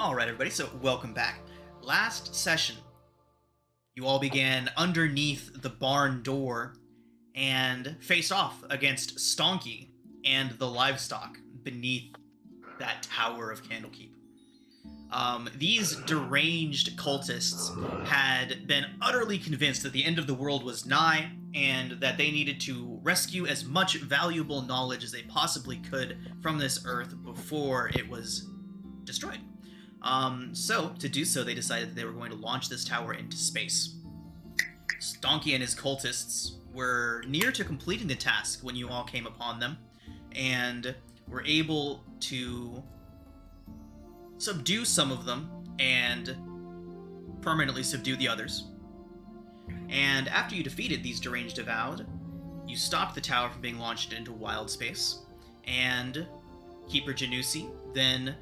Alright, everybody, so welcome back. Last session, you all began underneath the barn door and faced off against Stonky and the livestock beneath that tower of Candlekeep. These deranged cultists had been utterly convinced that the end of the world was nigh and that they needed to rescue as much valuable knowledge as they possibly could from this earth before it was destroyed. So, to do so, they decided that they were going to launch this tower into space. Stonky and his cultists were near to completing the task when you all came upon them, and were able to subdue some of them and permanently subdue the others. And after you defeated these deranged avowed, you stopped the tower from being launched into wild space, and Keeper Janusi then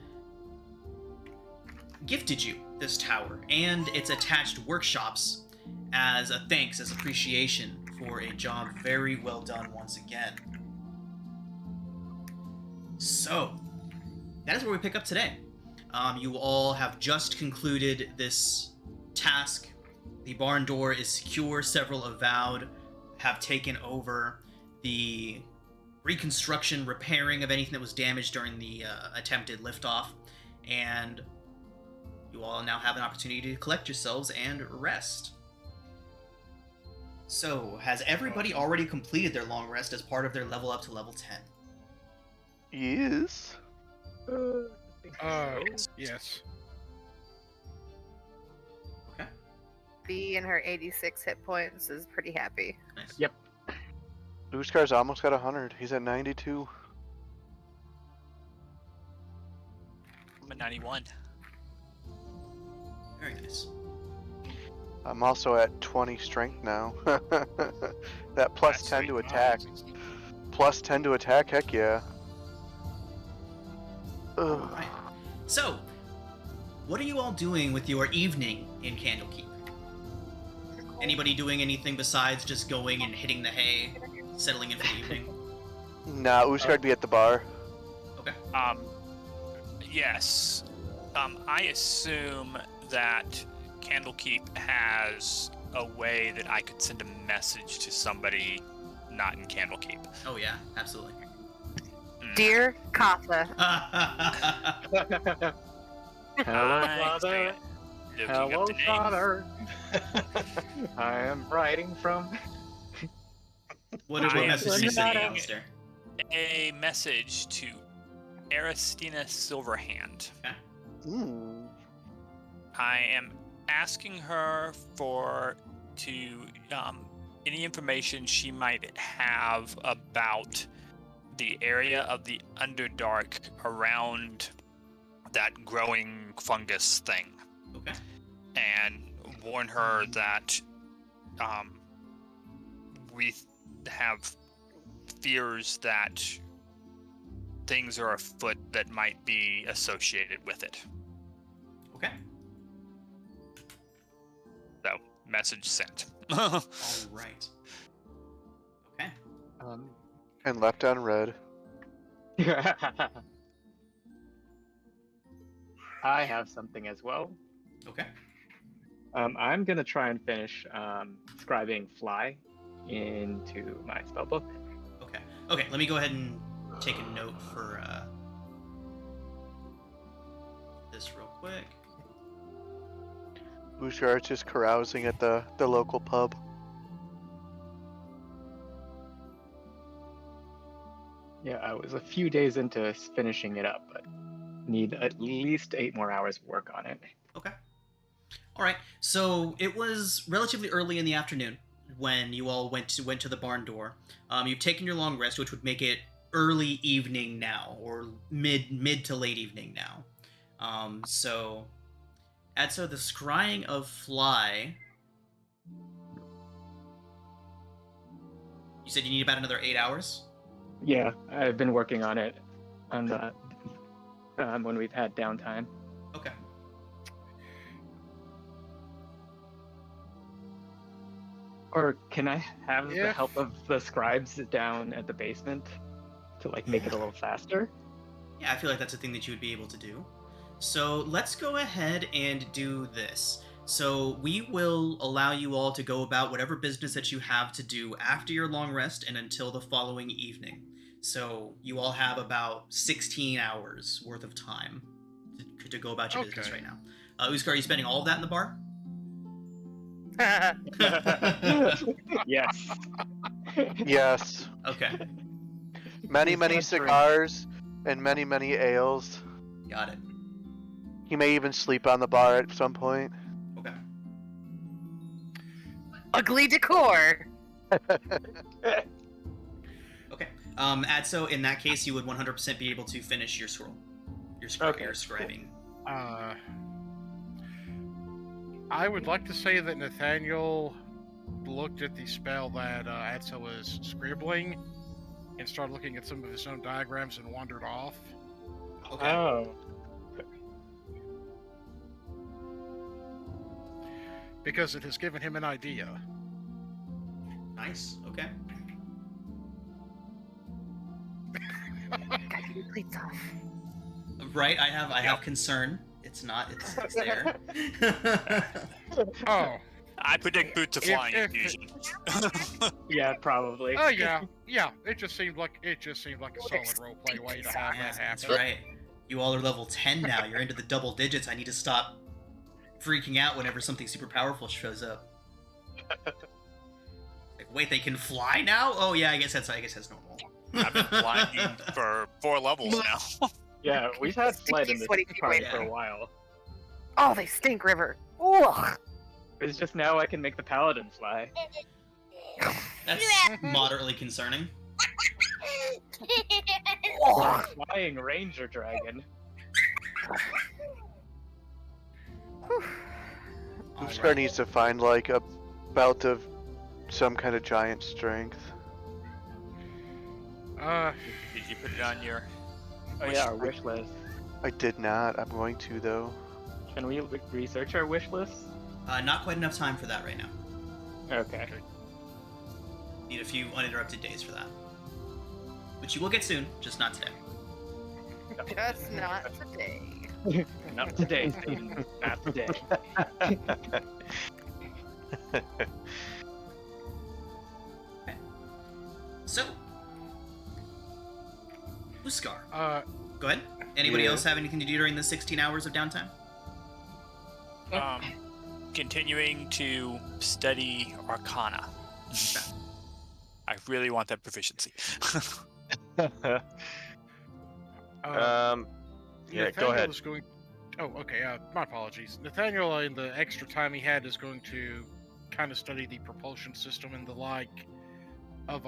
gifted you this tower and its attached workshops as a thanks, as appreciation for a job very well done once again. So, that is where we pick up today. You all have just concluded this task. The barn door is secure. Several avowed have taken over the reconstruction, repairing of anything that was damaged during the attempted liftoff, and you all now have an opportunity to collect yourselves and rest. So, has everybody already completed their long rest as part of their level up to level 10? Yes. Yes. Okay. B and her 86 hit points is pretty happy. Nice. Yep. Uskar's almost got 100. He's at 92. I'm at 91. Very nice. I'm also at 20 strength now. That plus 10 to attack. Plus 10 to attack, heck yeah. Ugh. Alright. So, what are you all doing with your evening in Candlekeep? Anybody doing anything besides just going and hitting the hay, settling in for the evening? Nah, Uskar'd be at the bar. Okay. Yes. I assume that Candlekeep has a way that I could send a message to somebody not in Candlekeep. Oh yeah, absolutely. Dear Katha, Hello, I'm Father. looking Hello, up the name. Father. I am writing from. What I am message are you sending, sending Alistair? a message to Aristina Silverhand. Mm. I am asking her for any information she might have about the area of the Underdark around that growing fungus thing. Okay. And warn her that we have fears that things are afoot that might be associated with it. Okay. So, message sent. Alright. Okay. And left on red. I have something as well. Okay. I'm gonna try and finish scribing fly into my spellbook. Okay. Okay, let me go ahead and take a note for this real quick. Uskar's just carousing at the local pub. Yeah, I was a few days into finishing it up, but need at least 8 more hours of work on it. Okay. Alright, so it was relatively early in the afternoon when you all went to the barn door. You've taken your long rest, which would make it early evening now, or mid to late evening now. So the scrying of fly. You said you need about another 8 hours? Yeah, I've been working on it on the when we've had downtime. Okay. Or can I have the help of the scribes down at the basement to like make it a little faster? Yeah, I feel like that's a thing that you would be able to do. So let's go ahead and do this. So we will allow you all to go about whatever business that you have to do after your long rest and until the following evening. So you all have about 16 hours worth of time to go about your business Okay. right now. Uskar, are you spending all of that in the bar? Yes. Yes. Okay, Many, He's many gonna drink. cigars and many, many ales. got it. He may even sleep on the bar at some point. Okay. Ugly decor. Okay. Adso, in that case, you would 100% be able to finish your scroll. Your Okay, your scribing. I would like to say that Nathaniel looked at the spell that Adsa was scribbling and started looking at some of his own diagrams and wandered off. Okay. Oh. Because it has given him an idea. Nice. Okay. Gotta keep your plates off. Right. I have concern. It's not. It's there. Oh, I predict boot to flying if- fusion. Yeah, probably. oh yeah. It just seemed like a solid roleplay way to have Yeah, that that's happen. right. You all are level 10 now. You're into the double digits. I need to stop freaking out whenever something super powerful shows up. Like, wait, they can fly now? Oh yeah, I guess that's normal. I've been flying for 4 levels now. Yeah, we've had flight in this Sweaty feet party right for now. a while. Oh, they stink, River. Ugh. It's just now I can make the paladin fly. That's moderately concerning. Or a flying ranger dragon. All Uskar right. needs to find like a bout of some kind of giant strength. Did you put it on your... Oh yeah, our wish list. I did not. I'm going to though. Can we research our wish list? Not quite enough time for that right now. Okay. Need a few uninterrupted days for that. Which you will get soon, just not today. Just not today. Not today, Satan. Not today. So, Uskar, go ahead. Anybody Yeah. else have anything to do during the 16 hours of downtime? Continuing to study Arcana. I really want that proficiency. Yeah, Go ahead. Was going... Oh, okay. My apologies. Nathaniel, in the extra time he had, is going to kind of study the propulsion system and the like of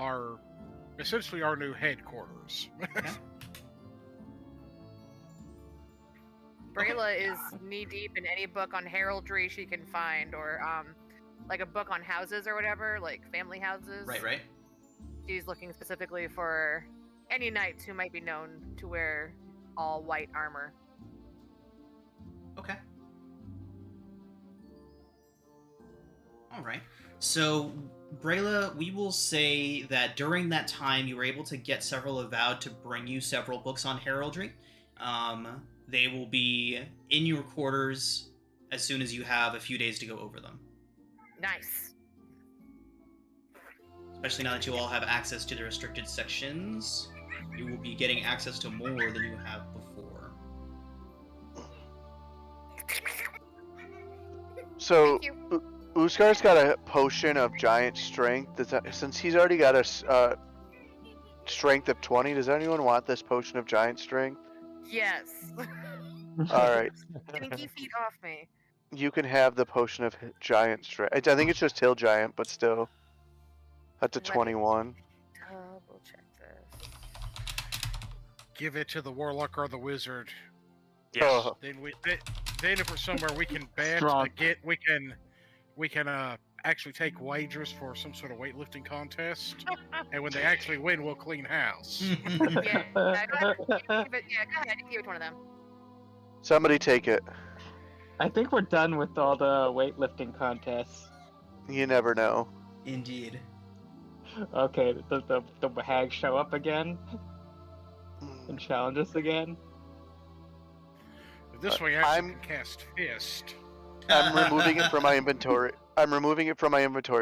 essentially our new headquarters. Brayla is knee deep in any book on heraldry she can find, or like a book on houses or whatever, like family houses. Right. She's looking specifically for any knights who might be known to wear all white armor. Okay. All right. So, Brayla, we will say that during that time you were able to get several avowed to bring you several books on heraldry. They will be in your quarters as soon as you have a few days to go over them. Nice. Especially now that you all have access to the restricted sections, you will be getting access to more than you have before. So, Thank you. Uskar's got a potion of giant strength. Since he's already got a strength of 20, does anyone want this potion of giant strength? Yes. Alright, Stinky feet off me. you can have the potion of giant strength. I think it's just hill giant, but still. That's a Let me- 21. Double check this. Give it to the warlock or the wizard. Yes. Oh, Then if we're somewhere we can bet, Strong. we can actually take wagers for some sort of weightlifting contest, and when they actually win, we'll clean house. Yeah, go ahead. Go ahead. Give it to one of them. somebody take it. I think we're done with all the weightlifting contests. You never know. Indeed. Okay, the hags show up again and challenge us again. This way, I can cast Fist. I'm removing it from my inventory.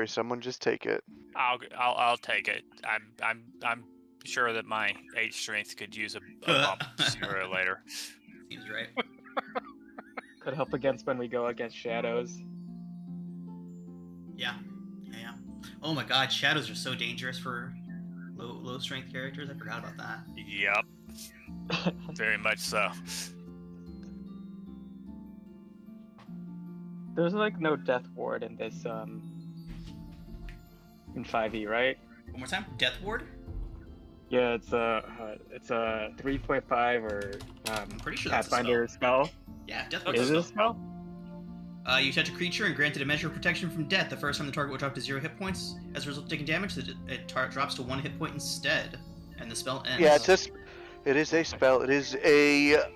Someone just take it. I'll take it. I'm sure that my 8 strength could use a bump sooner or later. Seems right. Could help against when we go against shadows. Yeah. Oh my god, shadows are so dangerous for low strength characters. I forgot about that. Yep. Very much so. There's like no death ward in this in 5e, right? One more time. Death ward. Yeah, it's a 3.5 or pretty sure that's a Pathfinder spell. Yeah, death ward. Is it a spell? You touch a creature and granted a measure of protection from death. The first time the target will drop to 0 hit points. As a result of taking damage, it drops to 1 hit point instead, and the spell ends. Yeah, it is a spell. It is a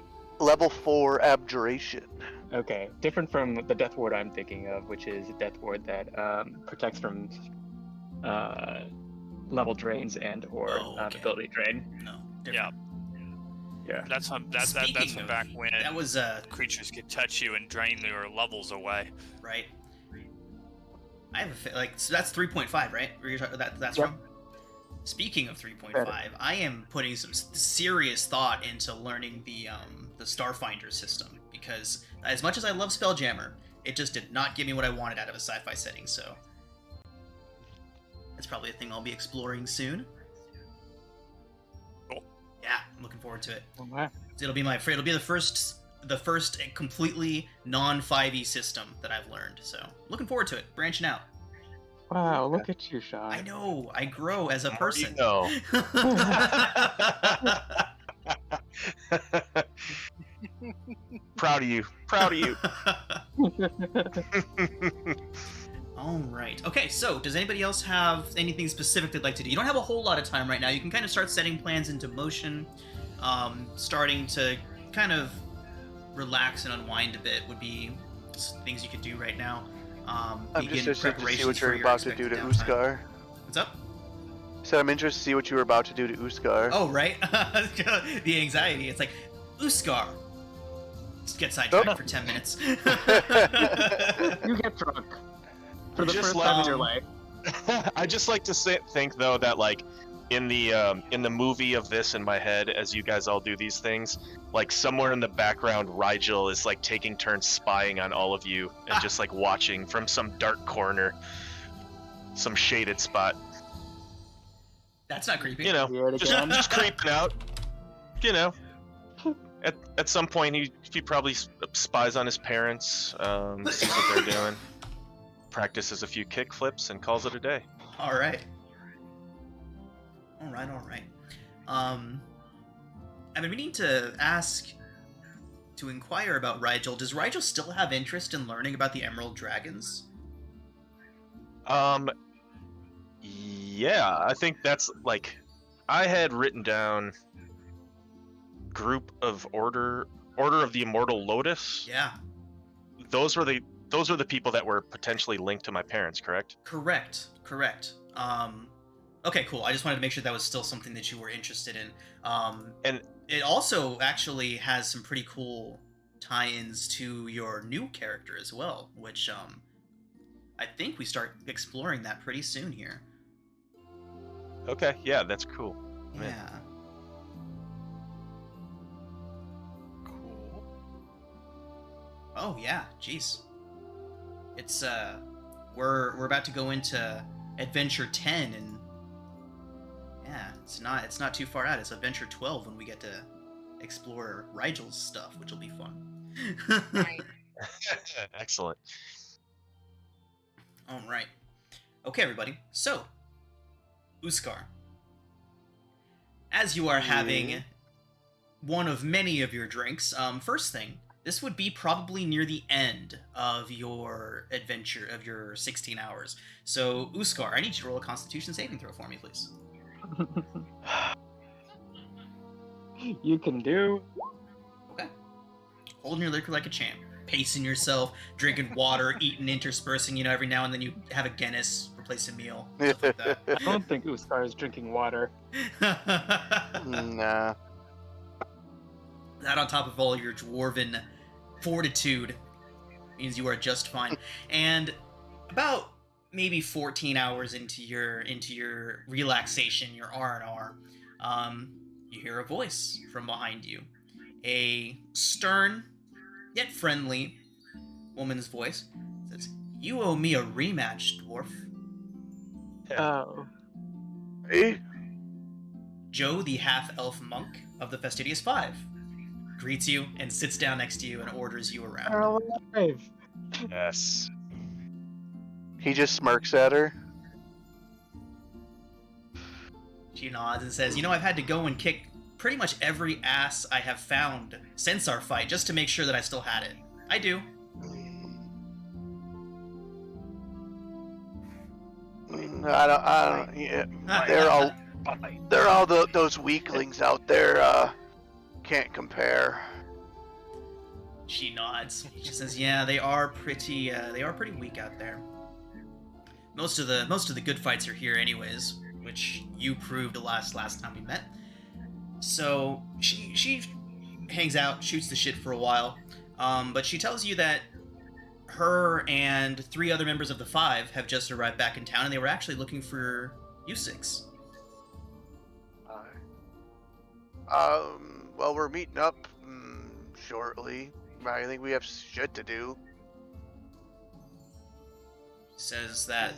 level 4 abjuration. Okay, different from the death ward I'm thinking of, which is a death ward that protects from level drains and or ability drain. No. Yeah. Yeah. That's from back when that was creatures could touch you and drain your levels away. Right. I have so that's 3.5, right? That's Yep. from. Speaking of 3.5, I am putting some serious thought into learning the Starfinder system, because as much as I love Spelljammer, it just did not give me what I wanted out of a sci-fi setting. So that's probably a thing I'll be exploring soon. Cool. Yeah, I'm looking forward to it. Wow. It'll be the first completely non-5e system that I've learned. So looking forward to it. Branching out. Wow, look at you, Sean. I know. I grow as a person. You know. Proud of you. All right. Okay, so does anybody else have anything specific they'd like to do? You don't have a whole lot of time right now. You can kind of start setting plans into motion. Starting to kind of relax and unwind a bit would be things you could do right now. I'm Begin just interested to see preparations what for you're your about to do to expected downtime. Uskar. What's up? So I'm interested to see what you were about to do to Uskar. Oh, right. The anxiety. It's like, Uskar. Just get sidetracked for 10 minutes. You get drunk for the Just first time in your life. I just like to think though that like in the movie of this in my head, as you guys all do these things, like somewhere in the background, Rigel is like taking turns spying on all of you and just like watching from some dark corner, some shaded spot. That's not creepy. You know, Weird again. just creeping out. You know, at some point he probably spies on his parents, sees what they're doing, practices a few kick flips, and calls it a day. All right. I've been meaning to inquire about Rigel. Does Rigel still have interest in learning about the Emerald Dragons? Yeah, I think that's like, I had written down group of Order of the Immortal Lotus. Yeah. Those were the people that were potentially linked to my parents, correct? Correct. Okay, cool. I just wanted to make sure that was still something that you were interested in. And it also actually has some pretty cool tie-ins to your new character as well, which I think we start exploring that pretty soon here. okay, yeah, that's cool. Yeah. Man. Cool. Oh yeah, jeez. It's we're about to go into Adventure 10, and yeah, it's not too far out. It's Adventure 12 when we get to explore Rigel's stuff, which will be fun. Right. Excellent. All right. Okay, everybody. So, Uskar, as you are having one of many of your drinks, first thing, this would be probably near the end of your adventure, of your 16 hours. So, Uskar, I need you to roll a Constitution saving throw for me, please. You can do. Okay. Holding your liquor like a champ. Pacing yourself, drinking water, eating, interspersing, every now and then you have a Guinness, replace a meal, stuff like that. I don't think Uskar is drinking water. Nah. That on top of all your dwarven fortitude means you are just fine. And about maybe 14 hours into your relaxation, your R&R, you hear a voice from behind you. A stern yet friendly woman's voice says, "You owe me a rematch, dwarf." Oh. Hey? Joe, the half-elf monk of the Fastidious Five, greets you and sits down next to you and orders you around. We're alive. Yes. He just smirks at her. She nods and says, I've had to go and kick pretty much every ass I have found since our fight, just to make sure that I still had it. I do. I don't. Yeah, they're all those weaklings out there. Can't compare. She nods. She says, "Yeah, they are pretty weak out there. Most of the good fights are here, anyways, which you proved the last time we met." So she hangs out, shoots the shit for a while, but she tells you that her and 3 other members of the Five have just arrived back in town, and they were actually looking for you 6. Well, we're meeting up shortly. I think we have shit to do. Says that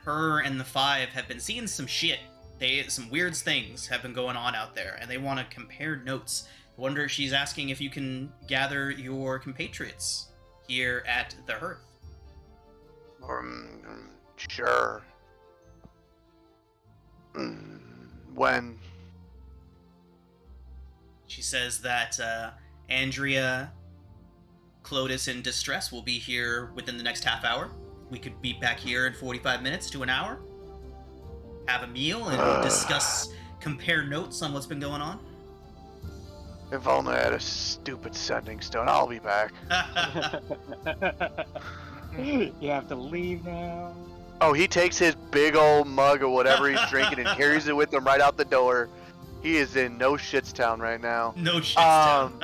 her and the Five have been seeing some shit. Some weird things have been going on out there, and they want to compare notes. I wonder if she's asking if you can gather your compatriots here at the Hearth. Sure. When? She says that Andrea, Clotis, and Distress will be here within the next half hour. We could be back here in 45 minutes to an hour, have a meal, and compare notes on what's been going on. If only I had a stupid sending stone. I'll be back. You have to leave now. Oh, he takes his big old mug or whatever he's drinking and carries it with him right out the door. He is in no shits town right now. No shit down.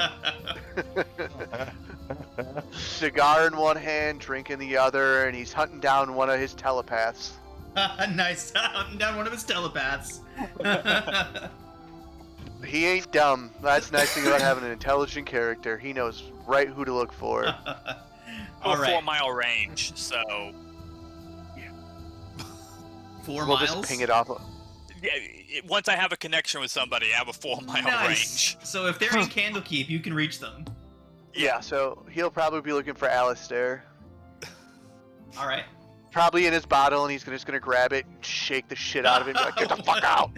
Cigar in one hand, drink in the other, and he's hunting down one of his telepaths. Nice. Hunting down one of his telepaths. He ain't dumb. That's the nice thing about having an intelligent character. He knows right who to look for. All right. 4-mile range, so 4 We'll miles? just ping it off. yeah. Once I have a connection with somebody, I have a 4-mile range. So if they're in Candlekeep, you can reach them. Yeah, so he'll probably be looking for Alistair. All right. Probably in his bottle, and he's just gonna grab it and shake the shit out of it and be like, "Get the fuck out!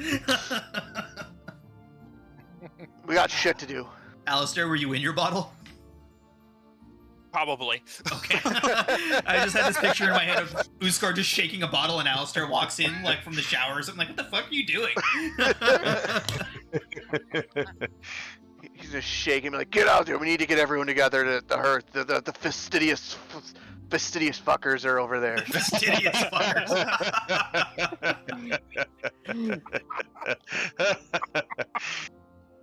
We got shit to do." Alistair, were you in your bottle? Probably. Okay. I just had this picture in my head of Uskar just shaking a bottle, and Alistair walks in like from the shower or something. Like, what the fuck are you doing? He's just shaking, like, "Get out there! We need to get everyone together at the Hearth. The fastidious fuckers are over there." Fastidious fuckers.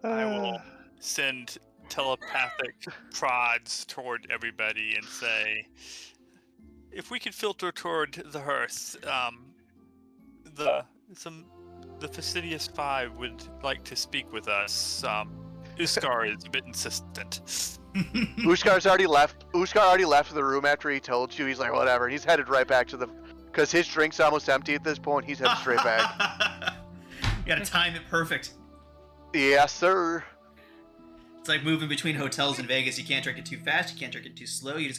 I will send telepathic prods toward everybody and say, if we could filter toward the Hearth, the Fastidious Five would like to speak with us. Uskar is a bit insistent. Uskar already left the room after he told you. He's like, whatever. And he's headed right back to because his drink's almost empty at this point. He's headed straight back. You gotta time it perfect. Yes, sir. It's like moving between hotels in Vegas. You can't drink it too fast. You can't drink it too slow. You have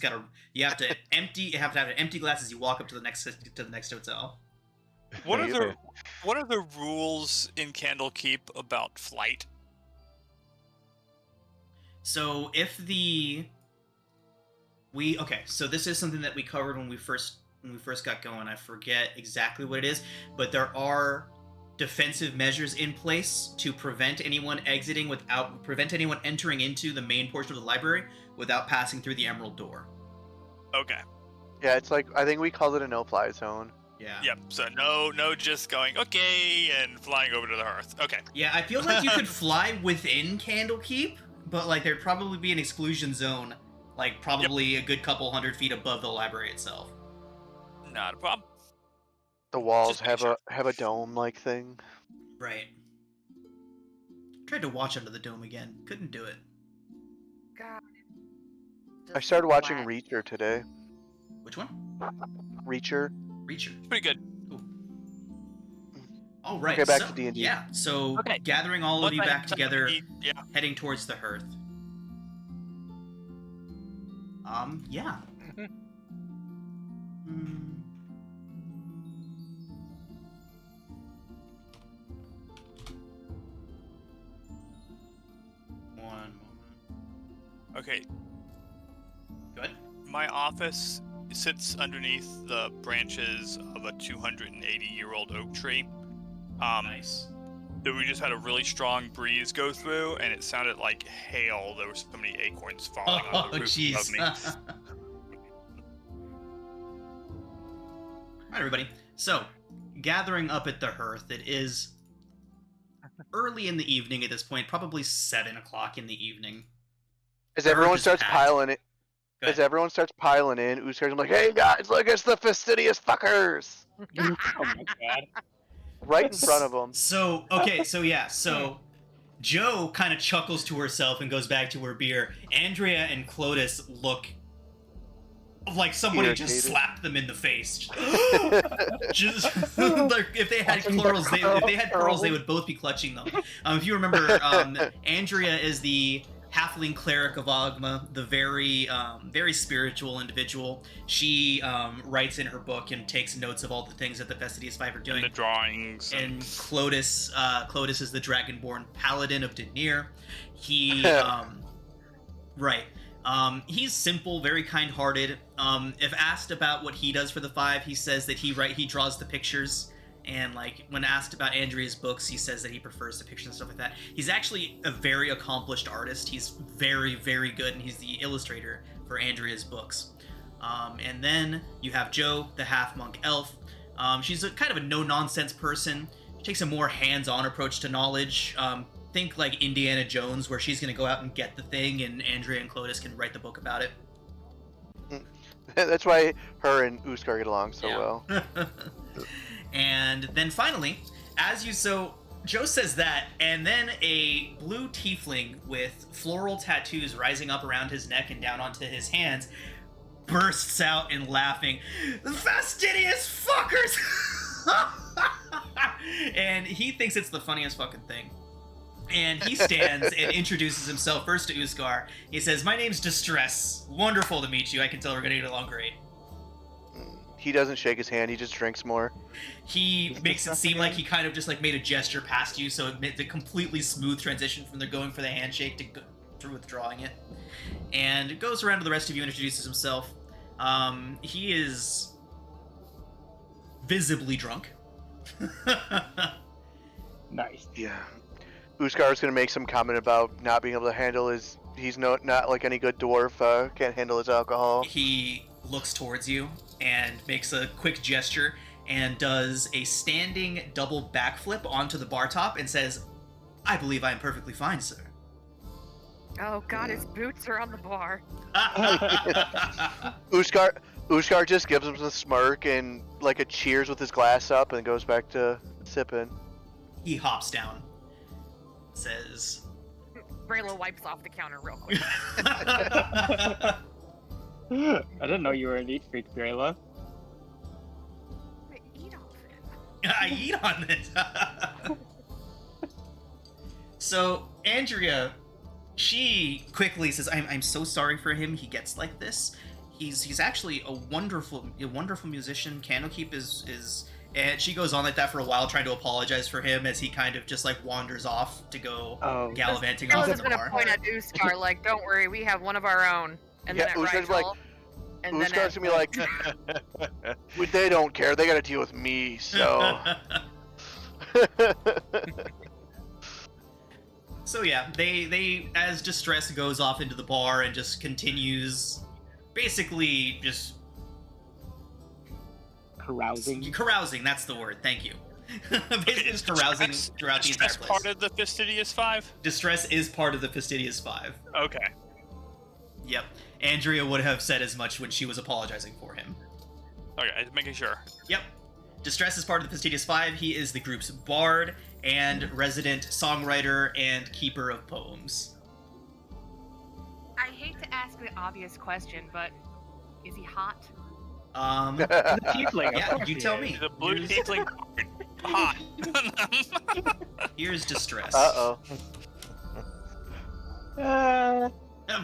to have an empty glass as you walk up to the next hotel. What are the rules in Candlekeep about flight? So so this is something that we covered when we first got going. I forget exactly what it is, but there are defensive measures in place to prevent anyone entering into the main portion of the library without passing through the Emerald Door. Okay. Yeah, it's like, I think we called it a no-fly zone. Yeah. Yep. So no, just going okay and flying over to the Hearth. Okay. Yeah, I feel like you could fly within Candlekeep, but like there'd probably be an exclusion zone like probably a good couple 100 feet above the library itself. Not a problem. The walls Just make have a dome-like thing. Right. Tried to watch Under the Dome again. Couldn't do it. God. I Just started watching flat. Reacher today. Which one? Reacher. Reacher. Pretty good. Cool. All right. Okay, back so, to D&D. Yeah. So Okay. gathering all of you back together, Yeah. heading towards the hearth. Yeah. Hmm. One moment. Okay. Go ahead. My office sits underneath the branches of a 280-year-old oak tree. Nice. That we just had a really strong breeze go through, and it sounded like hail. There were so many acorns falling on Oh, the roof jeez. above me. Alright, everybody. So, gathering up at the hearth, it is early in the evening at this point, probably 7 o'clock in the evening. As Earth everyone is starts packed. piling it, Go as ahead. everyone starts piling in, Uskar's like, "Hey guys, look, it's the fastidious fuckers!" Oh my god. Right in front of them. So, okay, so Joe kind of chuckles to herself and goes back to her beer. Andrea and Clotis look like somebody just Irritated. slapped them in the face. Just like, if they had pearls, they would both be clutching them. If you remember, Andrea is the halfling cleric of Ogma, the very spiritual individual. She writes in her book and takes notes of all the things that the Fastidious Five are doing. And the drawings. And Clotis is the Dragonborn Paladin of Denir. He, right. He's simple, very kind-hearted. If asked about what he does for the Five, he says that he draws the pictures. And like when asked about Andrea's books, he says that he prefers the pictures and stuff like that. He's actually a very accomplished artist. He's very, very good, and he's the illustrator for Andrea's books. And then you have Jo, the half-monk elf. She's a kind of a no-nonsense person. She takes a more hands-on approach to knowledge. Think like Indiana Jones, where she's going to go out and get the thing, and Andrea and Clotis can write the book about it. That's why her and Uskar get along so well. And then finally, Joe says that, and then a blue tiefling with floral tattoos rising up around his neck and down onto his hands bursts out in laughing, "The fastidious fuckers!" And he thinks it's the funniest fucking thing. And he stands and introduces himself first to Uskar. He says, "My name's Distress. Wonderful to meet you. I can tell we're gonna get along great." He doesn't shake his hand, he just drinks more. He makes it seem like he kind of just like made a gesture past you, so it made the completely smooth transition from the going for the handshake to withdrawing it. And goes around to the rest of you and introduces himself. He is visibly drunk. Nice. Yeah. Uskar's gonna make some comment about not being able to handle he's not like any good dwarf, can't handle his alcohol. He looks towards you and makes a quick gesture and does a standing double backflip onto the bar top and says, "I believe I am perfectly fine, sir." Oh god, his boots are on the bar. Uskar just gives him a smirk and like a cheers with his glass up and goes back to sipping. He hops down, says, Brayla wipes off the counter real quick. I didn't know you were a neat freak, Brayla. I eat off it. "I eat on this." So Andrea, she quickly says, I'm so sorry for him. He gets like this. He's actually a wonderful musician. Candlekeep is and she goes on like that for a while, trying to apologize for him as he kind of just like wanders off to go gallivanting I off was in the gonna bar. point at Uskar, like, don't worry, we have one of our own. And Yeah, then at Uskar's Rigel, like- and then Uskar's at, gonna be like, they don't care, they gotta deal with me, so. So yeah, they as Distress goes off into the bar and just continues basically just Carousing. That's the word. Thank you. Basically just carousing throughout the entire Distress place. part of the Fastidious Five? Distress is part of the Fastidious Five. Okay. Yep. Andrea would have said as much when she was apologizing for him. Okay, making sure. Yep. Distress is part of the Fastidious Five. He is the group's bard and resident songwriter and keeper of poems. I hate to ask the obvious question, but is he hot? Tiefling, of Yeah, course you he tell is. me. The blue tiefling hot. Here's Distress. Uh-oh.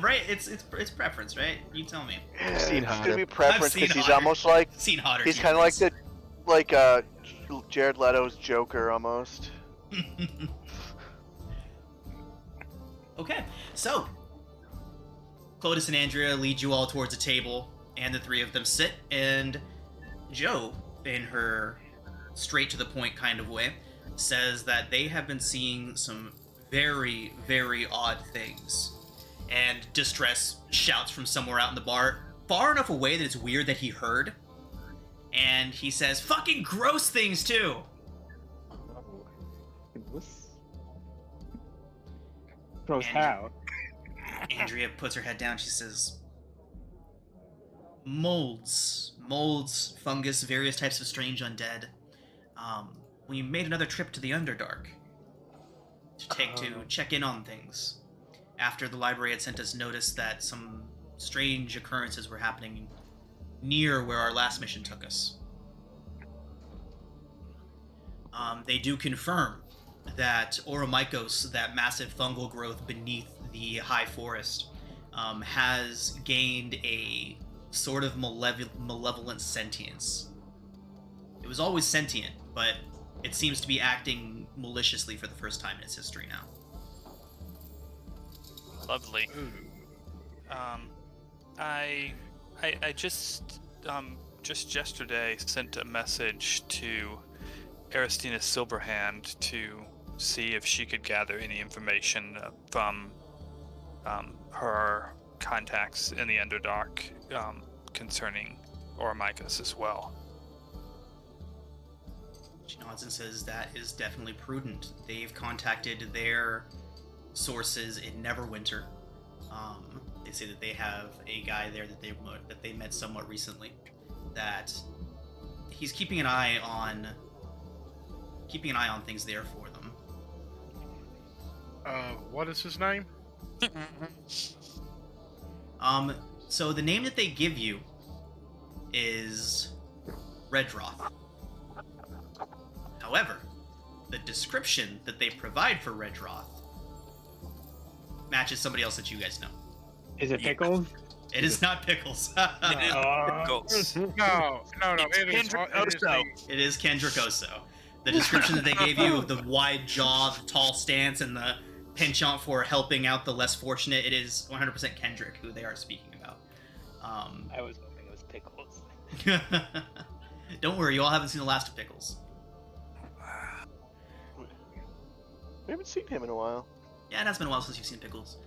Right, it's preference, right? You tell me. I've seen It's hotter. gonna be preference seen because he's hotter. almost like Seen hotter. he's kind of like tieflings. Jared Leto's Joker almost. Okay, so Clotis and Andrea lead you all towards a table, and the three of them sit, and Jo, in her straight to the point kind of way, says that they have been seeing some very, very odd things. And Distress shouts from somewhere out in the bar, far enough away that it's weird that he heard. And he says, fucking gross things too! Gross And- how? Andrea puts her head down. She says, molds, fungus, various types of strange undead. We made another trip to the Underdark to check in on things. After the library had sent us notice that some strange occurrences were happening near where our last mission took us. They do confirm that Oromikos, that massive fungal growth beneath the high forest, has gained a sort of malevolent sentience. It was always sentient, but it seems to be acting maliciously for the first time in its history now. Lovely. I just yesterday sent a message to Aristina Silverhand to see if she could gather any information from her contacts in the Underdark concerning Oromikos as well. She nods and says that is definitely prudent. They've contacted their sources in Neverwinter. They say that they have a guy there that they met somewhat recently. That he's keeping an eye on things there for them. What is his name? So the name that they give you is Redroth. However, the description that they provide for Redroth matches somebody else that you guys know. Is it Pickles? It is not Pickles. Ghosts. No. It is Kendrick-Oso. The description that they gave you of the wide jaw, the tall stance, and the penchant for helping out the less fortunate, it is 100% Kendrick who they are speaking about. I was hoping it was Pickles. Don't worry, you all haven't seen the last of Pickles. We haven't seen him in a while. Yeah, it has been a while since you've seen Pickles.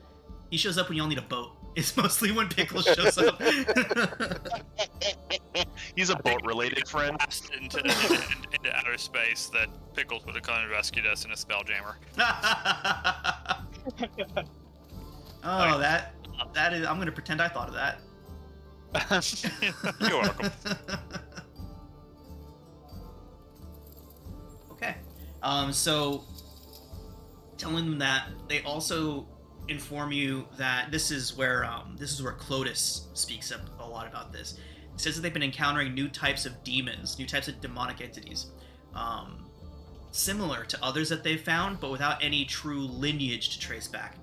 He shows up when you all need a boat. It's mostly when Pickles shows up. He's a boat-related friend. Blast into outer space that Pickles would have come and rescued us in a spelljammer. Oh, that is. I'm gonna pretend I thought of that. You're welcome. Okay. So telling them that, they also inform you that this is where Clotis speaks up a lot about this. It says that they've been encountering new types of demons, new types of demonic entities, similar to others that they've found, but without any true lineage to trace back.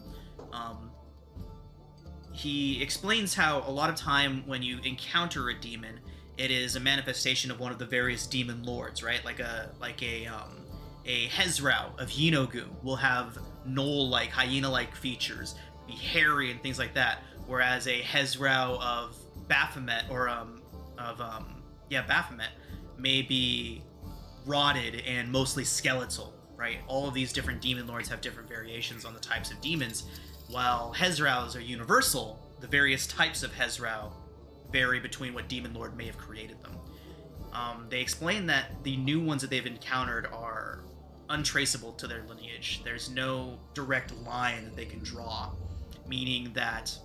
He explains how a lot of time when you encounter a demon, it is a manifestation of one of the various demon lords, right? Like a Hezrau of Yinogu will have gnoll-like, hyena-like features, be hairy and things like that, whereas a Hezrau of Baphomet Baphomet may be rotted and mostly skeletal, right? All of these different demon lords have different variations on the types of demons. While Hezraus are universal, the various types of Hezrau vary between what demon lord may have created them. They explain that the new ones that they've encountered are untraceable to their lineage. There's no direct line that they can draw, meaning that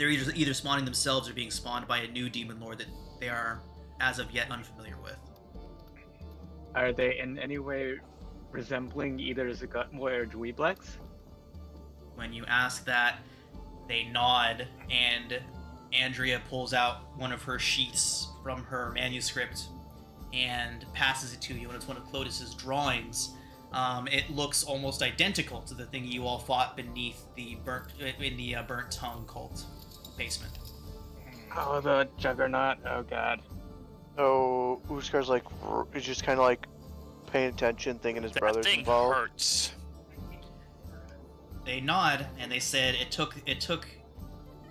they're either spawning themselves or being spawned by a new demon lord that they are, as of yet, unfamiliar with. Are they in any way resembling either Zagutmoy or Dweeblex? When you ask that, they nod, and Andrea pulls out one of her sheets from her manuscript and passes it to you, and it's one of Clotus's drawings. It looks almost identical to the thing you all fought beneath the burnt tongue cult basement. Oh, the Juggernaut. Oh god. So Uskar's like, is just kind of like paying attention, thinking his That brother's thing involved. hurts. They nod, and they said it took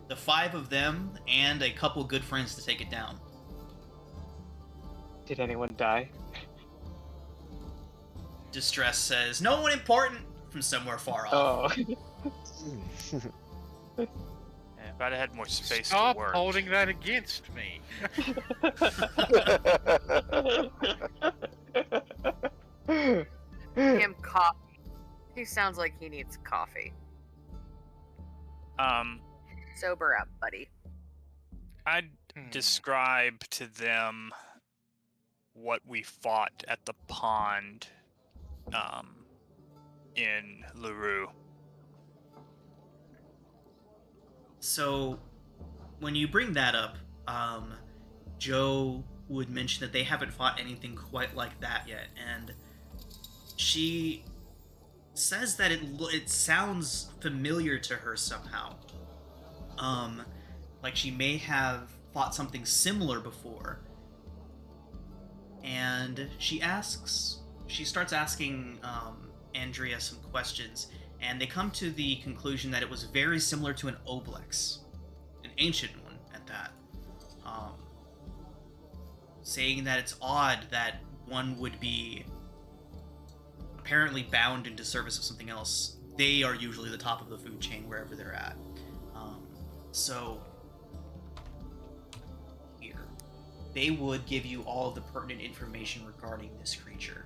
the 5 of them and a couple good friends to take it down. Did anyone die? Distress says, "No one important," from somewhere far off. Oh. If I'd had more space Stop to work. holding that against me. Him coffee. He sounds like he needs coffee. Sober up, buddy. I'd describe to them what we fought at the pond in LaRue. So, when you bring that up, Joe would mention that they haven't fought anything quite like that yet, and she says that it sounds familiar to her somehow. Like she may have fought something similar before. And she starts asking Andrea some questions, and they come to the conclusion that it was very similar to an oblex, an ancient one at that. Saying that it's odd that one would be apparently bound into service of something else. They are usually the top of the food chain wherever they're at. So here, they would give you all of the pertinent information regarding this creature.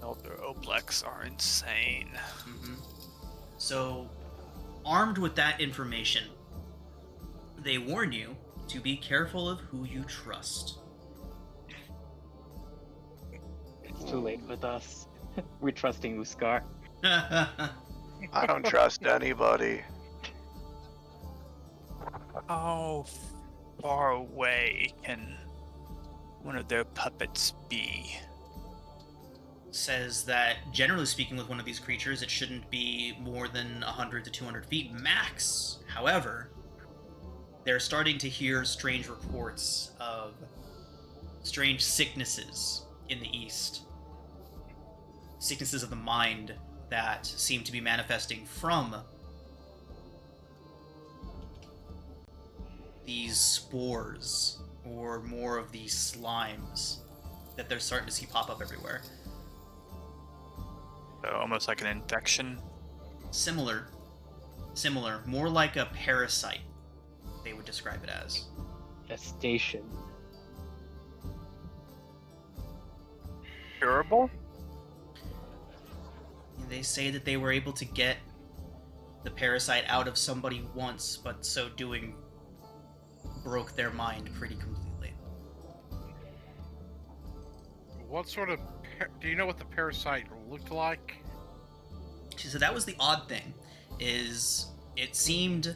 Elder Oblex are insane. So, armed with that information, they warn you to be careful of who you trust. It's too late with us. We're trusting Uskar. I don't trust anybody. How far away can one of their puppets be? Says that, generally speaking, with one of these creatures, it shouldn't be more than 100 to 200 feet max. However, they're starting to hear strange reports of strange sicknesses in the east. Sicknesses of the mind that seem to be manifesting from these spores, or more of these slimes that they're starting to see pop up everywhere. So almost like an infection. Similar, more like a parasite, they would describe it as. Gestation. Curable? They say that they were able to get the parasite out of somebody once, but so doing broke their mind pretty completely. What sort of... Do you know what the parasite looked like? She said that was the odd thing, is it seemed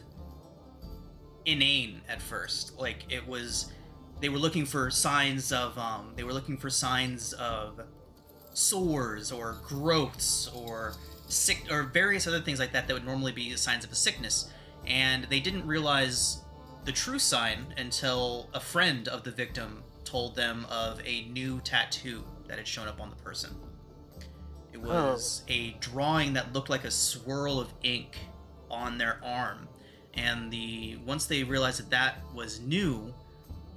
inane at first. Like, it was... They were looking for signs of, sores or growths or sick or various other things like that that would normally be signs of a sickness, and they didn't realize the true sign until a friend of the victim told them of a new tattoo that had shown up on the person. It was a drawing that looked like a swirl of ink on their arm, and once they realized that was new,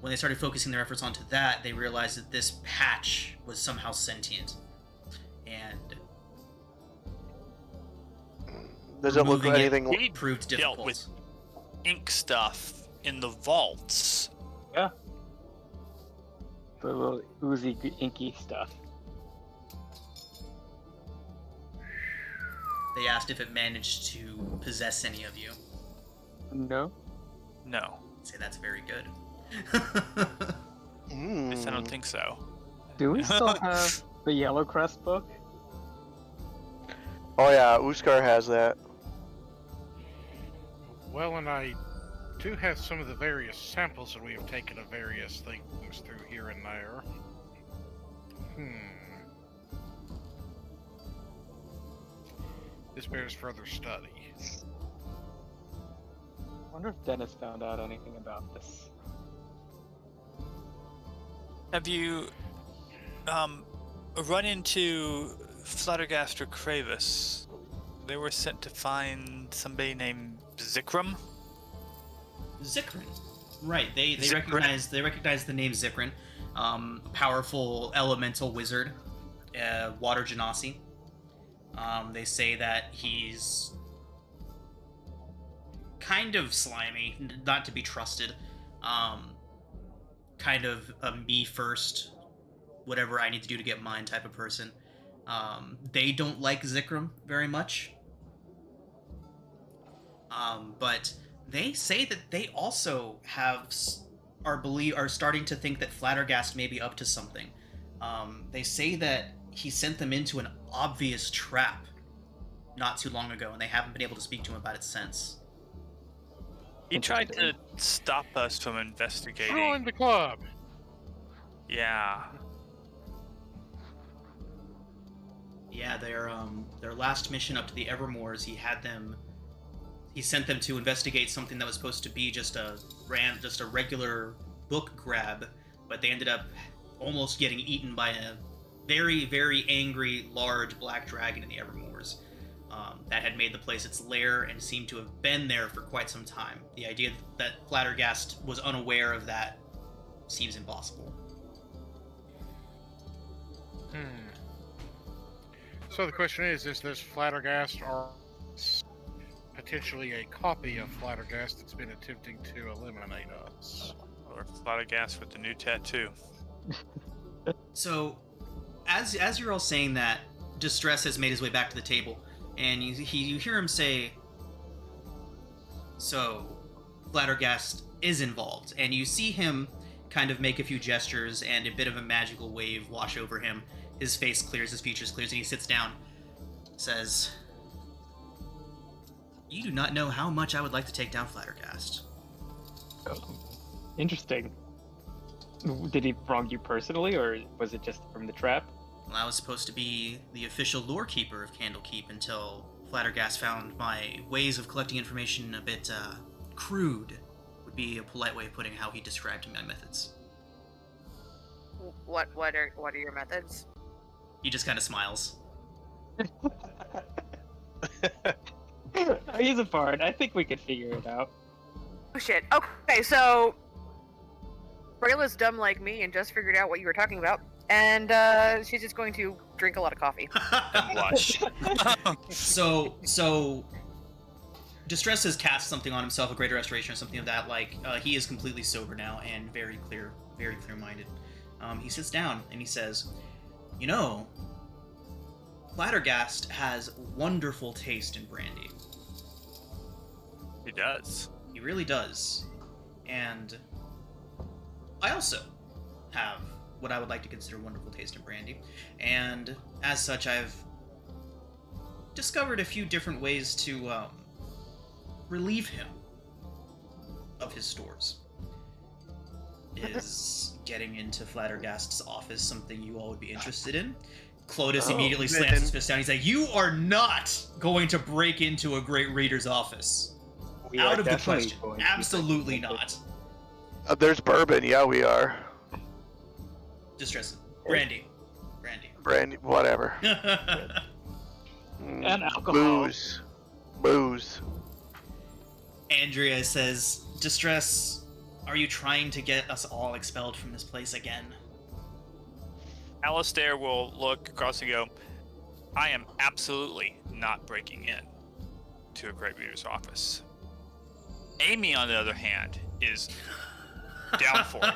when they started focusing their efforts onto that, they realized that this patch was somehow sentient. And Does it look removing like anything? We proved dealt difficult. with ink stuff in the vaults Yeah. The little oozy, inky stuff. They asked if it managed to possess any of you. No. No, I'd say that's very good. at least I don't think so. Do we still have the Yellow Crest book? Oh yeah, Uskar has that. Well, and I do have some of the various samples that we have taken of various things through here and there. This bears further study. I wonder if Dennis found out anything about this. Have you run into Fluttergast or Kravis? They were sent to find somebody named Zikram. Zikrin. Right, they Zikrin. recognize the name Zikrin. Powerful elemental wizard, water genasi. They say that he's kind of slimy, not to be trusted. Kind of a me first, whatever I need to do to get mine type of person. They don't like Zikram very much. But they say that they also are starting to think that Flattergast may be up to something. They say that he sent them into an obvious trap not too long ago, and they haven't been able to speak to him about it since. He tried to stop us from investigating. Join the club! Yeah. Yeah, their last mission up to the Evermoors, he sent them to investigate something that was supposed to be just a regular book grab, but they ended up almost getting eaten by a very, very angry, large black dragon in the Evermoors that had made the place its lair and seemed to have been there for quite some time. The idea that Flattergast was unaware of that seems impossible. So the question is this Flattergast or potentially a copy of Flattergast that's been attempting to eliminate us? Or Fluttergast with the new tattoo. So, as you're all saying that, Distress has made his way back to the table, and you hear him say, "So, Flattergast is involved," and you see him kind of make a few gestures, and a bit of a magical wave wash over him. His face clears, his features clears, and he sits down. Says, "You do not know how much I would like to take down Flattergast." Oh, interesting. Did he wrong you personally, or was it just from the trap? Well, I was supposed to be the official lore keeper of Candlekeep until Flattergast found my ways of collecting information a bit crude, would be a polite way of putting how he described my methods. What are your methods? He just kind of smiles. He's a bard. I think we could figure it out. Oh shit. Okay, so Rayla's dumb like me and just figured out what you were talking about, and she's just going to drink a lot of coffee. Blush. So Distress has cast something on himself, a greater restoration or something of that like. He is completely sober now and very clear-minded. He sits down and he says, "You know, Flattergast has wonderful taste in brandy. He does. He really does. And I also have what I would like to consider wonderful taste in brandy. And as such, I've discovered a few different ways to relieve him of his stores. Is getting into Flattergast's office something you all would be interested in?" Clotus immediately slams his fist down. He's like, "You are not going to break into a great reader's office. We Out are of the definitely question. going to. Absolutely not." There's bourbon. Yeah, we are. Distress. Brandy. Brandy, whatever. And alcohol. Booze. Andrea says, "Distress, are you trying to get us all expelled from this place again?" Alistair will look across and go, "I am absolutely not breaking in to a great reader's office." Amy, on the other hand, is down for it.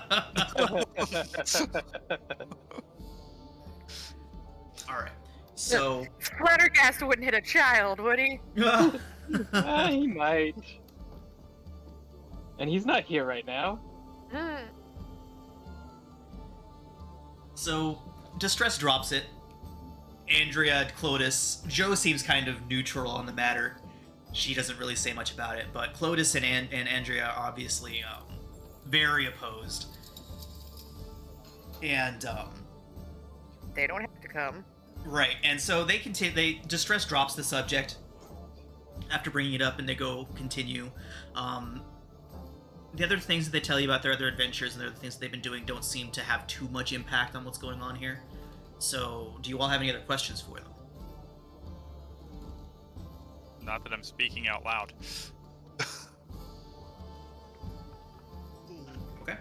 All right. So Splattergast wouldn't hit a child, would he? He might. And he's not here right now. So Distress drops it. Andrea, Clotis, Joe seems kind of neutral on the matter. She doesn't really say much about it, but Clotis and Andrea are obviously very opposed. And They don't have to come. right, and so they continue. Distress drops the subject after bringing it up, and they go continue. The other things that they tell you about their other adventures and the other things that they've been doing don't seem to have too much impact on what's going on here. So, do you all have any other questions for them? Not that I'm speaking out loud. Okay.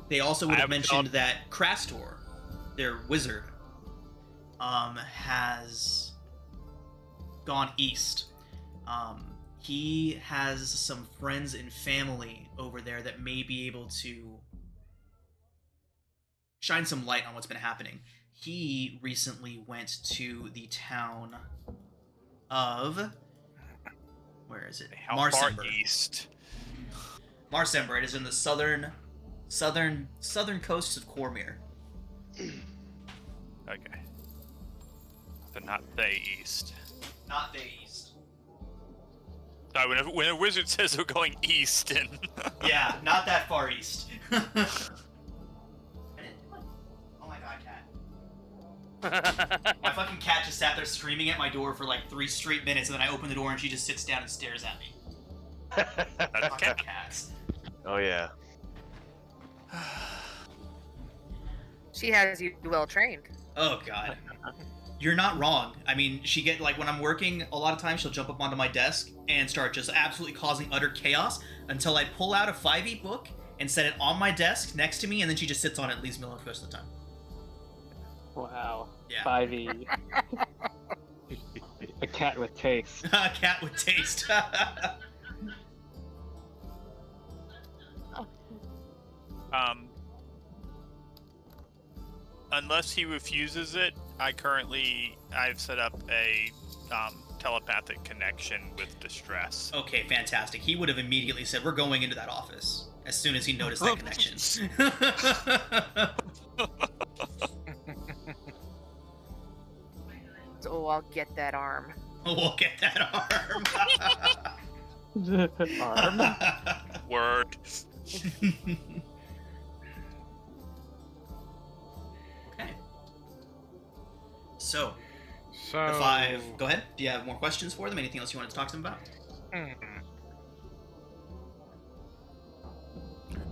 They also would I have have mentioned found- that Krastor, their wizard, has gone east. He has some friends and family over there that may be able to shine some light on what's been happening. He recently went to the town of... Where is it? How far Marsember. east? Marsember. It is in the southern coasts of Cormyr. Okay. But not they east. Not the east. Sorry, when a wizard says we're going east, and Yeah, not that far east. Oh my god, cat. My fucking cat just sat there screaming at my door for like 3 straight minutes, and then I open the door and she just sits down and stares at me. that's Fucking cats. Oh yeah. She has you well trained. Oh god. You're not wrong. I mean, when I'm working, a lot of times she'll jump up onto my desk and start just absolutely causing utter chaos until I pull out a 5e book and set it on my desk next to me, and then she just sits on it and leaves me alone for the rest of the time. Wow. Yeah. 5e. A cat with taste. A cat with taste. Unless he refuses it, I've set up a telepathic connection with Distress. Okay, fantastic. He would have immediately said, "We're going into that office," as soon as he noticed that connection. Oh, I'll get that arm. We'll get that arm. Arm? Word. Okay. So, So the 5... Go ahead. Do you have more questions for them? Anything else you wanted to talk to them about?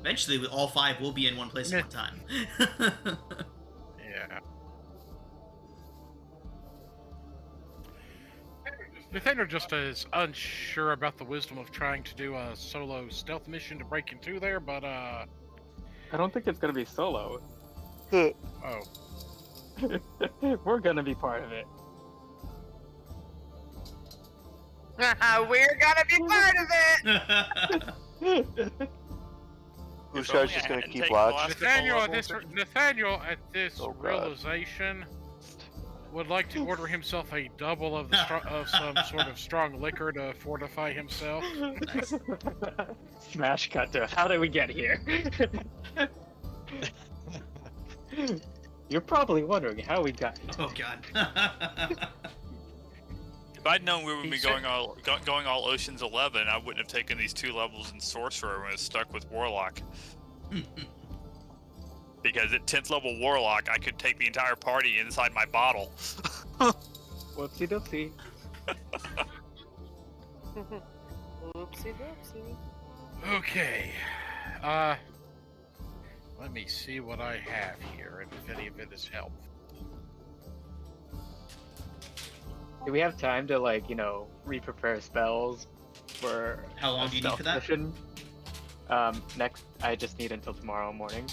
Eventually, all 5 will be in one place at one time. Yeah. Nathaniel just is unsure about the wisdom of trying to do a solo stealth mission to break into there, but I don't think it's gonna be solo. oh, We're gonna be part of it. We're gonna be part of it! Ushar's just gonna keep watch. Nathaniel at this Oh, God. realization would like to order himself a double of of some sort of strong liquor to fortify himself. Nice. Smash cut to how did we get here? You're probably wondering how we got here. Oh god. If I'd known we would be going all Ocean's 11, I wouldn't have taken these 2 levels in Sorcerer and was stuck with Warlock. Because at 10th level Warlock, I could take the entire party inside my bottle. Whoopsie doopsie. Oopsie doopsie. Okay. Let me see what I have here and if any of it is helpful. Do we have time to re-prepare spells for How long a do you need for stealth that? mission? Next, I just need until tomorrow morning.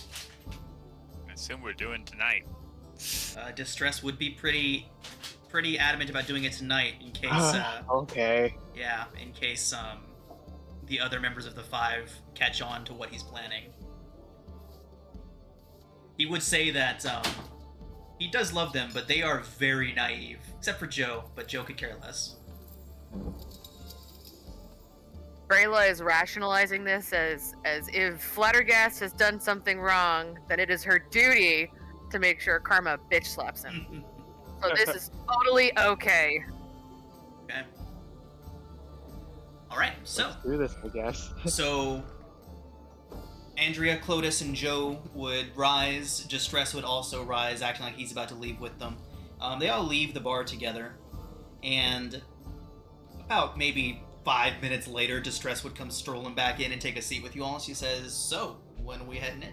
I assume we're doing tonight. Distress would be pretty adamant about doing it tonight in case Okay. in case the other members of the Five catch on to what he's planning. He would say that he does love them, but they are very naive. Except for Joe, but Joe could care less. Brayla is rationalizing this as if Flattergast has done something wrong, then it is her duty to make sure Karma bitch slaps him. So this is totally okay. Okay. Alright, so... Let's do this, I guess. So... Andrea, Clotis, and Joe would rise. Distress would also rise, acting like he's about to leave with them. They all leave the bar together. And about maybe 5 minutes later, Distress would come strolling back in and take a seat with you all. And she says, "So, when are we heading in?"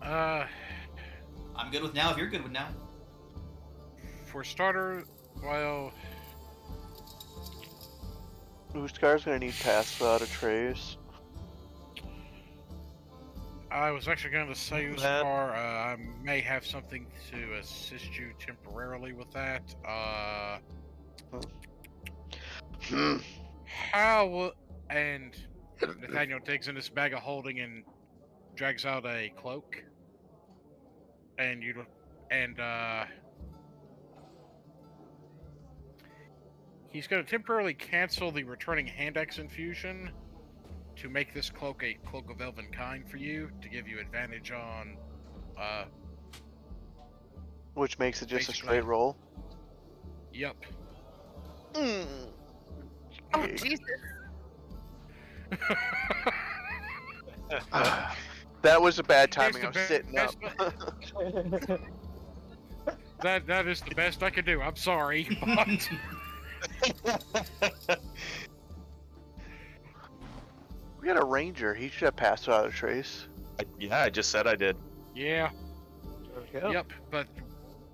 I'm good with now if you're good with now. For starter, well, Uskar's gonna need pass without a trace. I was actually going to say, Uskar, I may have something to assist you temporarily with that. And Nathaniel digs in his bag of holding and drags out a cloak. He's going to temporarily cancel the returning hand-axe infusion to make this cloak a cloak of elven kind for you, to give you advantage on, Which makes it just a basically- straight roll. Yep. Mm. Oh, Jesus. That was a bad timing. Here's I was the sitting up. That is the best I can do. I'm sorry, but We got a ranger. He should have passed without a trace. Yeah, I just said I did. yeah, Yep. yep.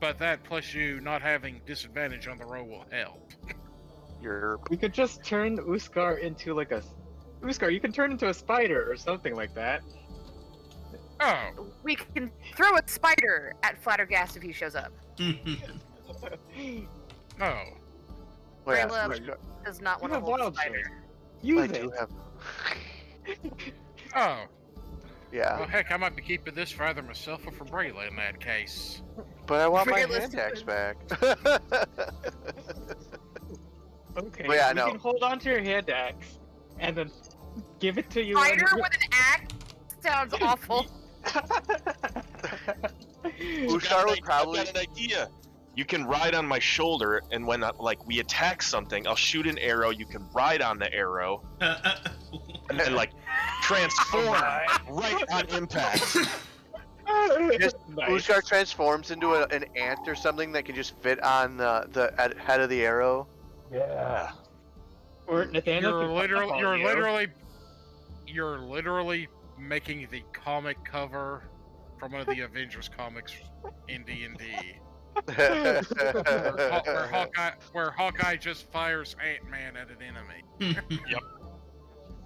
But that plus you not having disadvantage on the roll will help. You're We could just turn Uskar into like a... Uskar, you can turn into a spider or something like that. Oh, We can throw a spider at Flattergast if he shows up. oh. well, yeah, Brayla Uskar- does not You want to have hold a wild spider. shape. I Use do it. have. Oh, Yeah, well, heck, I might be keeping this for either myself or for Brayla in that case. but I want my Realistically. hand axe back. Okay, Well, yeah, we no. can hold on to your hand axe and then give it to you. Spider with an axe sounds awful. Uskar would probably. I've got an idea. You can ride on my shoulder, and when we attack something, I'll shoot an arrow. You can ride on the arrow, and then transform right on impact. Just Nice. Uskar transforms into an ant or something that can just fit on the head of the arrow. Yeah. Or Nathaniel You're literally making the comic cover from one of the Avengers comics in D&D. Where Hawkeye just fires Ant-Man at an enemy.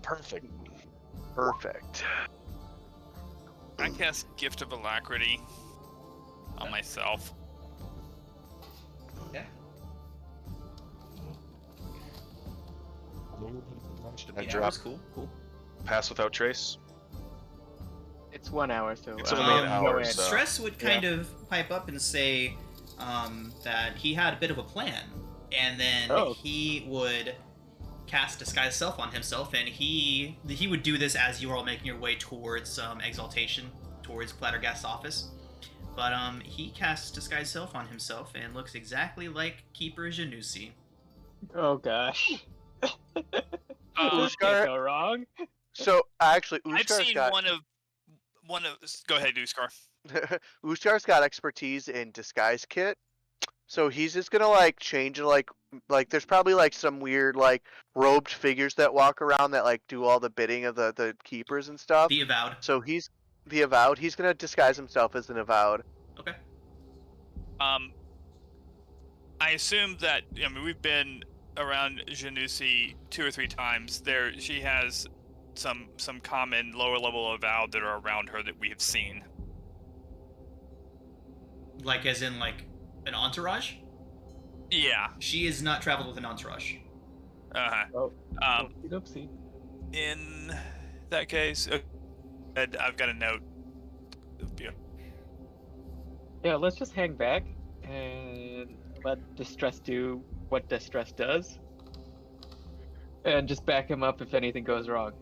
Perfect. Perfect. I cast Gift of Alacrity on myself. Yeah. Should I Yeah, drop that's cool. Cool. pass without trace? It's 1 hour, so It's only an hour, no end. so- Stress would kind of pipe up and say that he had a bit of a plan, and then Oh. he would cast Disguise Self on himself, and he would do this as you were all making your way towards Exaltation, towards Clattergast's office. But he casts Disguise Self on himself and looks exactly like Keeper Janusi. Oh gosh. Uskar- Can't go wrong. So actually, I've Uskar's seen got one of. Go ahead, Uskar. Uskar's got expertise in disguise kit, so he's just gonna change like there's probably some weird robed figures that walk around that do all the bidding of the keepers and stuff. The Avowed. So he's the avowed. He's gonna disguise himself as an avowed. Okay. I assume that we've been around Janusi 2 or 3 times. She has some common lower level avowed that are around her that we have seen. Like as in an entourage? Yeah. She has not traveled with an entourage. Uh-huh. Oh, Um, oopsie. in that case, I've got a note. Yeah, let's just hang back and let Distress do what Distress does, and just back him up if anything goes wrong.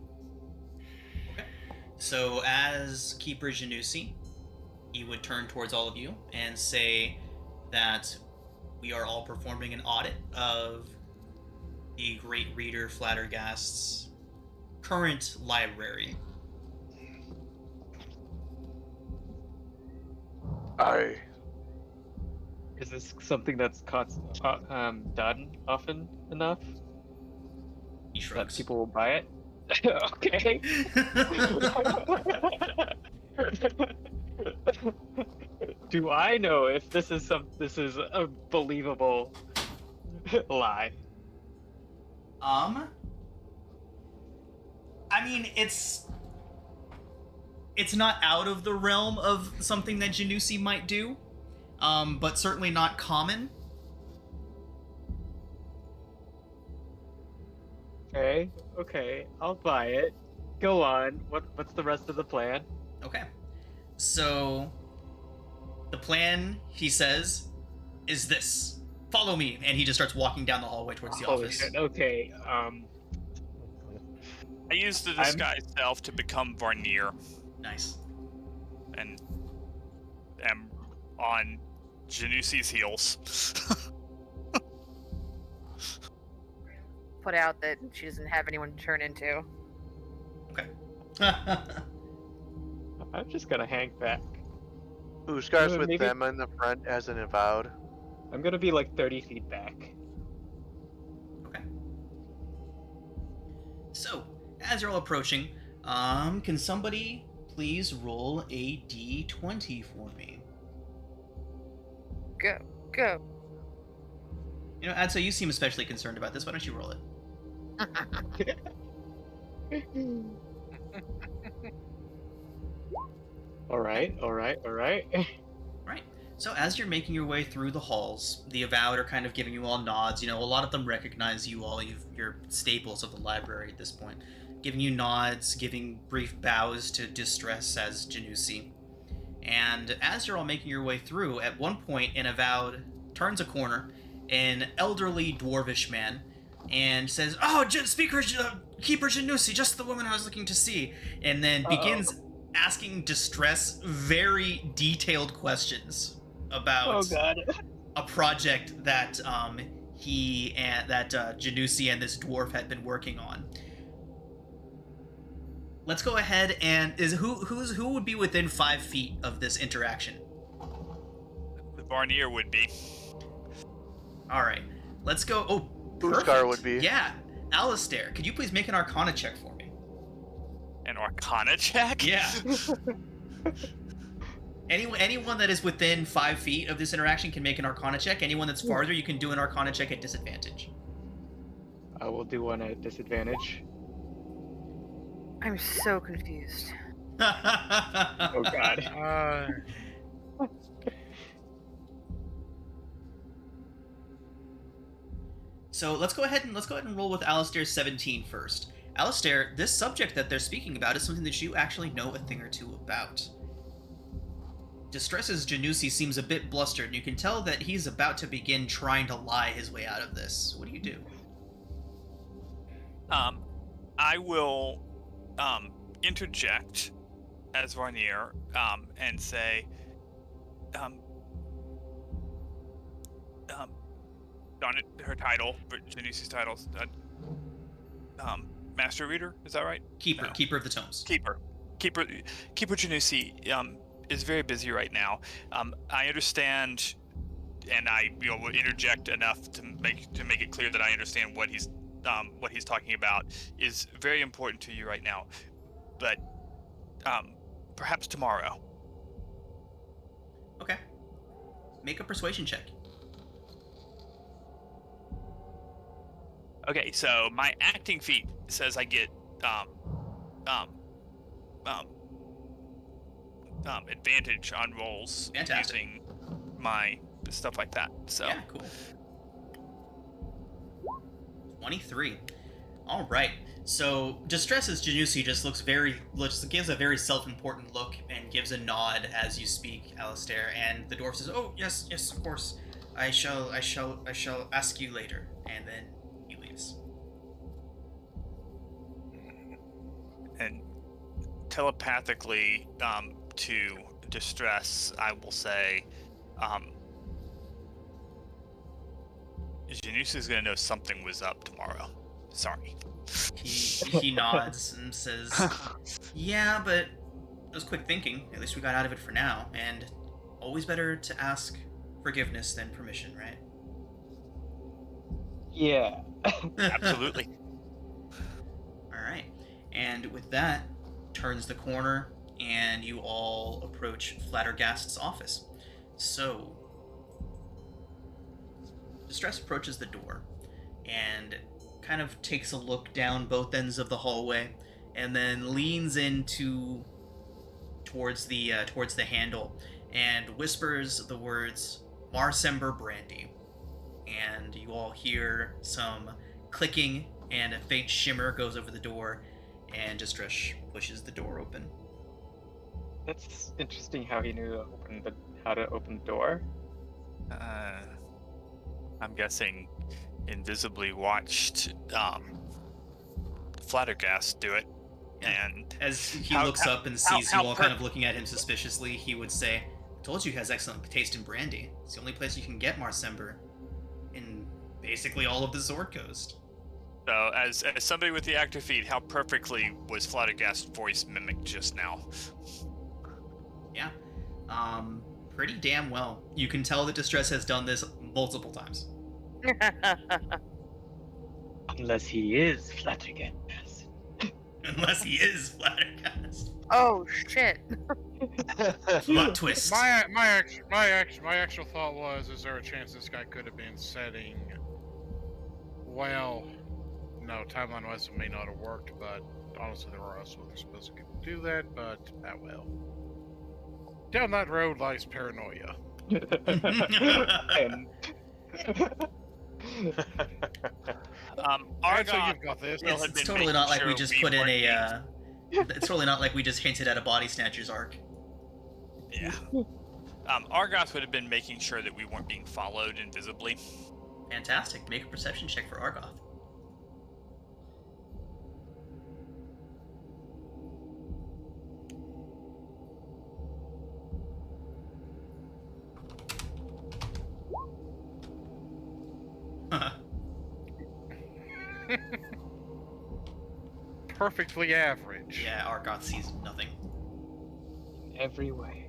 Okay. So as Keeper Janusi, he would turn towards all of you and say that we are all performing an audit of the Great Reader Flattergast's current library. Is this something that's done often enough He that shrugs. people will buy it? Okay. Do I know if this is a believable lie? I mean, it's not out of the realm of something that Janusi might do, but certainly not common. Okay, I'll buy it. Go on. What's the rest of the plan? Okay. So, the plan, he says, is this. Follow me. And he just starts walking down the hallway towards the Holy office. shit. Okay. I use the disguise self to become Varnier Nice. and am on Janusi's heels. Put out that she doesn't have anyone to turn into. Okay. I'm just gonna hang back. Ushkar's with maybe- them in the front as an avowed. I'm gonna be like 30 feet back. Okay. So, as you're all approaching, can somebody please roll a d20 for me? Go. You know, Adso, you seem especially concerned about this. Why don't you roll it? All right. Right. So as you're making your way through the halls, the Avowed are kind of giving you all nods. You know, a lot of them recognize you all. You're staples of the library at this point. Giving you nods, giving brief bows to Distress as Janusi. And as you're all making your way through, at one point, an Avowed turns a corner, an elderly dwarvish man, and says, "Oh, Keeper Janusi, just the woman I was looking to see," and then begins asking Distress very detailed questions about a project that he and Janusi and this dwarf had been working on. Let's go ahead and who would be within 5 feet of this interaction? The Varnier would be. All right, let's go. Oh, Ushkar perfect. would be. Yeah, Alistair, could you please make an Arcana check for me? An Arcana check? Yeah. Anyone that is within 5 feet of this interaction can make an Arcana check. Anyone that's farther, you can do an Arcana check at disadvantage. I will do one at disadvantage. I'm so confused. Oh god. So let's go ahead and roll with Alistair's 17 first. Alistair, this subject that they're speaking about is something that you actually know a thing or two about. Distress's Janusi seems a bit blustered, and you can tell that he's about to begin trying to lie his way out of this. What do you do? I will interject as Varnier and say, on it, her title, Janusi's title, Master Reader, is that right? Keeper, No. Keeper of the Tomes. Keeper Janusi is very busy right now. I understand, and I will interject enough to make it clear that I understand what he's talking about is very important to you right now. But perhaps tomorrow. Okay. Make a persuasion check. Okay, so my acting feat says I get advantage on rolls Fantastic. using my stuff like that. So Yeah, cool. 23. All right. So Distresses Janusi just gives a very self-important look and gives a nod as you speak, Alistair. And the dwarf says, "Oh yes, yes, of course. I shall ask you later." And then he leaves. And telepathically, to Distress, I will say, Janusi's gonna know something was up tomorrow. Sorry. He nods and says, "Yeah, but it was quick thinking. At least we got out of it for now. And always better to ask forgiveness than permission, right?" Yeah. Absolutely. All right. And with that, turns the corner, and you all approach Flattergast's office. So, Distress approaches the door and kind of takes a look down both ends of the hallway, and then leans into towards the handle and whispers the words "Marsember Brandy," and you all hear some clicking and a faint shimmer goes over the door, and Distress pushes the door open. That's interesting how he knew how to open the door. I'm guessing invisibly watched Flattergast do it, and As he looks up and sees you all kind of looking at him suspiciously, he would say, "I told you he has excellent taste in brandy. It's the only place you can get Marsember in basically all of the Sword Coast." So, as somebody with the active feed, how perfectly was Flattergast's voice mimicked just now? Yeah. Pretty damn well. You can tell that Distress has done this multiple times. Unless he is Flattergast. Unless he is Flattergast. Oh shit. Plot twist. My actual thought was, is there a chance this guy could have been setting? Well, no, timeline-wise it may not have worked, but honestly, there are also other supposed to do that. But well, down that road lies paranoia. And Alright, so Argoth you've got this. Bill had It's been totally making not like sure we just we put in weren't a, it's totally not like we just hinted at a Body Snatchers arc. Yeah. Argoth would have been making sure that we weren't being followed invisibly. Fantastic. Make a perception check for Argoth. Perfectly average. Yeah, Argoth sees nothing. every way.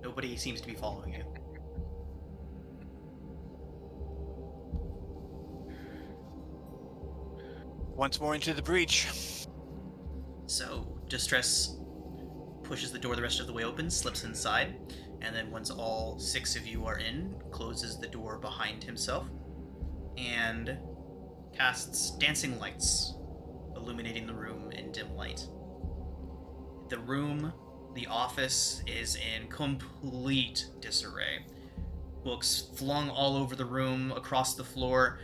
Nobody seems to be following you. Once more into the breach. So, Distress pushes the door the rest of the way open, slips inside, and then once all 6 of you are in, closes the door behind himself, and casts dancing lights, illuminating the room in dim light. The office is in complete disarray. Books flung all over the room, across the floor.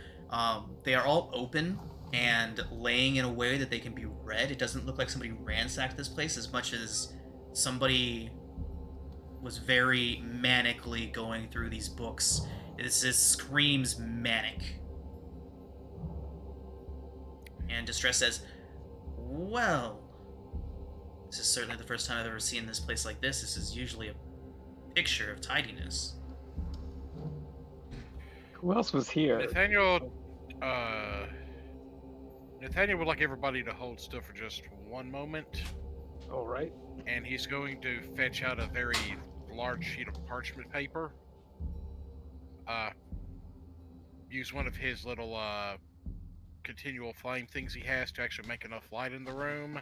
They are all open and laying in a way that they can be read. It doesn't look like somebody ransacked this place as much as somebody was very manically going through these books. This screams manic. And Distress says, "Well, this is certainly the first time I've ever seen this place like this. This is usually a picture of tidiness." Who else was here? Nathaniel would like everybody to hold still for just one moment, All right. and he's going to fetch out a very large sheet of parchment paper. Use one of his little continual flame things he has to actually make enough light in the room.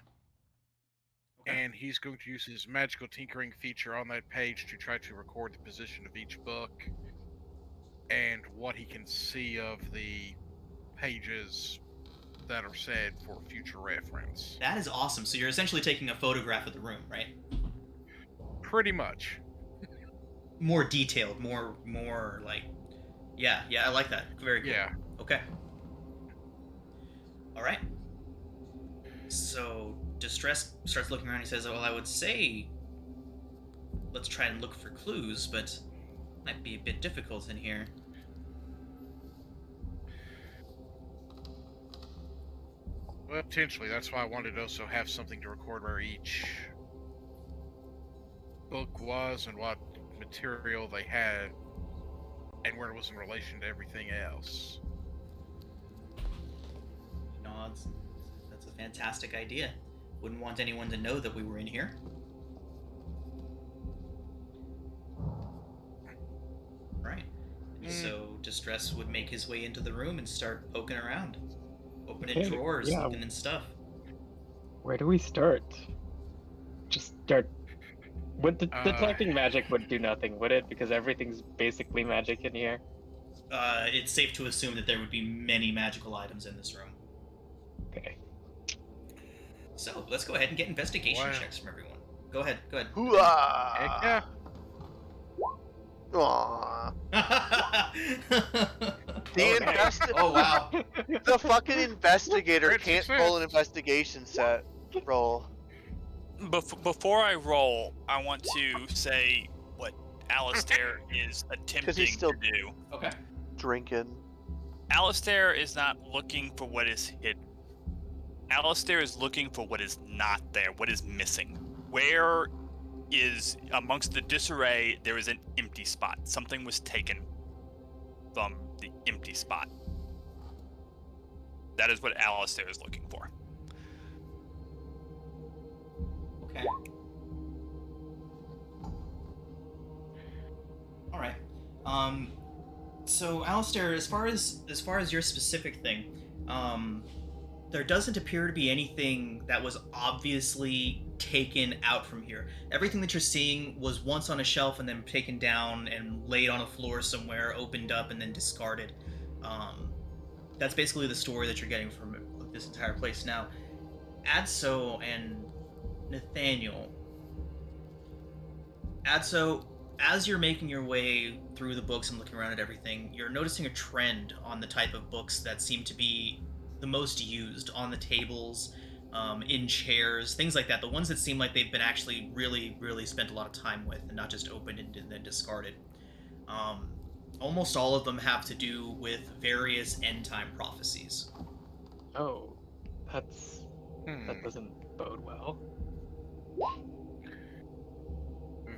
Okay. And he's going to use his magical tinkering feature on that page to try to record the position of each book and what he can see of the pages that are said for future reference. That is awesome. So you're essentially taking a photograph of the room, right? Pretty much. More detailed, more like, yeah, I like that. Very cool. Yeah. Okay. All right. So Distress starts looking around. He says, "Well, I would say let's try and look for clues, but it might be a bit difficult in here." Well, potentially. That's why I wanted to also have something to record where each book was and what material they had and where it was in relation to everything else. He nods. That's a fantastic idea. Wouldn't want anyone to know that we were in here. Right. And so Distress would make his way into the room and start poking around. Opening Okay, drawers, yeah. looking in stuff. Where do we start? Just start. Would detecting magic would do nothing, would it? Because everything's basically magic in here. It's safe to assume that there would be many magical items in this room. Okay. So let's go ahead and get investigation Wow. checks from everyone. Go ahead. Hooah! Heck yeah. Aww. Oh, oh wow. The fucking investigator Great can't success. roll an investigation set roll. Before I roll, I want to say what Alistair is attempting still- to do. Okay. Drinking. Alistair is not looking for what is hidden. Alistair is looking for what is not there, what is missing. Where is, amongst the disarray, there is an empty spot. Something was taken from the empty spot. That is what Alistair is looking for. Okay. All right. So Alistair, as far as your specific thing, there doesn't appear to be anything that was obviously taken out from here. Everything that you're seeing was once on a shelf and then taken down and laid on a floor somewhere, opened up and then discarded. That's basically the story that you're getting from this entire place. Now, Adso and Nathaniel. Adso, as you're making your way through the books and looking around at everything, you're noticing a trend on the type of books that seem to be the most used on the tables, in chairs, things like that. The ones that seem like they've been actually really, really spent a lot of time with and not just opened and then discarded. Almost all of them have to do with various end time prophecies. Oh, that doesn't bode well.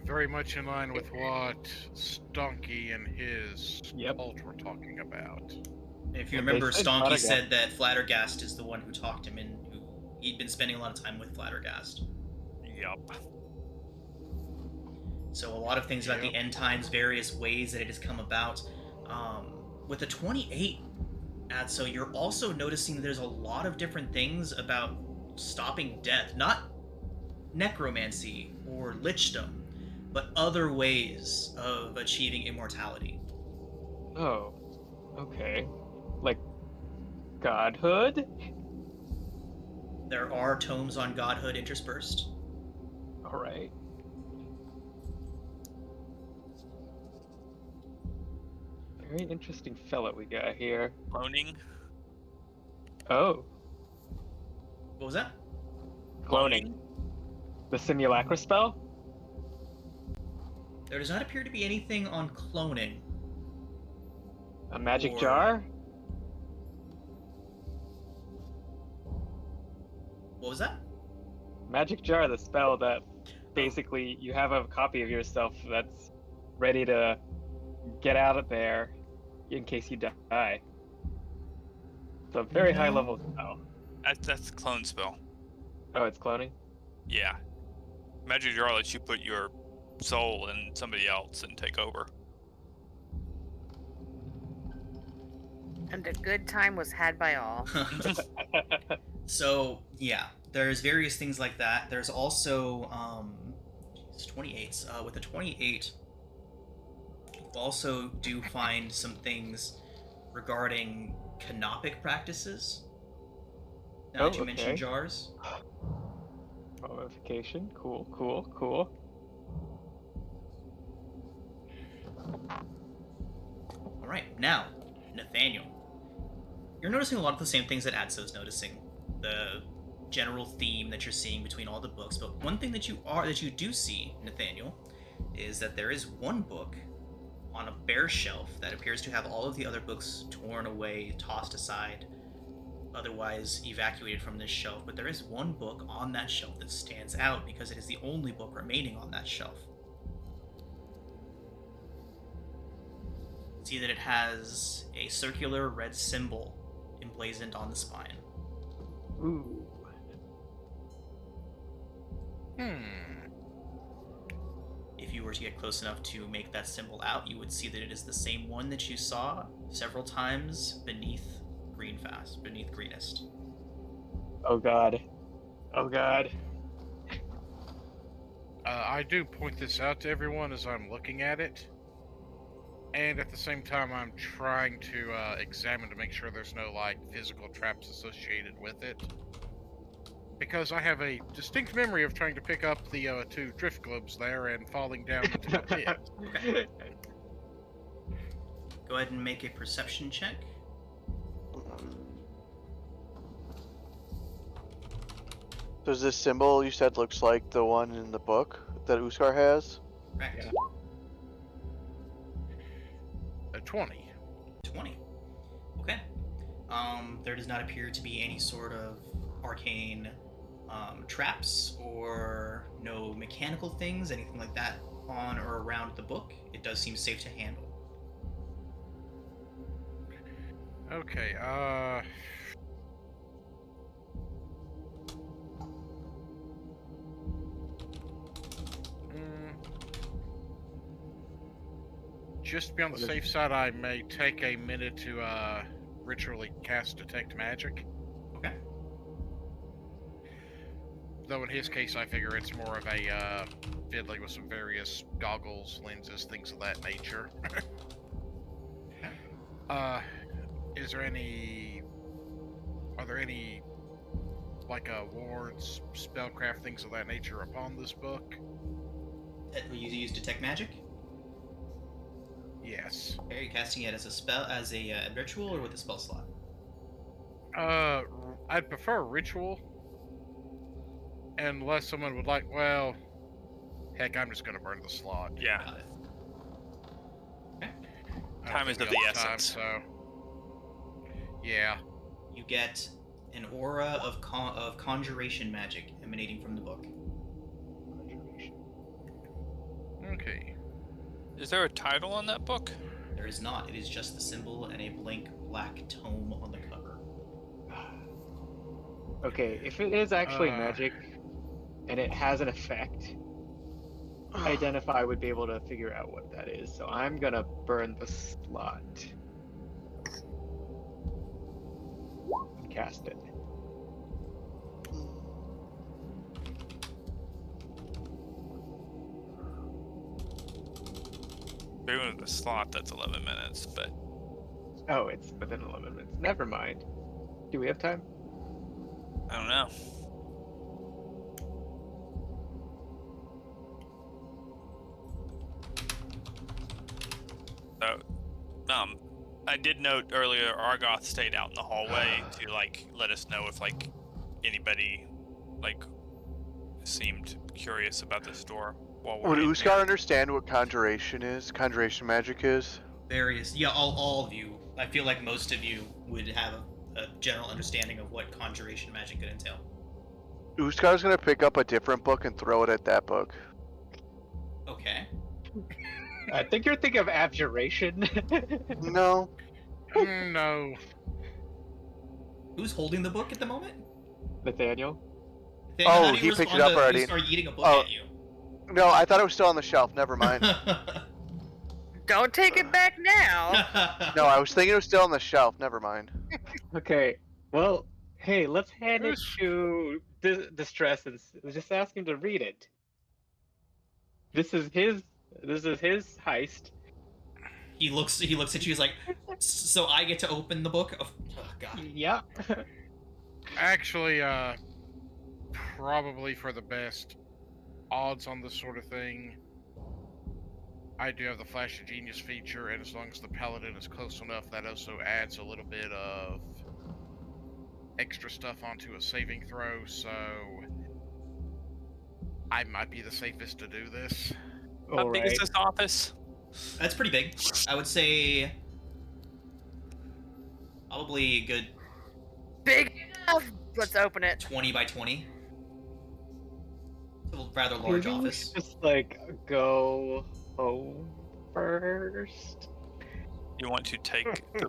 Very much in line with what Stonky and his Yep. cult were talking about. If you Well, remember, they said Stonky Flattergast. said that Flattergast is the one who talked him in, who he'd been spending a lot of time with Flattergast. Yup. So a lot of things about the Yep. end times, various ways that it has come about. With the 28, so you're also noticing there's a lot of different things about stopping death. Not necromancy or lichdom, but other ways of achieving immortality. Oh, okay. Like godhood? There are tomes on godhood interspersed. All right. Very interesting fellow we got here. Cloning. Oh, What was that? cloning. The simulacra spell? There does not appear to be anything on cloning. A magic Or- jar? What was that? Magic jar, the spell that basically you have a copy of yourself that's ready to get out of there in case you die. It's a very high level spell. That's a clone spell. Oh, it's cloning? Yeah. Magic Jar lets you put your soul in somebody else and take over. And a good time was had by all. So, yeah, there's various things like that. There's also, 28s. With the 28, you also do find some things regarding canopic practices. Now that you mentioned okay. jars. Mummification. Cool, cool, cool. All right, now, Nathaniel. You're noticing a lot of the same things that Adso's noticing. The general theme that you're seeing between all the books, but one thing that you do see, Nathaniel, is that there is one book on a bare shelf that appears to have all of the other books torn away, tossed aside, otherwise evacuated from this shelf, but there is one book on that shelf that stands out because it is the only book remaining on that shelf. See that it has a circular red symbol emblazoned on the spine. Ooh. If you were to get close enough to make that symbol out, you would see that it is the same one that you saw several times beneath Greenest. Oh god. Oh god. I do point this out to everyone as I'm looking at it. And at the same time, I'm trying to examine to make sure there's no, like, physical traps associated with it. Because I have a distinct memory of trying to pick up the 2 drift globes there and falling down into the pit. Okay. Go ahead and make a perception check. Does this symbol you said looks like the one in the book that Uskar has? Correct. Yeah. A 20. 20. Okay. There does not appear to be any sort of arcane traps or no mechanical things, anything like that on or around the book. It does seem safe to handle. Okay, just to be on the safe side, I may take a minute to ritually cast Detect Magic. Okay. Though in his case, I figure it's more of a fiddling with some various goggles, lenses, things of that nature. Are there any, like, wards, spellcraft, things of that nature upon this book? Will you use Detect Magic? Yes. Are you casting it as a spell, as a ritual, or with a spell slot? I'd prefer ritual. Unless someone would like, well, heck, I'm just gonna burn the slot. Yeah. Got it. Okay. I don't Time think is of we the have time, essence. so yeah. You get an aura of conjuration magic emanating from the book. Okay. Is there a title on that book? There is not. It is just the symbol and a blank black tome on the cover. Okay, if it is actually magic and it has an effect, Identify would be able to figure out what that is. So I'm gonna burn the slot. And cast it. Even with the slot, that's 11 minutes, but Oh, it's within 11 minutes. Never mind. Do we have time? I don't know. So, I did note earlier Argoth stayed out in the hallway to let us know if anybody seemed curious about this door while we're Would in Uskar here. understand what conjuration magic is? Various, yeah, all of you. I feel like most of you would have a general understanding of what conjuration magic could entail. Uskar's gonna pick up a different book and throw it at that book. Okay. I think you're thinking of abjuration. No. No. Who's holding the book at the moment? Nathaniel? How do you he picked it respond up to already. Start eating a book Oh. at you. No, I thought it was still on the shelf. Never mind. Don't take it back now. No, I was thinking it was still on the shelf. Never mind. Okay, well, hey, let's hand it Who's- to Distress and just ask him to read it. This is his heist. He looks at you. He's like, so I get to open the book? Oh God. Yeah. Actually, probably for the best odds on this sort of thing, I do have the Flash of Genius feature, and as long as the Paladin is close enough, that also adds a little bit of extra stuff onto a saving throw, so I might be the safest to do this. How big is this office? That's pretty big. I would say probably a good Big enough. Let's open it. 20 by 20. It's a rather large Maybe we office. should just like go home first. You want to take the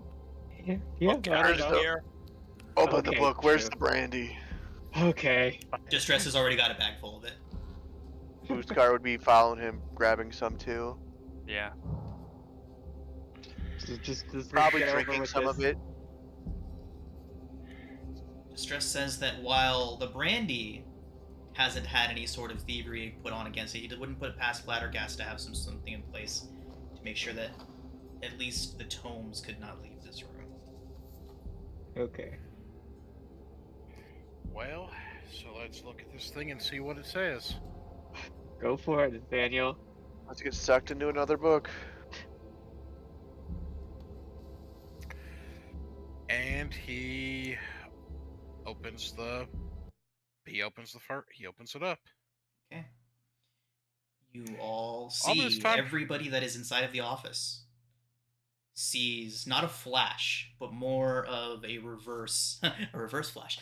Yeah, book I out don't of know. here? Open the Okay, book. Where's true. the brandy? Okay. Distress has already got a bag full of it. Fuscar would be following him, grabbing some too. Yeah. Just Probably get over drinking with some this. of it. Distress says that while the brandy hasn't had any sort of thievery put on against it, he wouldn't put it past Flattergast to have something in place to make sure that at least the tomes could not leave this room. Okay. Well, so let's look at this thing and see what it says. Go for it, Daniel. Let's get sucked into another book. And he opens it up. Okay. You all All this see time- everybody that is inside of the office sees not a flash, but more of a reverse flash.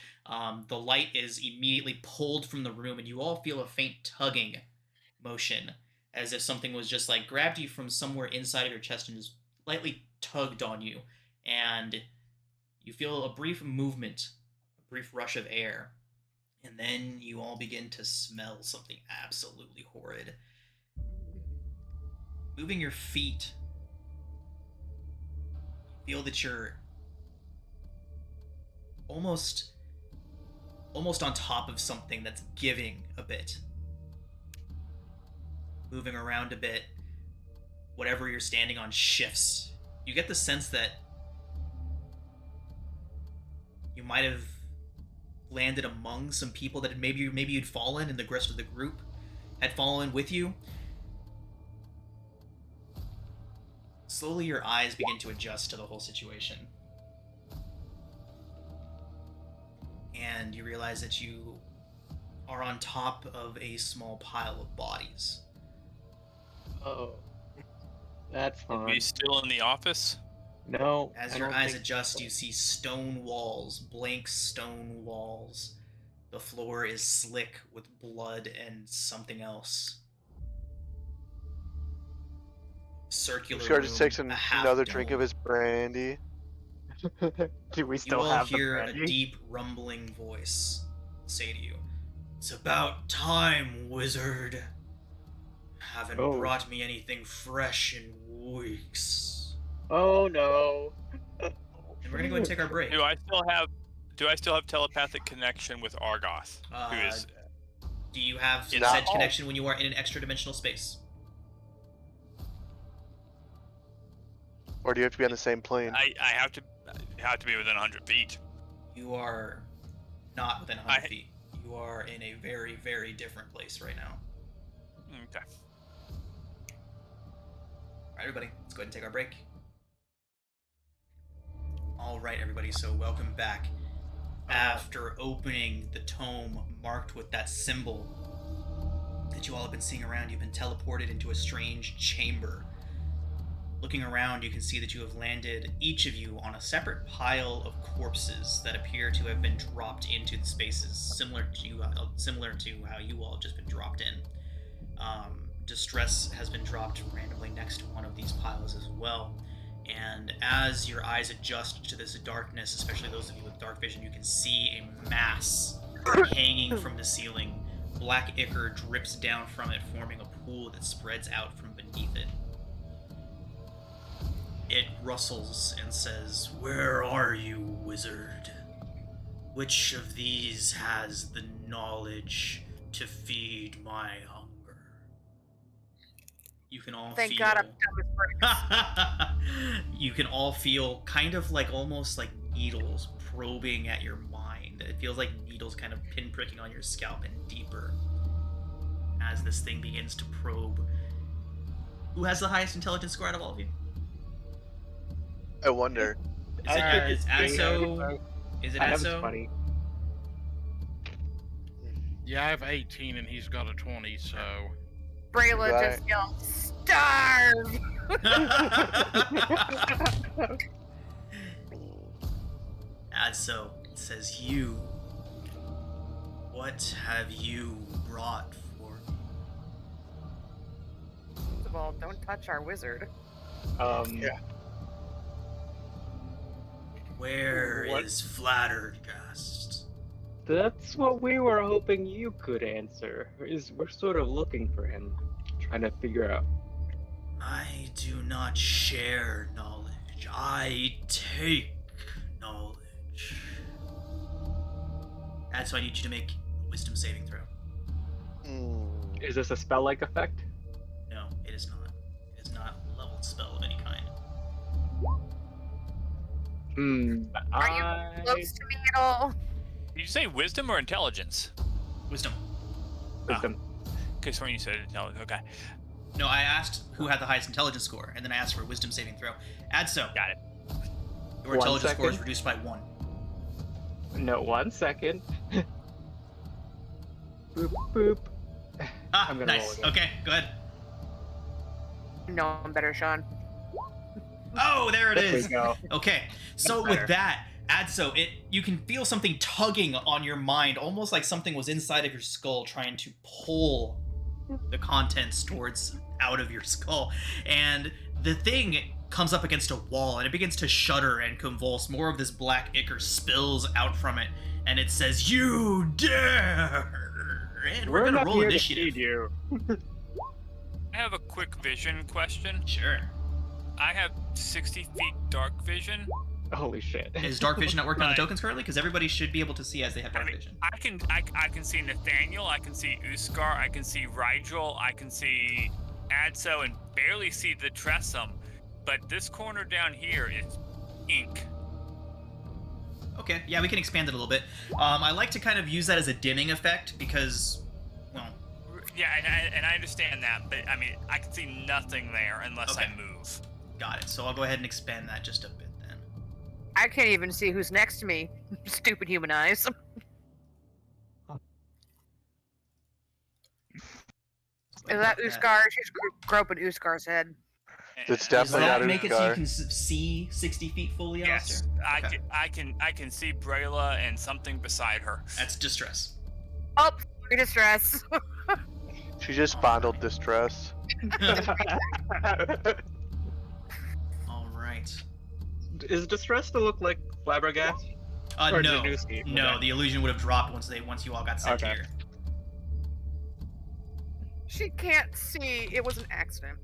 The light is immediately pulled from the room, and you all feel a faint tugging motion, as if something was just like grabbed you from somewhere inside of your chest and just lightly tugged on you, and you feel a brief movement, a brief rush of air, and then you all begin to smell something absolutely horrid. Moving your feet, you feel that you're almost on top of something that's giving a bit. Moving around a bit, whatever you're standing on shifts. You get the sense that you might have landed among some people that maybe you'd fallen, and the rest of the group had fallen with you. Slowly your eyes begin to adjust to the whole situation. And you realize that you are on top of a small pile of bodies. Oh, that's Are fun. we still in the office? No. As I your don't eyes think adjust, so. you see stone walls, blank stone walls. The floor is slick with blood and something else. Circular Fuscar just takes room, a half another dome. drink of his brandy. Do we You still all have hear the a brandy? deep rumbling voice say to you, "It's about time, wizard. Haven't Oh. brought me anything fresh in weeks." Oh no. And we're gonna go and take our break. Do I still have telepathic connection with Argoth? Who is Do you have It's said not- connection when you are in an extra dimensional space? Or do you have to be on the same plane? I have to be within 100 feet. You are not within 100 I- feet. You are in a very, very different place right now. Okay. Alright, everybody, let's go ahead and take our break. Alright, everybody, so welcome back. After opening the tome marked with that symbol that you all have been seeing around, you've been teleported into a strange chamber. Looking around, you can see that you have landed, each of you, on a separate pile of corpses that appear to have been dropped into the spaces, similar to how you all have just been dropped in. Distress has been dropped randomly next to one of these piles as well. And as your eyes adjust to this darkness, especially those of you with dark vision, you can see a mass hanging from the ceiling. Black ichor drips down from it, forming a pool that spreads out from beneath it. It rustles and says, "Where are you, wizard? Which of these has the knowledge to feed my hunger?" You can all Thank feel... God I'm done with breaks. You can all feel kind of like almost like needles probing at your mind. It feels like needles kind of pinpricking on your scalp and deeper as this thing begins to probe. Who has the highest intelligence score out of all of you? I wonder. Is it I think is it's me. Aso, Is it I have Edzo? 20. Yeah, I have 18 and he's got a 20, so. Brayla Right. just yells, "Starve!" Edzo says, "You. What have you brought for me?" First of all, don't touch our wizard. Yeah. Where What? is Flattergast? That's what we were hoping you could answer. Is we're sort of looking for him, trying to figure out. I do not share knowledge. I take knowledge. That's why I need you to make a wisdom saving throw. Is this a spell-like effect? No, it is not. It is not a leveled spell of any kind. Are you close to me at all? Did you say wisdom or intelligence? Wisdom. Wisdom. Okay, so when you said intelligence, okay. No, I asked who had the highest intelligence score, and then I asked for a wisdom saving throw. Adso, Got it. your 1 intelligence score is second. reduced by 1. No, 1 second. Boop boop. Ah, I'm gonna roll nice. again. Okay, go ahead. No, I'm better, Sean. Oh, there it There we is. go. Okay, so That's with that, Adso, you can feel something tugging on your mind, almost like something was inside of your skull trying to pull the contents towards out of your skull. And the thing comes up against a wall and it begins to shudder and convulse. More of this black ichor spills out from it, and it says, "You dare!" And we're gonna not roll here initiative. to feed you. I have a quick vision question. Sure. I have 60 feet dark vision. Holy shit. Is dark vision not working on the Right. tokens currently? Because everybody should be able to see as they have dark vision. I can see Nathaniel, I can see Uskar, I can see Rigel, I can see Adso, and barely see the Tressum. But this corner down here is ink. Okay, yeah, we can expand it a little bit. I like to kind of use that as a dimming effect because, well, Yeah, and I understand that, but I mean, I can see nothing there unless I Okay. move. got it. So I'll go ahead and expand that just a bit then. I can't even see who's next to me. Stupid human eyes. So Is that like Uskar? She's groping Uskar's head. It's Does definitely that not make it so you Uskar. can see 60 feet fully, Yes, Alistair? Okay. I can see Brayla and something beside her. That's distress. Oh, you're distress. She just fondled distress. All right. Is distress to look like flabbergast? Or No, Janussi? no, Okay. the illusion would have dropped once you all got sent Okay. here. She can't see. It was an accident.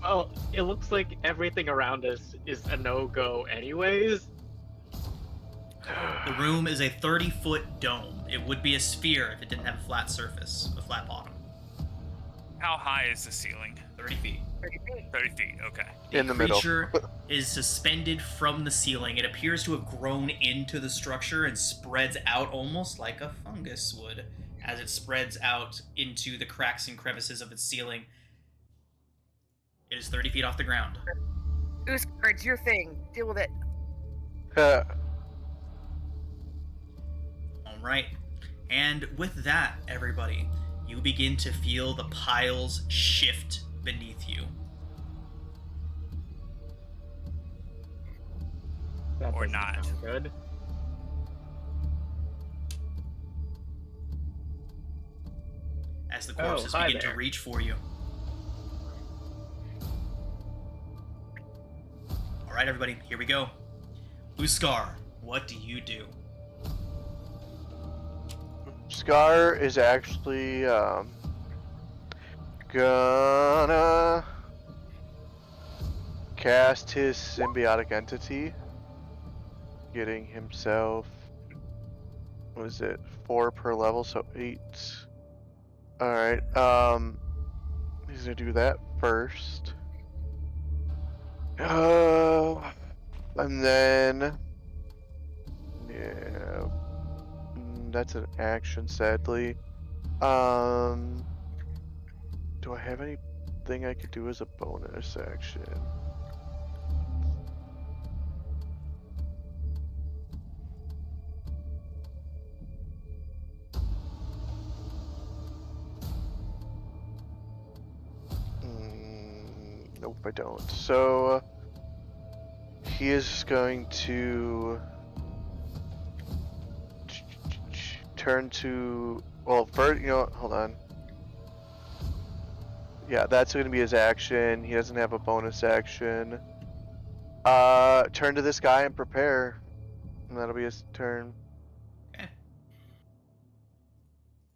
Well, it looks like everything around us is a no-go anyways. The room is a 30-foot dome. It would be a sphere if it didn't have a flat surface, a flat bottom. How high is the ceiling? 30 feet. 30 feet. 30 feet, okay. In the middle. creature is suspended from the ceiling. It appears to have grown into the structure and spreads out almost like a fungus would as it spreads out into the cracks and crevices of its ceiling. It is 30 feet off the ground. Uskar, it's your thing. Deal with it. All right. And with that, everybody, you begin to feel the piles shift beneath you. That Or doesn't not. sound good. As the corpses hi begin to there. reach for you. All right, everybody, here we go. Uskar, what do you do? Scar is actually gonna cast his symbiotic entity, getting himself, what is it, 4 per level, so 8. Alright, he's gonna do that first. And then, yeah, that's an action, sadly. Do I have anything I could do as a bonus action? Nope, I don't. So he is going to turn to. Well, first, hold on. Yeah, that's going to be his action. He doesn't have a bonus action. Turn to this guy and prepare. And that'll be his turn. Okay.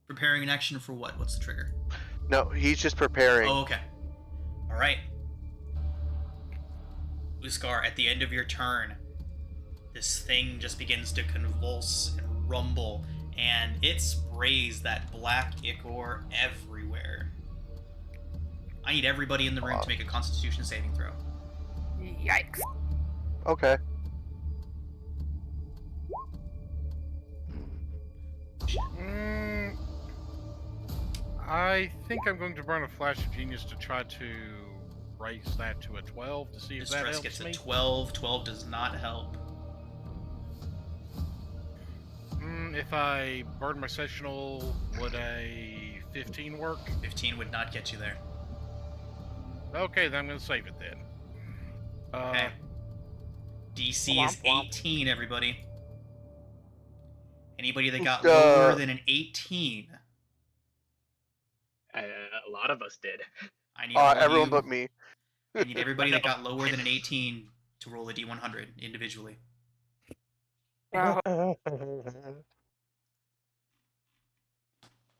Preparing an action for what? What's the trigger? No, he's just preparing. Oh, okay. All right. Uskar, at the end of your turn, this thing just begins to convulse and rumble, and it sprays that black ichor everywhere. I need everybody in the room to make a Constitution saving throw. Yikes. Okay. I think I'm going to burn a flash of genius to try to raise that to a 12 to see if that Distress helps gets me. a 12. 12 does not help. If I burn my sessional, would a 15 work? 15 would not get you there. Okay, then I'm going to save it then. Okay. DC is Womp womp. 18, everybody. Anybody that got Uh, lower than an 18, A lot of us did. I need all of Everyone you- but me. I need everybody that got lower than an 18 to roll a D100 individually. No.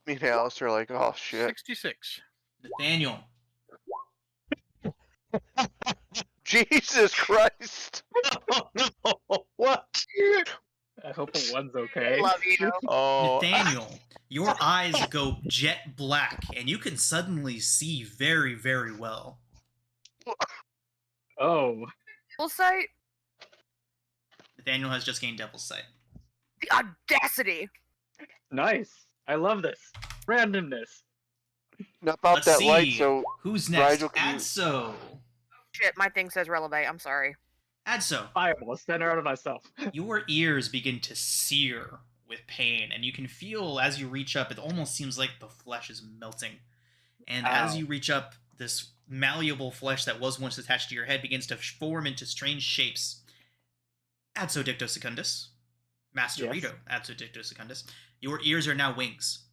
Me and Alice are like, oh shit. 66. Nathaniel, Jesus Christ! Oh no! What? I hope the one's okay. Love you. Oh, Nathaniel, your eyes go jet black, and you can suddenly see very, very well. Oh, Full sight. Nathaniel has just gained Devil's Sight. The audacity. nice. I love this. Randomness. Not about Let's that see. light, so Who's next? Rigel, can you- Adso. Shit, my thing says relevate. I'm sorry. Adso, Fireball, center out of myself. your ears begin to sear with pain, and you can feel as you reach up, it almost seems like the flesh is melting. And as Ow. you reach up, this malleable flesh that was once attached to your head begins to form into strange shapes. Adso Dicto Secundus. Master Yes. Rito, Adso Dicto Secundus. Your ears are now wings.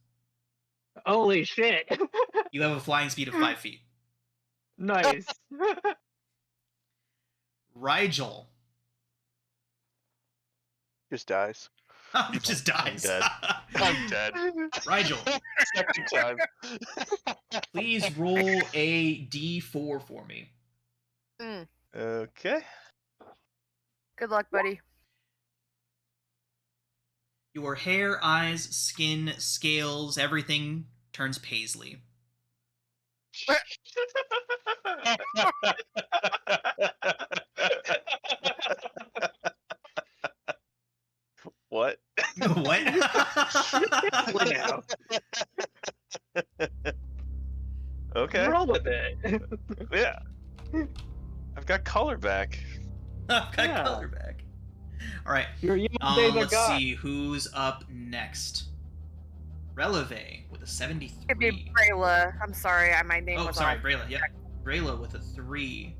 Holy shit. You have a flying speed of 5 feet. nice. Rigel just dies. just dies. dead. I'm dead. Rigel, Second time. please roll a d4 for me. Okay. Good luck, buddy. Your hair, eyes, skin, scales, everything turns paisley. What? What? now. Okay. Roll with it. Yeah. I've got color back. I've got Yeah. color back. All right. Your emo days are Let's gone. see who's up next. Releve with a It'd be 73. Brayla. I'm sorry, my name Oh, was sorry, on. Brayla. Yep. Brayla with a 3.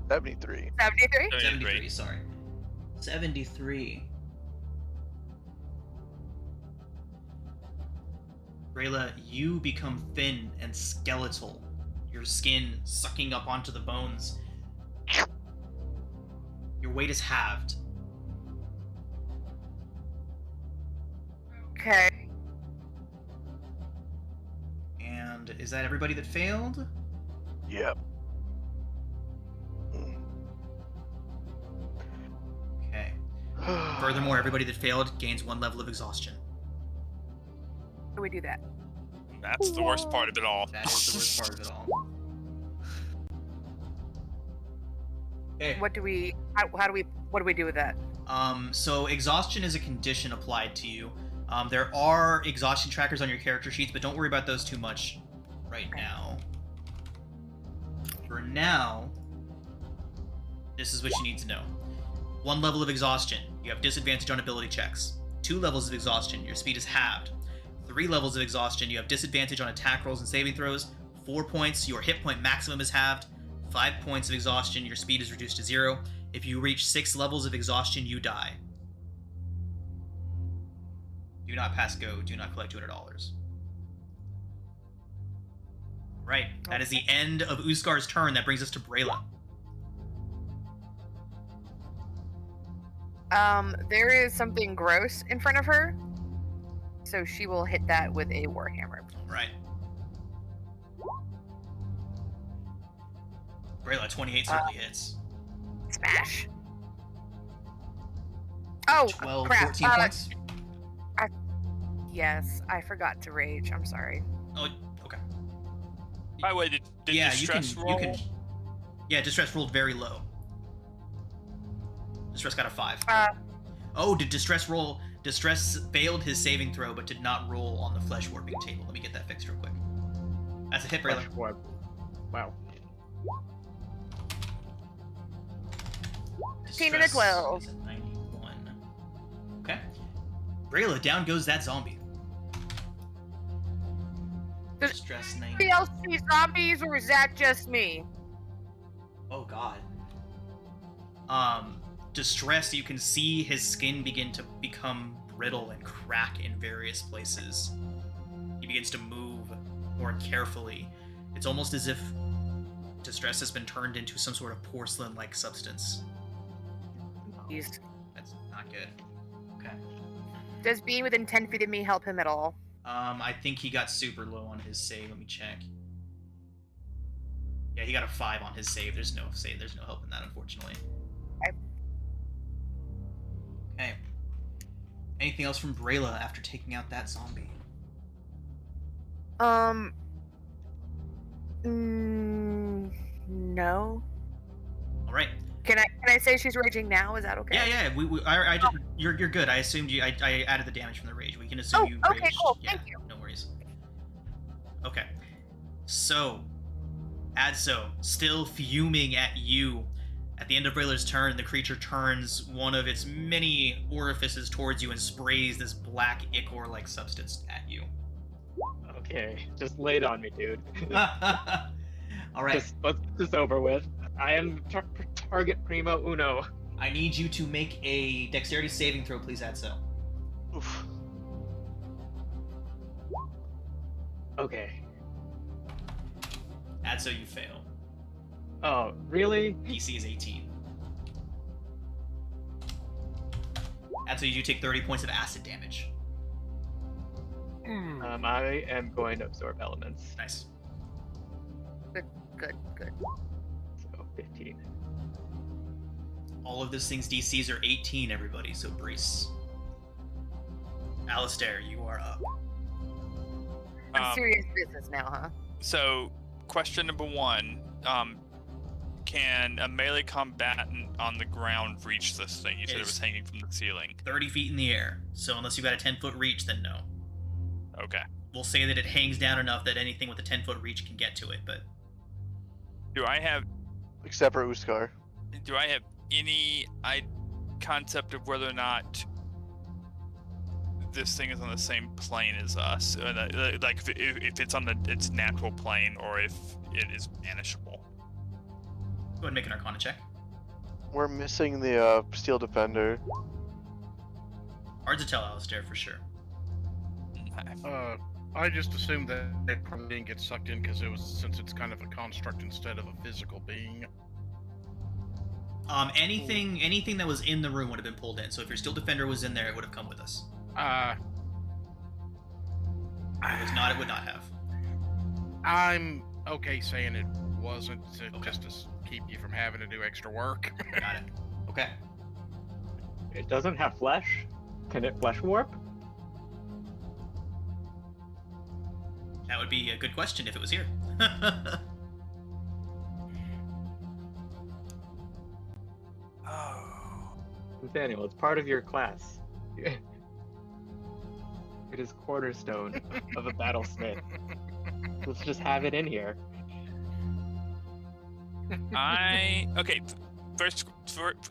73. 73? 73, sorry. 73. Brayla, you become thin and skeletal, your skin sucking up onto the bones. Your weight is halved. Okay. And is that everybody that failed? Yep. Okay. Furthermore, everybody that failed gains 1 level of exhaustion. How do we do that? That's the worst part of it all. That is the worst part of it all. Okay. What do we do with that? So exhaustion is a condition applied to you. There are exhaustion trackers on your character sheets, but don't worry about those too much right now. For now, this is what you need to know. 1 level of exhaustion, you have disadvantage on ability checks. 2 levels of exhaustion, your speed is halved. 3 levels of exhaustion, you have disadvantage on attack rolls and saving throws. 4 points, your hit point maximum is halved. 5 points of exhaustion, your speed is reduced to 0. If you reach 6 levels of exhaustion, you die. Do not pass go. Do not collect $200. Right. That is the end of Uskar's turn. That brings us to Brayla. There is something gross in front of her, so she will hit that with a warhammer. Right. Brayla, 28 certainly hits. Smash. Oh, 12, crap. 14 points? Yes, I forgot to rage. I'm sorry. Oh, okay. By the way, did Yeah, distress roll? you can. Yeah, distress rolled very low. Distress got a 5. Did distress roll? Distress failed his saving throw, but did not roll on the flesh warping table. Let me get that fixed real quick. That's a hit, Brayla. Flesh warp. Wow. 15 and a 12. Is a 91. Okay. Brayla, down goes that zombie. Does Distress anybody 90. else see zombies, or is that just me? Oh god. Distress, you can see his skin begin to become brittle and crack in various places. He begins to move more carefully. It's almost as if Distress has been turned into some sort of porcelain-like substance. Jeez. That's not good. Okay. Does being within 10 feet of me help him at all? I think he got super low on his save. Let me check. Yeah, he got a 5 on his save. There's no save. There's no help in that, unfortunately. Okay. Anything else from Brayla after taking out that zombie? No. All right. Can I say she's raging now? Is that okay? Yeah. I didn't. You're good. I assumed you. I added the damage from the rage. We can assume you. Okay, raged. cool. Yeah, Thank you. No worries. Okay. So, Adso, still fuming at you. At the end of Brayla's turn, the creature turns one of its many orifices towards you and sprays this black ichor-like substance at you. Okay, just lay it on me, dude. All right. Let's get this over with. I am target primo uno. I need you to make a dexterity saving throw, please, Adso. Oof. Okay. Adso, you fail. Oh, really? DC is 18. Adso, you do take 30 points of acid damage. I am going to absorb elements. Nice. Good. So 15. All of those things DCs are 18, everybody, so brace. Alistair, you are up. Serious business now, huh? So, question number 1. Can a melee combatant on the ground reach this thing? You said it was hanging from the ceiling. 30 feet in the air, so unless you've got a 10-foot reach, then no. Okay. We'll say that it hangs down enough that anything with a 10-foot reach can get to it, but... Do I have Except for Uskar. any concept of whether or not this thing is on the same plane as us? Like if it's on its natural plane, or if it is vanishable? Go ahead and make an Arcana check. We're missing the Steel Defender. Hard to tell, Alistair, for sure. I just assumed that it probably didn't get sucked in since it's kind of a construct instead of a physical being. Anything that was in the room would have been pulled in. So if your Steel Defender was in there, it would have come with us. If it was not, it would not have. I'm okay saying it wasn't, Okay. just to keep you from having to do extra work. Got it. Okay. It doesn't have flesh. Can it flesh warp? That would be a good question if it was here. Oh. Nathaniel, it's part of your class. It is cornerstone of a battlesmith. Let's just have it in here. Okay.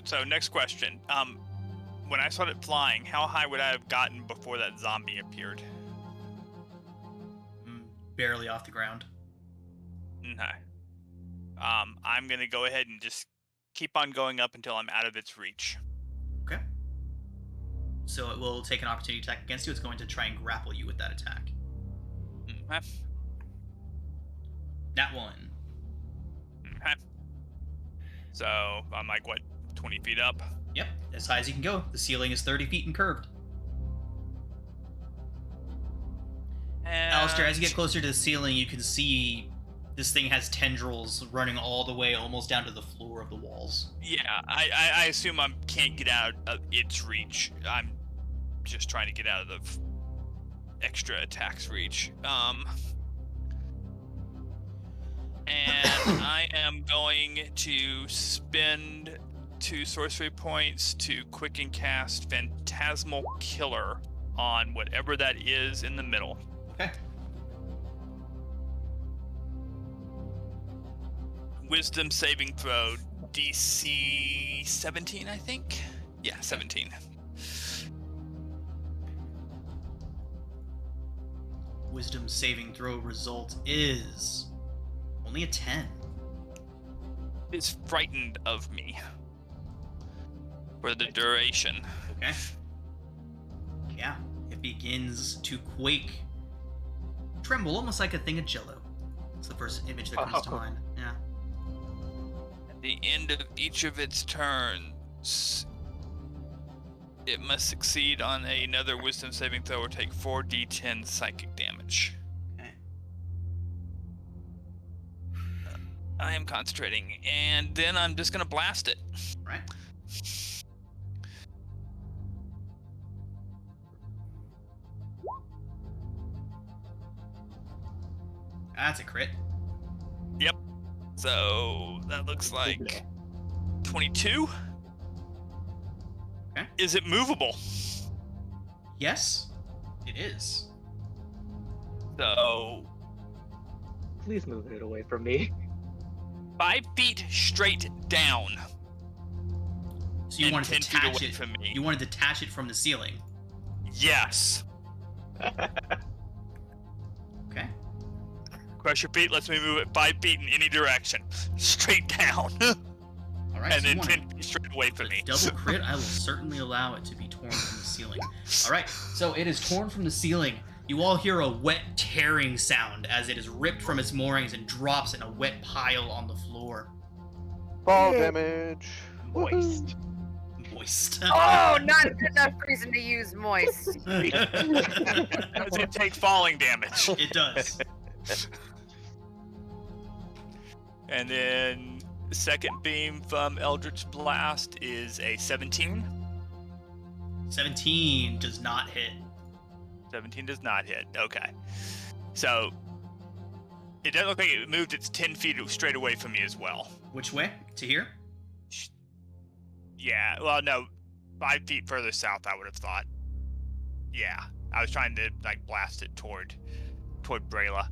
So next question. When I saw it flying, how high would I have gotten before that zombie appeared? Barely off the ground. No. I'm gonna go ahead and just keep on going up until I'm out of its reach. Okay. So it will take an opportunity attack against you. It's going to try and grapple you with that attack. Okay. That one. Okay. So I'm like, what, 20 feet up? Yep, as high as you can go. The ceiling is 30 feet and curved. And Alistair, as you get closer to the ceiling, you can see this thing has tendrils running all the way almost down to the floor of the walls. yeah, I assume I can't get out of its reach. I'm just trying to get out of the extra attacks reach. And I am going to spend 2 sorcery points to quicken cast Phantasmal Killer on whatever that is in the middle. Okay. Wisdom saving throw, DC 17, I think? Yeah, 17. Wisdom saving throw result is only a 10. It's frightened of me for the duration. Okay. Yeah, it begins to quake, tremble, almost like a thing of jello. It's the first image that comes to mind. Yeah. At the end of each of its turns, it must succeed on another wisdom saving throw or take 4d10 psychic damage. Okay. I am concentrating, and then I'm just gonna blast it. Right. That's a crit. Yep. So that looks like 22. Okay. Is it movable? Yes, it is. So Please move it away from me. 5 feet straight down. So you And wanted to 10 feet detach away it from me. You wanted to detach it from the ceiling. Yes. Okay. Crush your feet. Lets me move it 5 feet in any direction, straight down, All right. and so you then want 10 feet straight away from me. double crit. I will certainly allow it to be torn from the ceiling. All right. So it is torn from the ceiling. You all hear a wet tearing sound as it is ripped from its moorings and drops in a wet pile on the floor. Fall damage. Moist. Moist. Oh, not good enough reason to use moist. Does it take falling damage? It does. And then the second beam from Eldritch Blast is a 17. 17 does not hit. 17 does not hit. Okay. So it doesn't look like it moved its 10 feet straight away from me as well. Which way? To here? Yeah. Well, no. 5 feet further south, I would have thought. Yeah. I was trying to like blast it toward Brayla.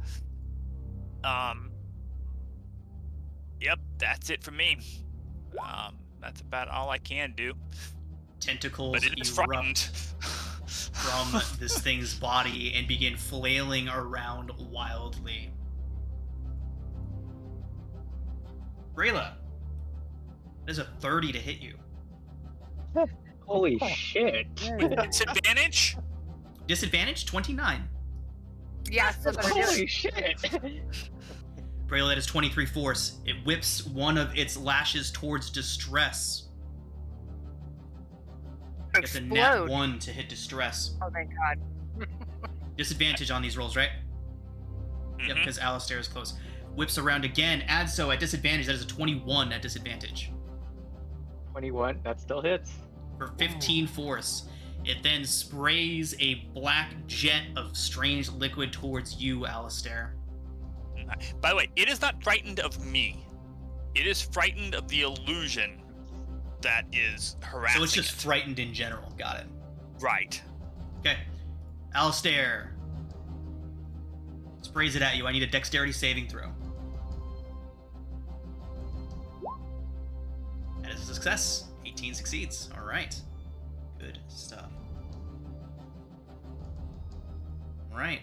Yep, that's it for me. That's about all I can do. Tentacles But it is erupt frightened. from this thing's body and begin flailing around wildly. Brayla, there's a 30 to hit you. Holy shit. Disadvantage? Disadvantage 29. Yeah, so gonna do it. Holy shit. Brayla, that is 23 force. It whips one of its lashes towards distress. It's a nat Explode. 1 to hit distress. Oh, thank God. Disadvantage on these rolls, right? Yep, Mhm. because Alistair is close. Whips around again, adds so at disadvantage. That is a 21 at disadvantage. 21, that still hits. For 15 force. It then sprays a black jet of strange liquid towards you, Alistair. By the way, it is not frightened of me. It is frightened of the illusion that is harassing So it's just it. frightened in general. Got it. Right. Okay. Alistair sprays it at you. I need a dexterity saving throw. That is a success. 18 succeeds. All right. Good stuff. All right.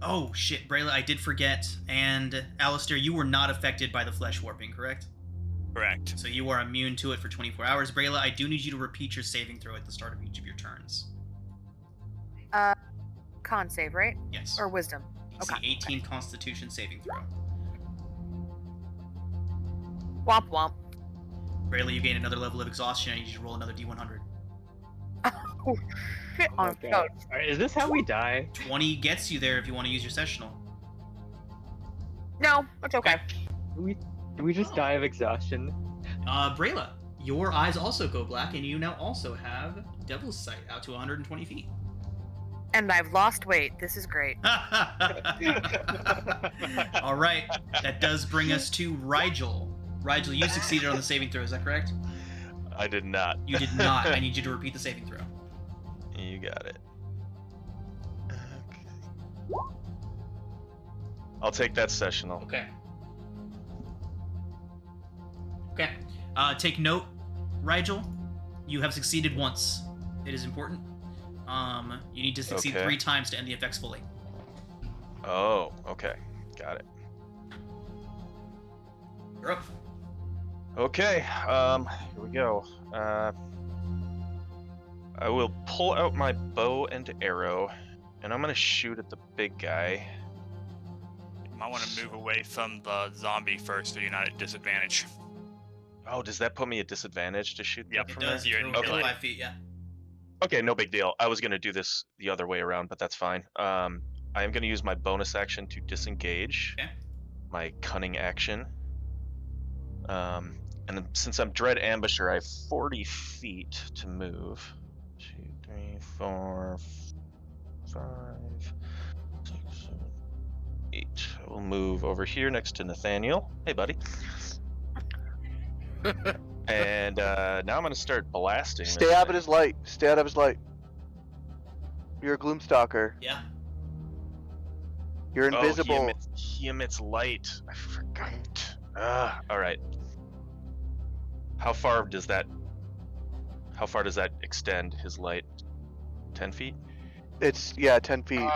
Oh shit, Brayla, I did forget. And Alistair, you were not affected by the flesh warping, correct? Correct. So you are immune to it for 24 hours. Brayla, I do need you to repeat your saving throw at the start of each of your turns. Con save, right? Yes. Or wisdom? DC Okay. 18 Constitution saving throw. Womp womp. Brayla, you gain another level of exhaustion. I need you to roll another D100. Oh, shit Oh on my a god. goat. Alright, is this how we die? 20 gets you there if you want to use your sessional. No, it's okay. Do we just die of exhaustion? Brayla, your eyes also go black, and you now also have Devil's Sight out to 120 feet. And I've lost weight. This is great. All right, that does bring us to Rigel. Rigel, you succeeded on the saving throw, is that correct? I did not. You did not. I need you to repeat the saving throw. You got it. Okay. I'll take that sessional. Okay. Okay. Take note, Rigel. You have succeeded once. It is important. You need to succeed Okay. 3 times to end the effects fully. Oh, okay. Got it. You're up. Okay, here we go. I will pull out my bow and arrow, and I'm gonna shoot at the big guy. You might want to move away from the zombie first so you're not at disadvantage. Oh, does that put me at disadvantage to shoot Yep. that It from does. there? You're You're in in within melee. 5 feet, yeah. Okay, no big deal. I was gonna do this the other way around, but that's fine. I am gonna use my bonus action to disengage. Okay. My cunning action. And then since I'm Dread Ambusher, I have 40 feet to move. 2, 3, 4, 5, 6, 7, 8. I will move over here next to Nathaniel. Hey, buddy. And now I'm gonna start blasting. this Stay out of thing. his light. Stay out of his light. You're a Gloomstalker. Yeah. You're Oh, invisible. he emits light. I forgot. All right. How far does that extend, his light? 10 feet? It's 10 feet.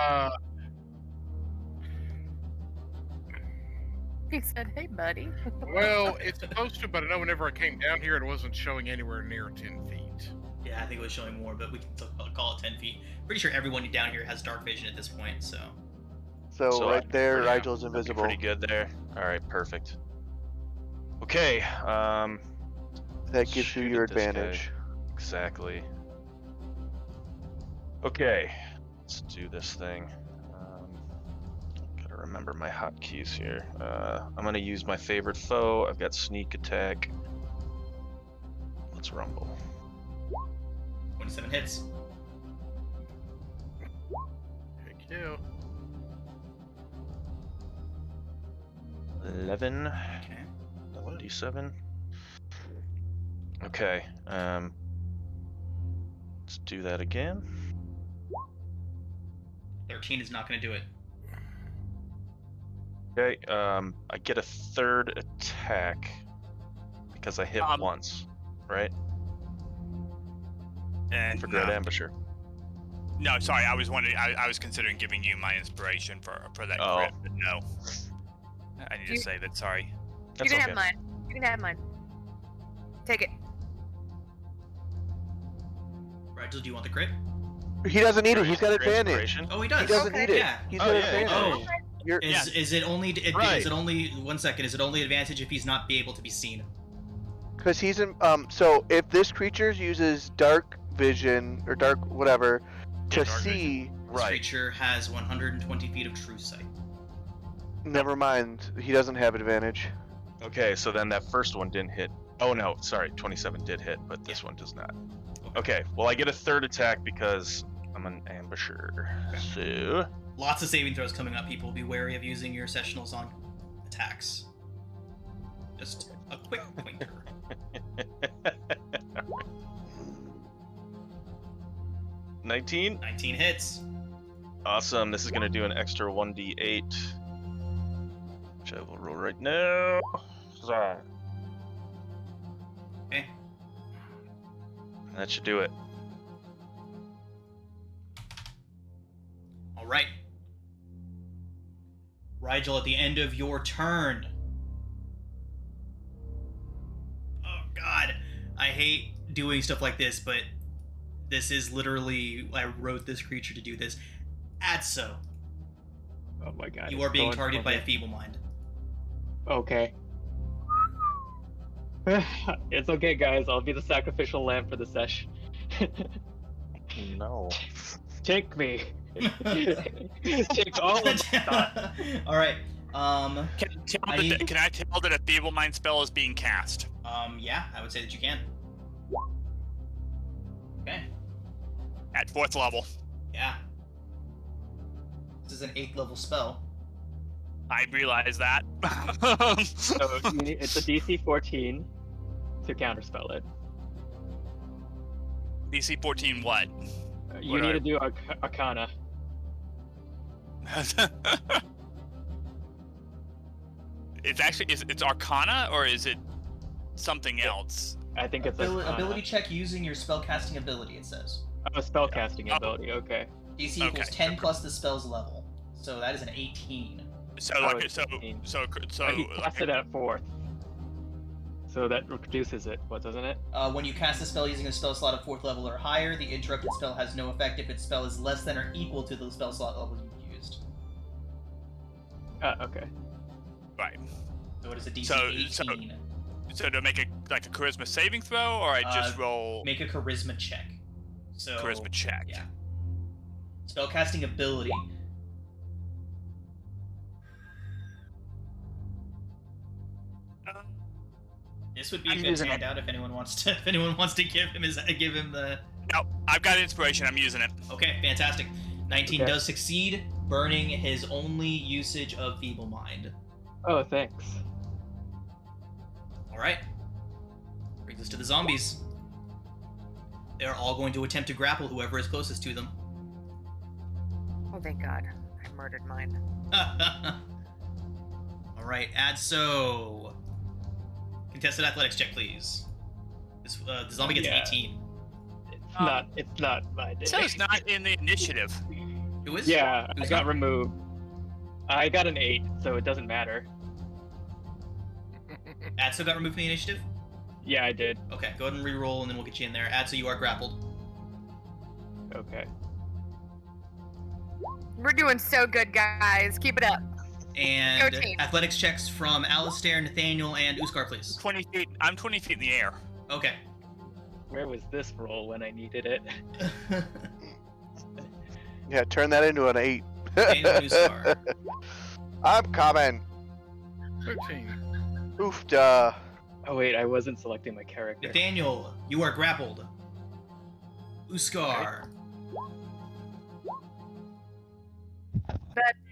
He said, "Hey, buddy." Well, it's supposed to, but I know whenever I came down here, it wasn't showing anywhere near 10 feet. Yeah, I think it was showing more, but we can still call it 10 feet. Pretty sure everyone down here has dark vision at this point, so. So right there, pretty- Rigel's that'd be invisible. Pretty good there. All right, perfect. Okay. That gives you shoot your at this guy. advantage. Exactly. Okay, let's do this thing. Gotta remember my hotkeys here. I'm gonna use my favorite foe. I've got sneak attack. Let's rumble. 27 hits. Heck yeah. 11. Okay. 1d7. Okay. Let's do that again. 13 is not going to do it. Okay. I get a third attack because I hit once, right? And For Dread Ambusher. No, sorry, I was wondering. I was considering giving you my inspiration for that Oh. crit, but no. I need to You- say that. Sorry. That's you can okay. have mine. You can have mine. Take it. Rigel, do you want the crit? He doesn't need it. He's got For advantage. inspiration? Oh, he does. He doesn't Okay. need it. Yeah. He's Oh, got yeah, advantage. Oh, You're, is it only Right. is it only 1 second? Is it only advantage if he's not be able to be seen? Because he's in. So if this creature uses dark vision or dark whatever to dark see, This Right. creature has 120 feet of true sight. never mind. He doesn't have advantage. Okay, so then that first one didn't hit. Oh no, sorry, 27 did hit, but this one does not. Okay, well I get a third attack because I'm an ambusher. So Lots of saving throws coming up. People, be wary of using your sessionals on attacks. Just a quick pointer. 19. 19 hits. Awesome. This is gonna do an extra 1d8, which I will roll right now. Huzzah. Okay. That should do it. All right. Rigel, at the end of your turn. Oh god, I hate doing stuff like this, but this is literally, I wrote this creature to do this. Adso, Oh my god. you it's are being going targeted for by me. a feeble mind. Okay. It's okay, guys. I'll be the sacrificial lamb for the sesh. No. Take me. Take all of my All right. Can I tell that a feeble mind spell is being cast? Yeah, I would say that you can. Okay. At 4th level. Yeah. This is an 8th level spell. I realize that. So it's a DC 14 to counterspell it. DC 14 what? You What need I- to do Arcana. It's actually, it's Arcana, or is it something else? I think it's Arcana. Ability check using your spellcasting ability, it says. Oh, spellcasting Oh. ability. Okay. DC Okay. equals 10 plus the spell's level. So that is an 18. So, Oh, like, it's so, 15. so, so, He cast it at 4th. So that reduces it, what, doesn't it? When you cast a spell using a spell slot of 4th level or higher, the interrupted spell has no effect if its spell is less than or equal to the spell slot level you used. Okay. right. So it is a DC So- 18. So to make a charisma saving throw, or I just roll Make a charisma check. So charisma check. Yeah. Spellcasting ability. This would be a I'm good using it. handout if anyone wants to. If anyone wants to give him the. No, I've got inspiration. I'm using it. Okay, fantastic. 19 Okay. does succeed, burning his only usage of Feeble Mind. Oh, thanks. All right. Brings us to the zombies. They're all going to attempt to grapple whoever is closest to them. Oh, thank God. I murdered mine. All right, Adso. Contested athletics check, please. This, the zombie gets Yeah. an 18. It's not my day. So it's not in the initiative. Who is? Yeah, I Who's got not? removed. I got an 8, so it doesn't matter. Adso got removed from the initiative? Yeah, I did. Okay, go ahead and re-roll, and then we'll get you in there. Adso, you are grappled. Okay. We're doing so good, guys. Keep it up. And Go team. athletics checks from Alistair, Nathaniel, and Uskar, please. 20 feet. I'm 20 feet in the air. Okay. Where was this roll when I needed it? Yeah, turn that into an 8. Nathaniel and Uskar. I'm coming. 13. Oof, duh. Oh wait, I wasn't selecting my character. Nathaniel, you are grappled. Uskar.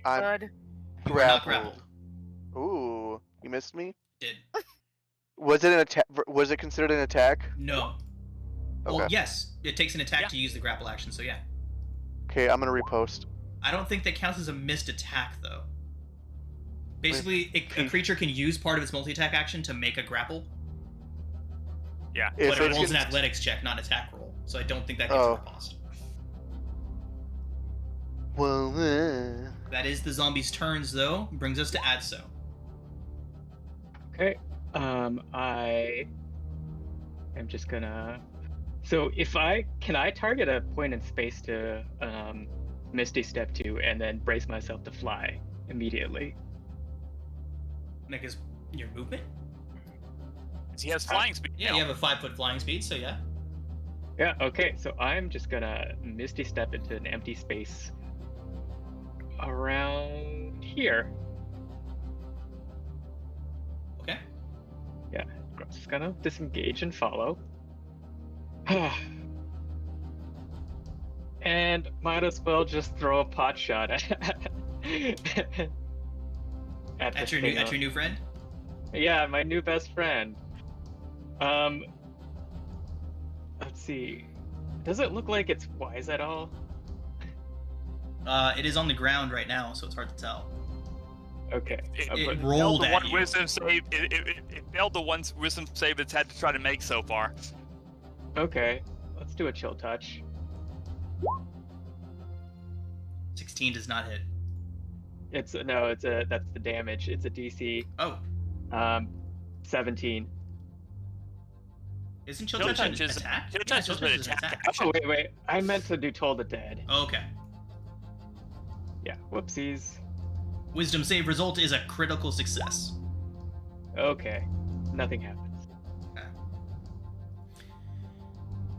I'm Good. You are not grappled. grappled. Ooh, you missed me? Did. Was it an attack? Was it considered an attack? No. Well, Okay. yes. It takes an attack Yeah. to use the grapple action, so yeah. Okay, I'm gonna repost. I don't think that counts as a missed attack, though. Basically, a creature can use part of its multi-attack action to make a grapple, Yeah. but If it it's rolls an gonna- athletics check, not an attack roll. So I don't think that gives Oh. it a cost. Well, That is the zombies' turns, though. Brings us to Adso. Okay. I am just gonna. So if can I target a point in space to Misty Step to, and then brace myself to fly immediately? Nick, is your movement? He has flying speed. Yeah, you have a 5-foot flying speed, so yeah. Yeah. Okay. So I'm just gonna Misty Step into an empty space around here. Okay. I'm just gonna disengage and follow. And might as well just throw a pot shot at At this your thing. new friend? Yeah, my new best friend. Let's see. Does it look like it's wise at all? It is on the ground right now, so it's hard to tell. Okay. It, I'll it put- rolled failed the at one you. wisdom save. It failed the one wisdom save it's had to try to make so far. Okay. Let's do a chill touch. 16 does not hit. That's the damage. It's a DC Oh, 17. isn't Chill Chill Touch an Touch is- attack? Chill Yeah, Touch is an an attack. Oh wait, I meant to do Toll the Dead. Oh, okay. Yeah, whoopsies. Wisdom save result is a critical success. Okay, nothing happens.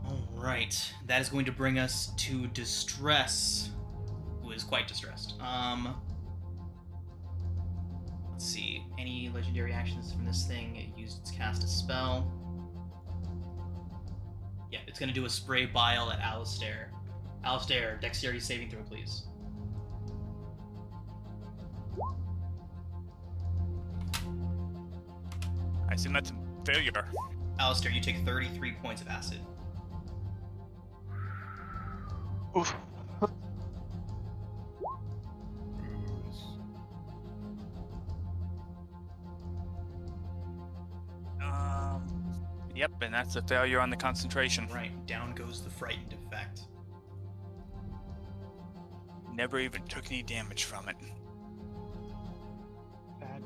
All right, that is going to bring us to Distress, who is quite distressed. Let's see, any legendary actions from this thing? It used its cast a spell. Yeah, it's going to do a spray bile at Alistair. Alistair, dexterity saving throw, please. I assume that's a failure. Alistair, you take 33 points of acid. Oof. Yep, and that's a failure on the concentration. Right, down goes the frightened effect. Never even took any damage from it. Bad.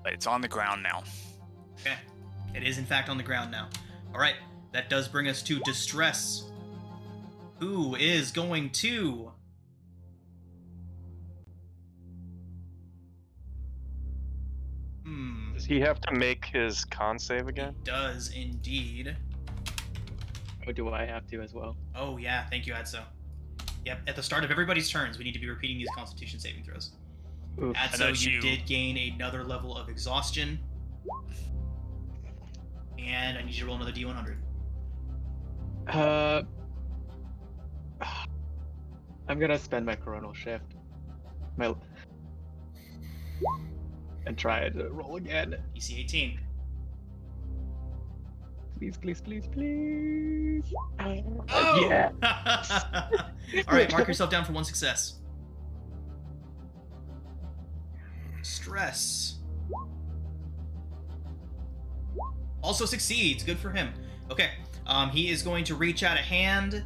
But it's on the ground now. Okay, it is in fact on the ground now. All right, that does bring us to Distress, who is going to... Does he have to make his con save again? It does indeed. Oh, do I have to as well? Oh yeah, thank you, Adso. Yep, at the start of everybody's turns, we need to be repeating these Constitution saving throws. Oof. Adso, you did gain another level of exhaustion. And I need you to roll another D100. I'm gonna spend my coronal shift. And try to roll again. DC 18. Please, please, please, please. Oh! Yeah. Alright, mark yourself down for one success. Stress. Also succeeds. Good for him. Okay. He is going to reach out a hand.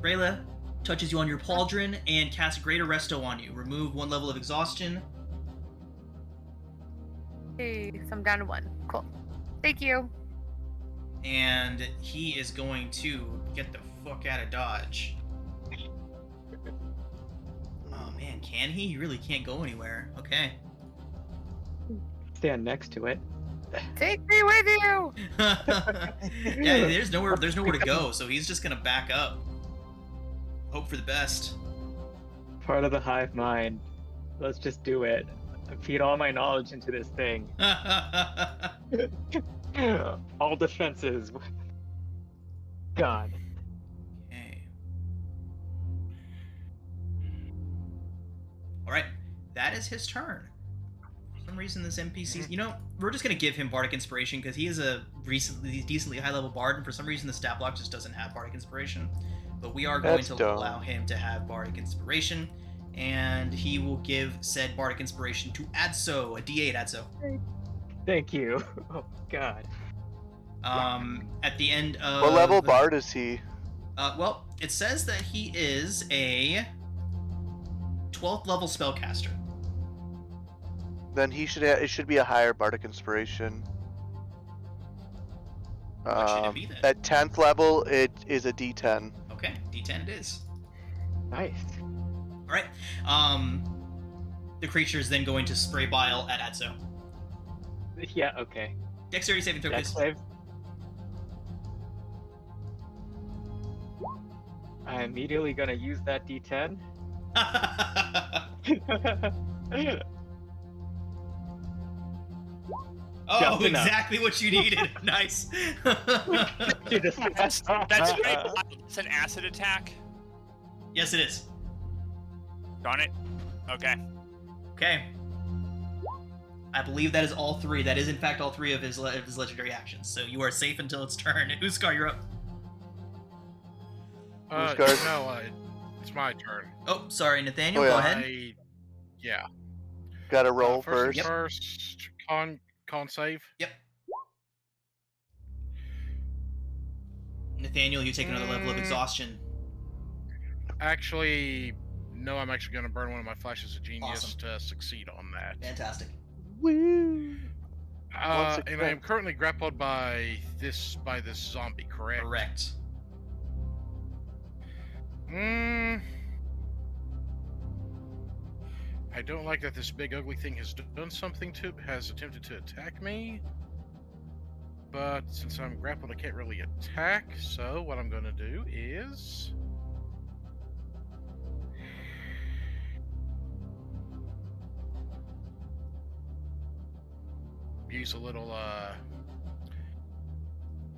Rayla touches you on your pauldron and casts Greater Resto on you. Remove one level of exhaustion. Hey, so I'm down to 1. Cool. Thank you. And he is going to get the fuck out of Dodge. Oh man, can he? He really can't go anywhere. Okay. Stand next to it. Take me with you. Yeah, there's nowhere to go, so he's just gonna back up. Hope for the best. Part of the hive mind. Let's just do it. Feed all my knowledge into this thing. All defenses. God. Okay. Alright, that is his turn. For some reason this NPC... You know, we're just gonna give him Bardic Inspiration, because he is a decently high-level bard, and for some reason the stat block just doesn't have Bardic Inspiration. But we are going That's to dumb. allow him to have Bardic Inspiration, and he will give said Bardic Inspiration to Adso, a D8, Adso. Thank you. Oh, God. At the end of... What level bard is he? Well, it says that he is a 12th level spellcaster. Then it should be a higher bardic inspiration. What should it be then? At 10th level, it is a D10. Okay, D10 it is. Nice. Alright. The creature is then going to spray bile at Adso. Yeah, okay. Dexterity saving throw, Dex please. save. I'm immediately gonna use that D10. Oh, Just enough. exactly what you needed. Nice. That's great. It's an acid attack. Yes, it is. Darn it. Okay. Okay. I believe that is all 3. That is, in fact, all 3 of his legendary actions. So you are safe until its turn. Uskar, you're up. Who's guard? No, it's my turn. Oh, sorry, Nathaniel. Oh, yeah. Go ahead. Yeah. Gotta roll First. first. First, con save. Yep. Nathaniel, you take another level of exhaustion. Actually, no, I'm actually going to burn one of my flashes of genius Awesome. to succeed on that. Fantastic. Woo! And I am currently grappled by this zombie, correct? Correct. I don't like that this big ugly thing has attempted to attack me. But since I'm grappled, I can't really attack. So what I'm going to do is use a little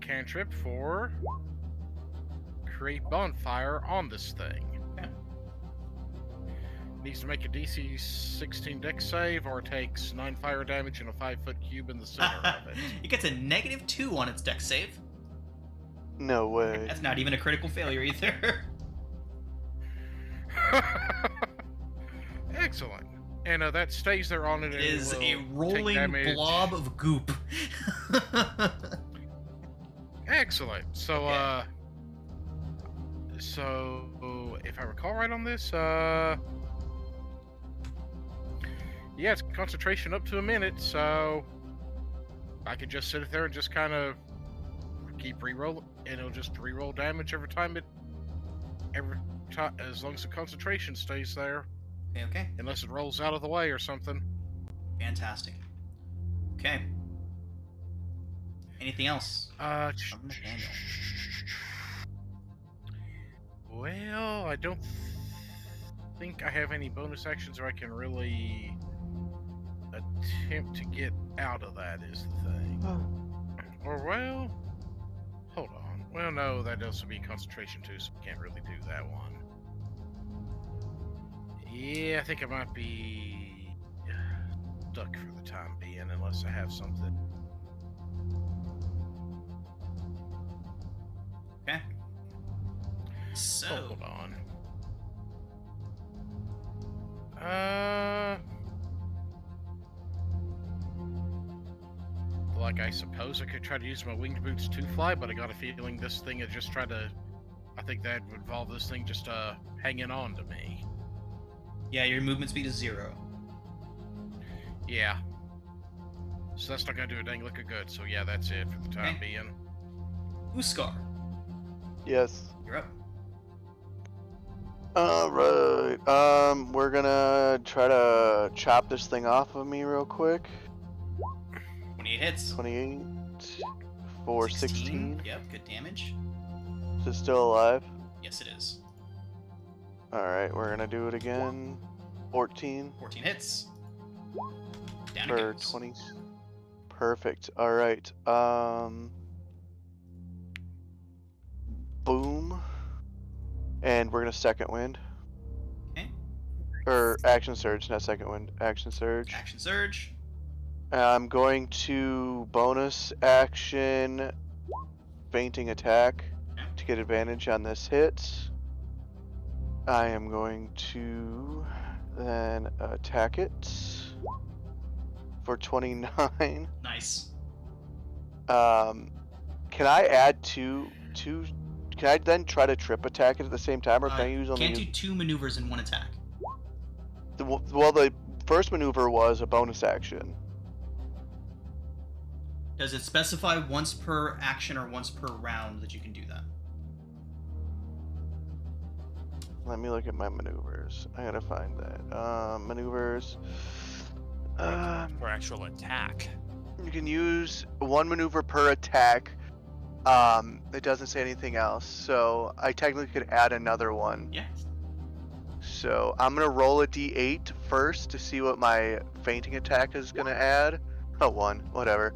cantrip for create bonfire on this thing. Okay. Needs to make a DC 16 dex save or takes 9 fire damage in a 5-foot cube in the center of it. It gets a -2 on its dex save. No way. That's not even a critical failure either. Excellent. And that stays there on it. It and is will a take rolling damage. blob of goop. Excellent. So, Okay. So if I recall right on this, yeah, it's concentration up to a minute, so I could just sit there and just kind of keep re-roll, and it'll just re-roll damage every time, as long as the concentration stays there, Okay. unless it rolls out of the way or something. Fantastic. Okay. Anything else? From Nathaniel. Well, I don't think I have any bonus actions where I can really attempt to get out of that, is the thing. Or, well, hold on. Well, no, that also be concentration too, so I can't really do that one. Yeah, I think I might be stuck for the time being, unless I have something. Okay. So, Hold on. Like, I suppose I could try to use my winged boots to fly, but I got a feeling this thing would just try to... I think that would involve this thing just hanging on to me. yeah, your movement speed is 0. Yeah. So that's not gonna do a dang lick of good, so yeah, that's it for the time Okay. being. Uskar, Yes. you're up. Alright. We're gonna try to chop this thing off of me real quick. 28 hits. 28 for 16. Yep, good damage. Is it still alive? Yes, it is. Alright, we're gonna do it again. 14 14 hits. Down it for goes. 20. Perfect. Alright. Boom. And we're gonna second wind. Okay. Or action surge, not second wind. Action surge. Action surge. I'm going to bonus action fainting attack to get advantage on this hit. I am going to then attack it for 29. Nice. Can I add two? Can I then try to trip attack it at the same time, or can I use only? Can't do 2 maneuvers in 1 attack. Well, the first maneuver was a bonus action. Does it specify once per action or once per round that you can do that? Let me look at my maneuvers. I gotta find that. Maneuvers. For actual attack. You can use 1 maneuver per attack. It doesn't say anything else, so I technically could add another one. Yeah. So I'm gonna roll a d8 first to see what my fainting attack is gonna add. Oh, 1, whatever.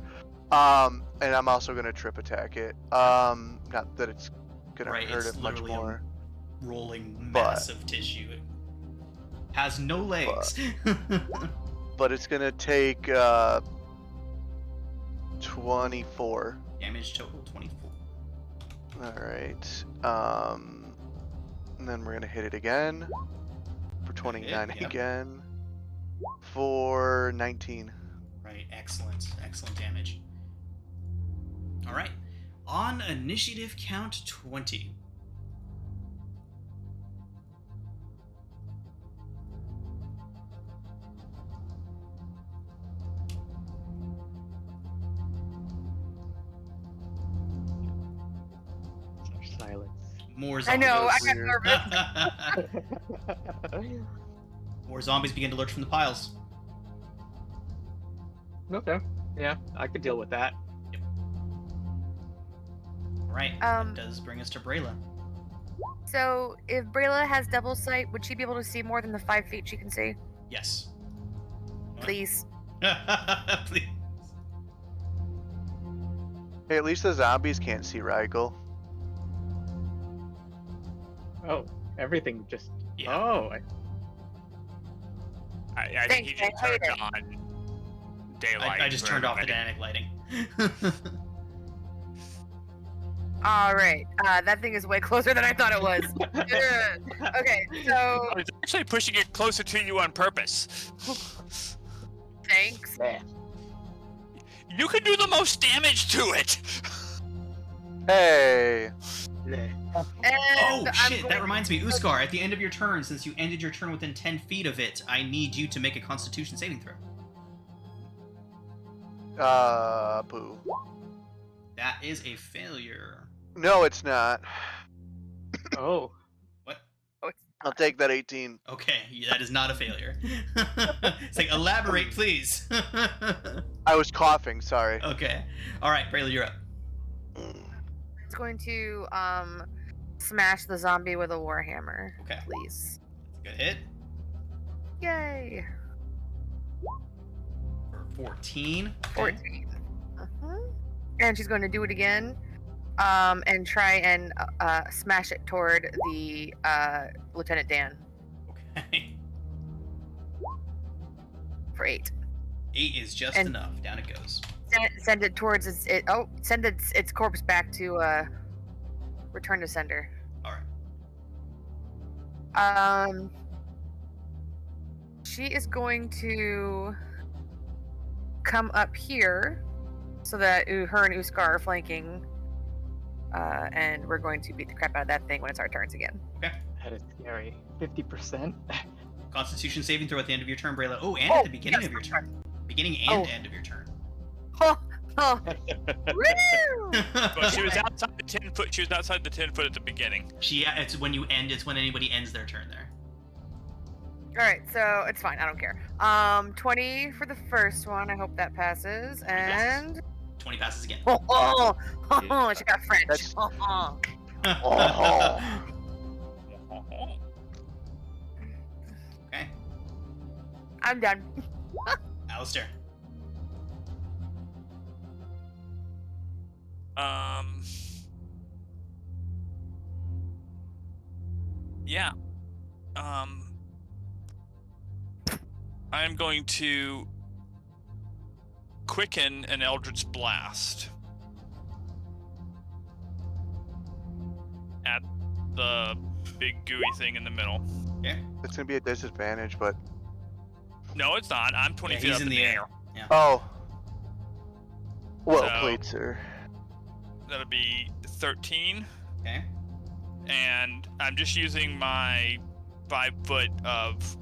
And I'm also gonna trip attack it. Not that it's gonna Right, hurt it's it much literally a more. rolling But- mass of tissue. It has no legs. But it's gonna take 24. Damage total 24. Alright. And then we're gonna hit it again for 29 Hit, yep. again for 19. Right, excellent. Excellent damage. Alright. On initiative count 20. Silence. More I zombies. know, I Weird. got nervous. More zombies begin to lurch from the piles. Okay. Yeah, I could deal with that. Alright, that does bring us to Brayla. So, if Brayla has double sight, would she be able to see more than the 5 feet she can see? Yes. Please. Please. Hey, at least the zombies can't see Rigel. Oh, everything just. Yeah. Oh, I think he Thanks, just I hate turned it. on daylight. I just for turned off the everybody. dynamic lighting. Alright, that thing is way closer than I thought it was. Okay, so, I was actually pushing it closer to you on purpose. thanks. You can do the most damage to it. Hey! And Oh I'm shit, going that reminds me, Uskar, at the end of your turn, since you ended your turn within 10 feet of it, I need you to make a Constitution saving throw. Boo. That is a failure. No, it's not. Oh. What? I'll take that 18. Okay, yeah, that is not a failure. It's like, elaborate, please. I was coughing, sorry. Okay. Alright, Brayla, you're up. It's going to smash the zombie with a warhammer. Okay. Please. Good hit. Yay. For 14. Okay. 14. And she's going to do it again. And try and smash it toward the Lieutenant Dan Okay. for 8. 8 is just And- enough. Down it goes. Send it towards send its corpse back to return to sender. Alright. She is going to come up here so that her and Uskar are flanking. And we're going to beat the crap out of that thing when it's our turns again. That is scary. 50%. Constitution saving throw at the end of your turn, Brayla. Oh, and at the beginning yes, of your I'm turn. Beginning and end of your turn. Oh, oh. Woo! But she was outside the 10 foot. She was outside the 10 foot at the beginning. It's when you end. It's when anybody ends their turn there. All right, so it's fine. I don't care. 20 for the first one. I hope that passes. And 20 passes again. she got French. That's- Okay. I'm done. Alistair. Yeah. I'm going to quicken an Eldritch Blast at the big gooey thing in the middle. It's gonna be a disadvantage, but No, it's not. I'm 20 Yeah, feet he's up in the air. oh. Well So- played, sir. That'll be 13. Okay. And I'm just using my 5 foot of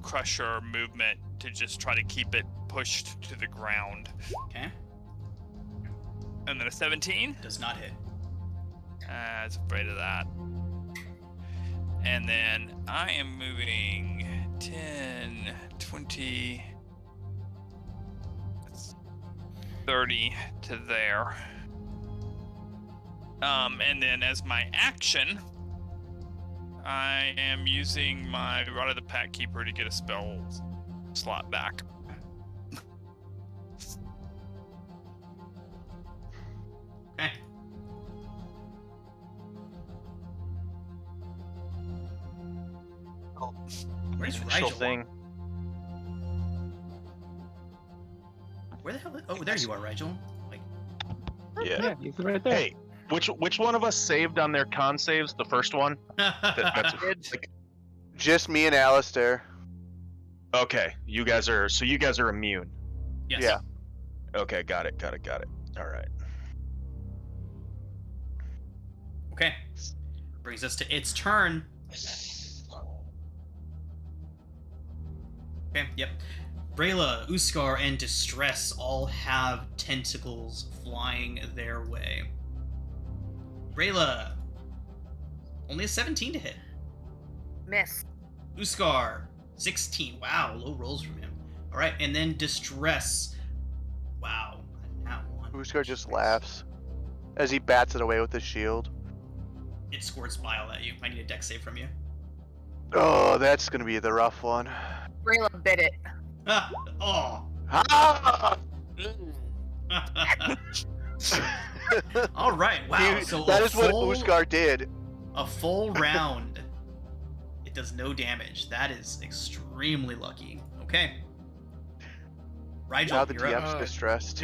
crusher movement to just try to keep it pushed to the ground. Okay. And then a 17. Does not hit. I was afraid of that. And then I am moving 10, 20, 30 to there. And then as my action, I am using my Rod of the Pack Keeper to get a spell slot back. Okay. Where's Initial Rigel? thing. Where the hell? Oh, there you are, Rigel. Like, Yeah. Yeah, he's right there. Hey, which one of us saved on their con saves? The first one. That's like, Just me and Alistair. okay. You guys are immune. yes. Yeah. Okay, got it. All right. Okay. Brings us to its turn. Okay, yep. Brayla, Uskar, and Distress all have tentacles flying their way. Brayla, only a 17 to hit. Miss. Uskar, 16. Wow, low rolls from him. Alright, and then Distress. Wow, that one. Uskar just laughs as he bats it away with his shield. It squirts bile at you. I need a dex save from you. Oh, that's gonna be the rough one. Brayla bit it. Ah, oh. Ah! All right, wow. So that a is what full- Uskar did. A full round. It does no damage. That is extremely lucky. Okay. Rigel, Now the you're up. DM's distressed.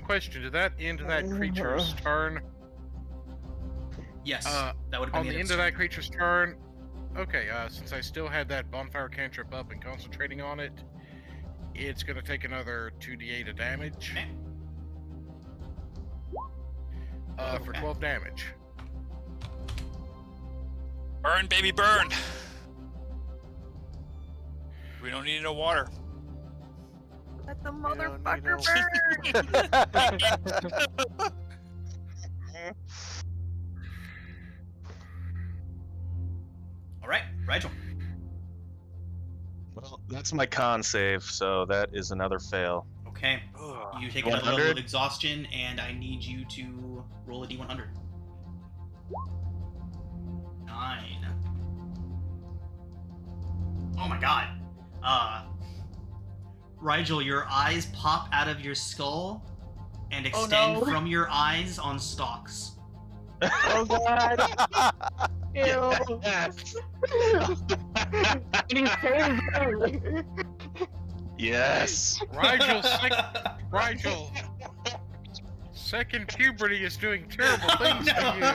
Question, did that end that creature's turn? Yes, that would have been On the end of turn. that creature's turn, okay, since I still had that bonfire cantrip up and concentrating on it, it's going to take another 2d8 of damage. Okay. For 12 damage. Burn, baby, burn. We don't need no water. Let the don't need motherfucker no- burn. All right, Rigel. Well, that's my con save, so that is another fail. Okay. Ugh. You take another level 100? of exhaustion, and I need you to roll a d100. 9. Oh my god. Rigel, your eyes pop out of your skull and extend no. from your eyes on stalks. Oh god. Ew. Yes. And he's saying Yes. Rigel, second puberty is doing terrible things to you.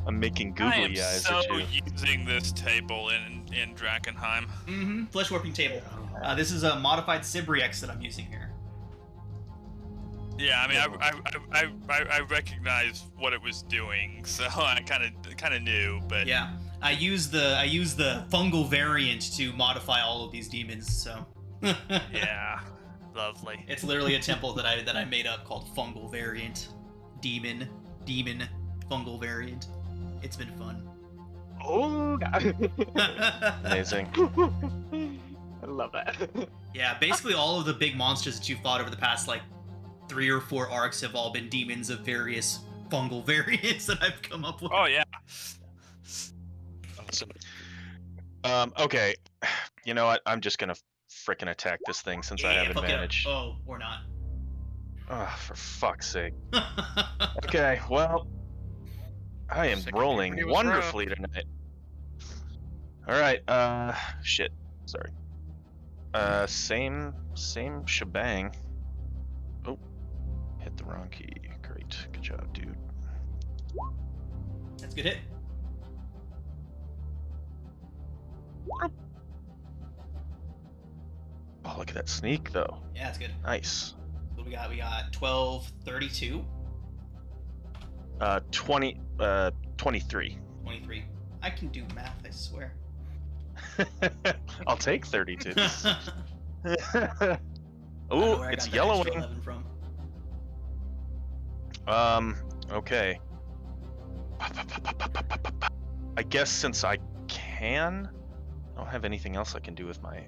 I'm making I am googly eyes so at you. using this table in Drakenheim. Mm-hmm. Flesh warping table. This is a modified Sibriex that I'm using here. Yeah, I mean, I recognize what it was doing, so I kind of knew, but Yeah, I use the fungal variant to modify all of these demons. So yeah, lovely. it's literally a temple that I made up called fungal variant, demon, fungal variant. It's been fun. Oh god. Amazing. I love that. Yeah, basically all of the big monsters that you've fought over the past like 3 or 4 arcs have all been demons of various fungal variants that I've come up with. Oh yeah. Awesome. Okay. You know what? I'm just gonna frickin' attack this thing since I have fuck it up. advantage. Oh, or not. Oh, for fuck's sake. Okay, well, I am Second rolling puberty was rough. wonderfully tonight. All right. Shit. Sorry. Same shebang. Oh, hit the wrong key. Great. Good job, dude. That's a good hit. Oh, look at that sneak, though. Yeah, that's good. Nice. What we got? We got 12, 32, 23. 23. I can do math, I swear. I'll take 32. I don't know Oh, where I it's got that extra yellowing. 11 from. Okay. I guess since I can, I don't have anything else I can do with my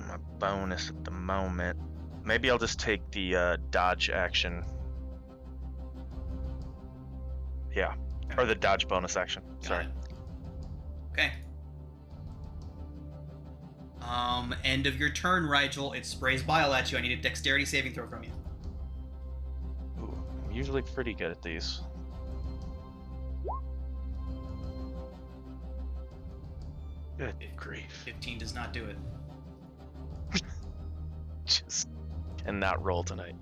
my bonus at the moment. Maybe I'll just take the dodge action. Yeah, or the dodge bonus action. Got Sorry. it. Okay. End of your turn, Rigel. It sprays bile at you. I need a dexterity saving throw from you. Ooh, I'm usually pretty good at these. Good grief. 15 does not do it. Just cannot roll tonight.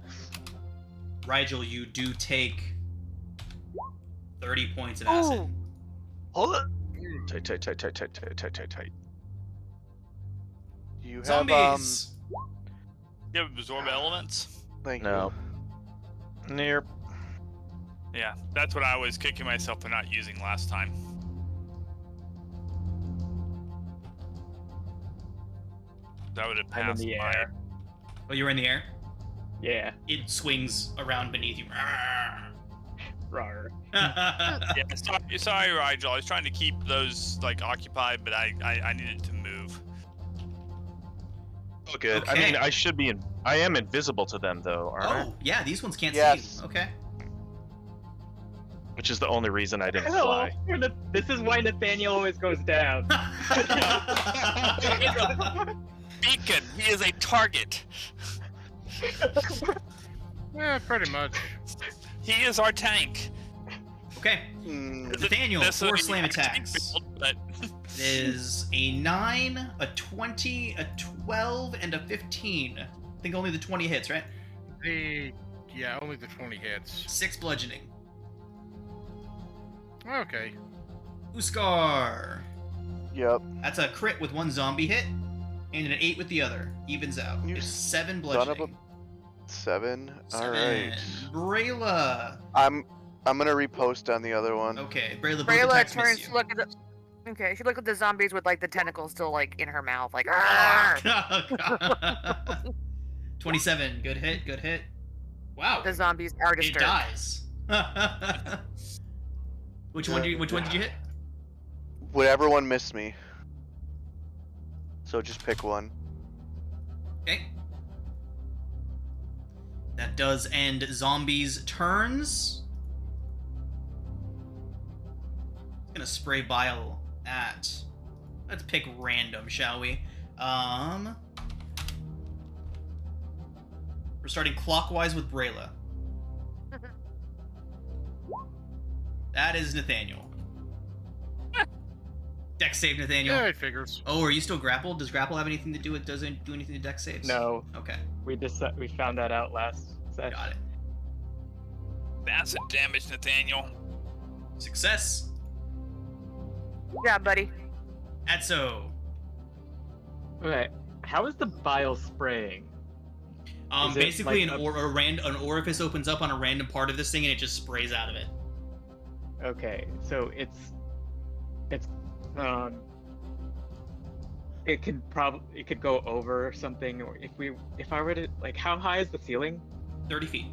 Rigel, you do take 30 points of acid. Hold it. Tight. You have Zombies! You have absorb elements? Thank No. Near. Yeah, that's what I was kicking myself for not using last time. That would have I'm in passed the my. air. Oh, you were in the air? Yeah. It swings around beneath you. Rawr. Yeah, sorry, Rigel. I was trying to keep those like occupied, but I needed to move. Oh, good. I Okay. mean, I am invisible to them though, aren't I? Oh, yeah, these ones can't see Yes. you. Okay. Which is the only reason I didn't Hello. fly. This is why Nathaniel always goes down. Beacon, he is a target. Yeah, pretty much. He is our tank. Okay. Nathaniel, This would 4 be slam a tank attacks. build, but It is a 9, a 20, a 12, and a 15. I think only the 20 hits, right? Yeah, only the 20 hits. 6 bludgeoning. Okay. Uskar. Yep. That's a crit with 1 zombie hit, and an 8 with the other. Evens out. You It's 7 son of bludgeoning. 7. All 7. right. Brayla. I'm gonna repost on the other one. Okay, Brayla, both Brayla attacks miss turns you. to look at the. Okay, she looked at the zombies with like the tentacles still like in her mouth, like. Ah! "Argh!" 27. Good hit. Good hit. Wow. The zombies are It disturbed. dies. Which one did you hit? Whatever one missed me. So just pick one. Okay. That does end zombies' turns. Gonna spray bile at. Let's pick random, shall we? We're starting clockwise with Brayla. That is Nathaniel. Dex save, Nathaniel. Yeah, it figures. Oh, are you still grappled? Does grapple have anything to do with? Does it do anything to dex saves? No, Okay, we found that out last session. got it. acid damage, Nathaniel. Success. Yeah, buddy. Atso. Okay, how is the bile spraying? Is it Basically, like an orifice opens up on a random part of this thing, and it just sprays out of it. Okay, so it could go over or something, or if I were to like, how high is the ceiling? 30 feet.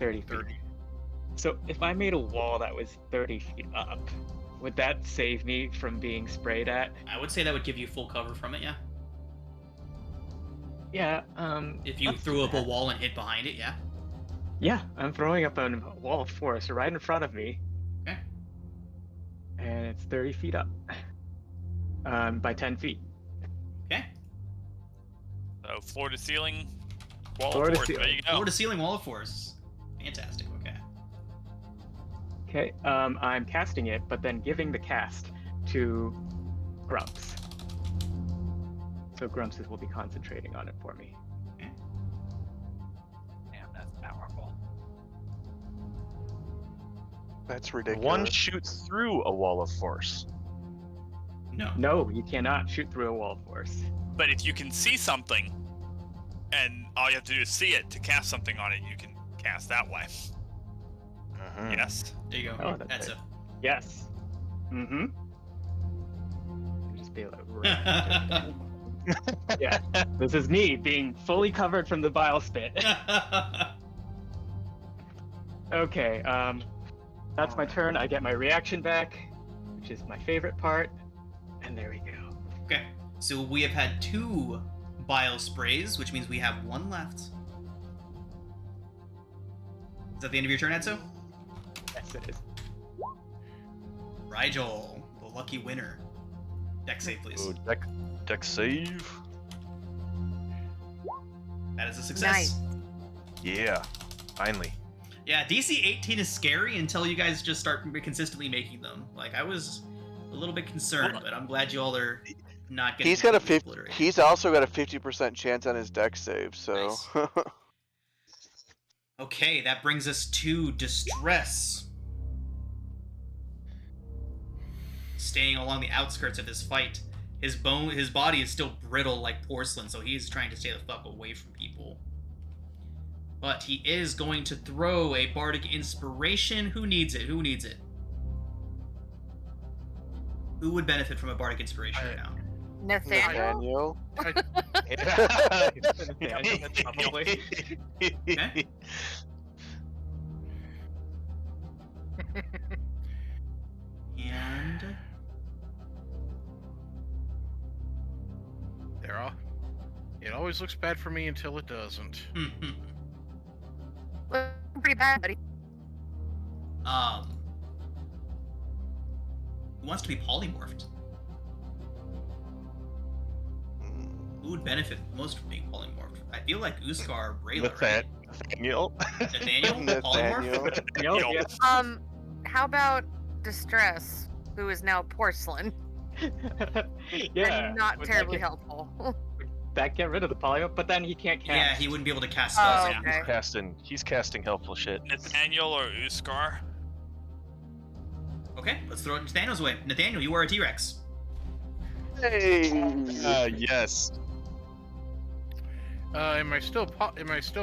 30 feet. So if I made a wall that was 30 feet up, would that save me from being sprayed at? I would say that would give you full cover from it. Yeah. Yeah. If you let's threw do up a that. wall and hit behind it, yeah. Yeah, I'm throwing up a wall of force right in front of me. Okay. And it's 30 feet up. By 10 feet. Okay. So floor to ceiling, wall Floor of to force. ceiling. There you go. Floor to ceiling wall of force. Fantastic. Okay. Okay, I'm casting it, but then giving the cast to Grumps. So Grumps will be concentrating on it for me. Damn, that's powerful. That's ridiculous. One shoots through a wall of force. No. No, you cannot shoot through a wall of force. But if you can see something, and all you have to do is see it to cast something on it, you can cast that way. Mhm. Yes. There you go. Oh, that's That's it. Yes. Mm-hmm. Just be like, right. Yeah. This is me being fully covered from the bile spit. Okay, that's my turn. I get my reaction back, which is my favorite part. And there we go. Okay. So we have had 2 bile sprays, which means we have 1 left. Is that the end of your turn, Atso? Yes, it is. Rigel, the lucky winner. Dex save, please. Ooh, deck save. That is a success. Nice. Yeah, finally. Yeah, DC 18 is scary until you guys just start consistently making them. Like, I was a little bit concerned, but I'm glad you all are not getting He's got a obliterated. He's also got a 50% chance on his deck save. So. Nice. Okay, that brings us to Distress. Staying along the outskirts of this fight. His body is still brittle like porcelain, so he's trying to stay the fuck away from people. But he is going to throw a bardic inspiration. Who needs it? Who needs it? Who would benefit from a bardic inspiration right now? Nathaniel? Daniel. Probably. Okay. And It always looks bad for me until it doesn't. Pretty bad, buddy. who wants to be polymorphed? Who would benefit most from being polymorphed? I feel like Uskar, Rayla, right? Nathaniel. Nathaniel, polymorph. Nathaniel. How about Distress, who is now porcelain Yeah. and not would terribly that helpful? that get rid of the polymorph, but then he can't cast. Yeah, he wouldn't be able to cast Oh, spells. okay. He's casting helpful shit. Nathaniel or Uskar? Okay, let's throw it Nathaniel's way. Nathaniel, you are a T-Rex. Hey. Yes. Am I still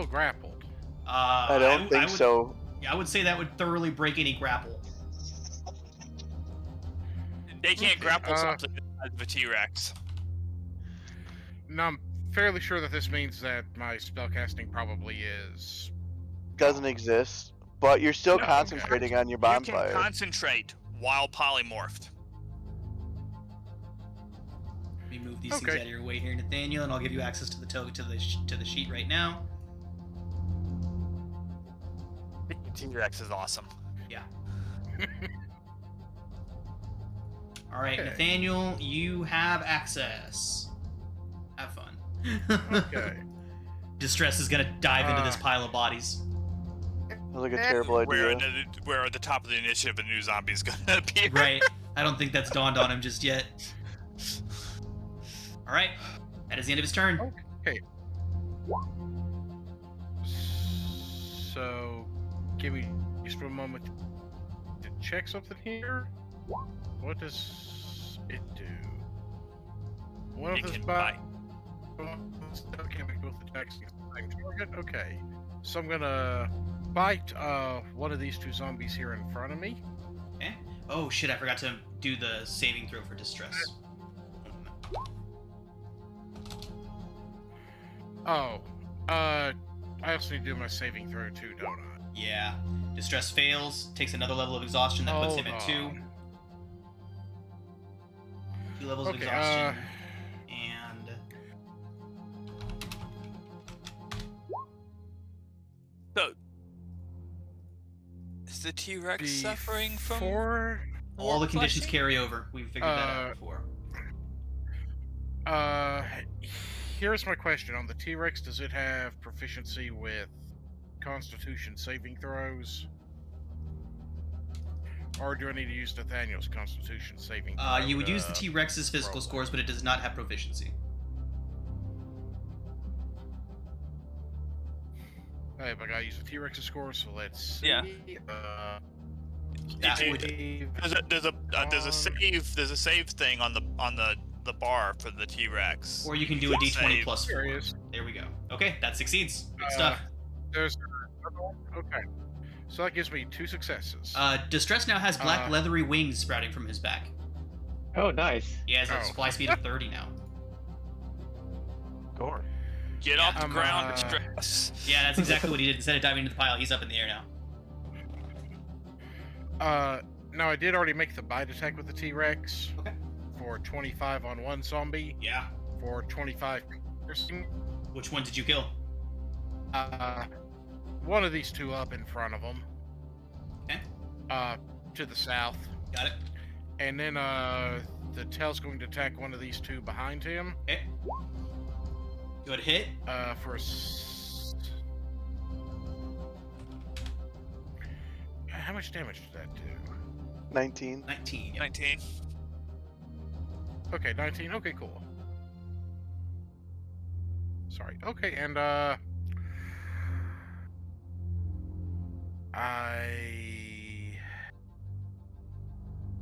grappled? I don't think would, so. Yeah, I would say that would thoroughly break any grapple. They can't Okay, grapple something as a T-Rex. No, I'm fairly sure that this means that my spellcasting probably is. Doesn't exist. But you're still No, concentrating on your You bonfire. can concentrate while polymorphed. Let me move these things Okay. out of your way here, Nathaniel, and I'll give you access to the sheet right now. T-Rex is awesome. Yeah. All right, Okay. Nathaniel, you have access. Have fun. Okay. Distress is gonna dive into this pile of bodies. Sounds like a terrible Where idea. at the top of the initiative, a new zombie's gonna appear. Right. I don't think that's dawned on him just yet. All right. That is the end of his turn. Okay. So, give me just a moment to check something here. What does it do? One of It this can bite. Okay, we both attacks against the same target. Okay, so I'm gonna bite one of these two zombies here in front of me. Okay. Oh shit! I forgot to do the saving throw for distress. Oh, I also need to do my saving throw too, don't I? Yeah. Distress fails. Takes another level of exhaustion. That puts him at 2. on. 2 levels of Okay, exhaustion. And So, is the T-Rex suffering from Before, all the conditions fleshing? carry over. We've figured that out before. Here's my question on the T-Rex. Does it have proficiency with Constitution saving throws, or do I need to use Nathaniel's Constitution saving? You would use the to T-Rex's physical roll? scores, but it does not have proficiency. Hey, but I gotta use the T-Rex's score, so let's see. Yeah. That you- would There's a save thing on the bar for the T-Rex. Or you can do a D20 Save. plus 4. There it is. There we go. Okay, that succeeds. Good stuff. There's another one? Okay. So that gives me 2 successes. Distress now has black leathery wings sprouting from his back. Oh, nice. He has a Oh. fly speed of 30 now. Gore. Get off the I'm, ground, uh, Distress. Yeah, that's exactly what he did. Instead of diving into the pile, he's up in the air now. Now I did already make the bite attack with the T-Rex. Okay. For 25 on one zombie, Yeah. for 25 piercing. Which one did you kill? One of these two up in front of them. Okay. To the south. Got it. And then, the tail's going to attack one of these two behind him. Okay. Good hit. For how much damage did that do? 19. 19. Yep. 19. Okay, 19. Okay, cool. Sorry. Okay, and I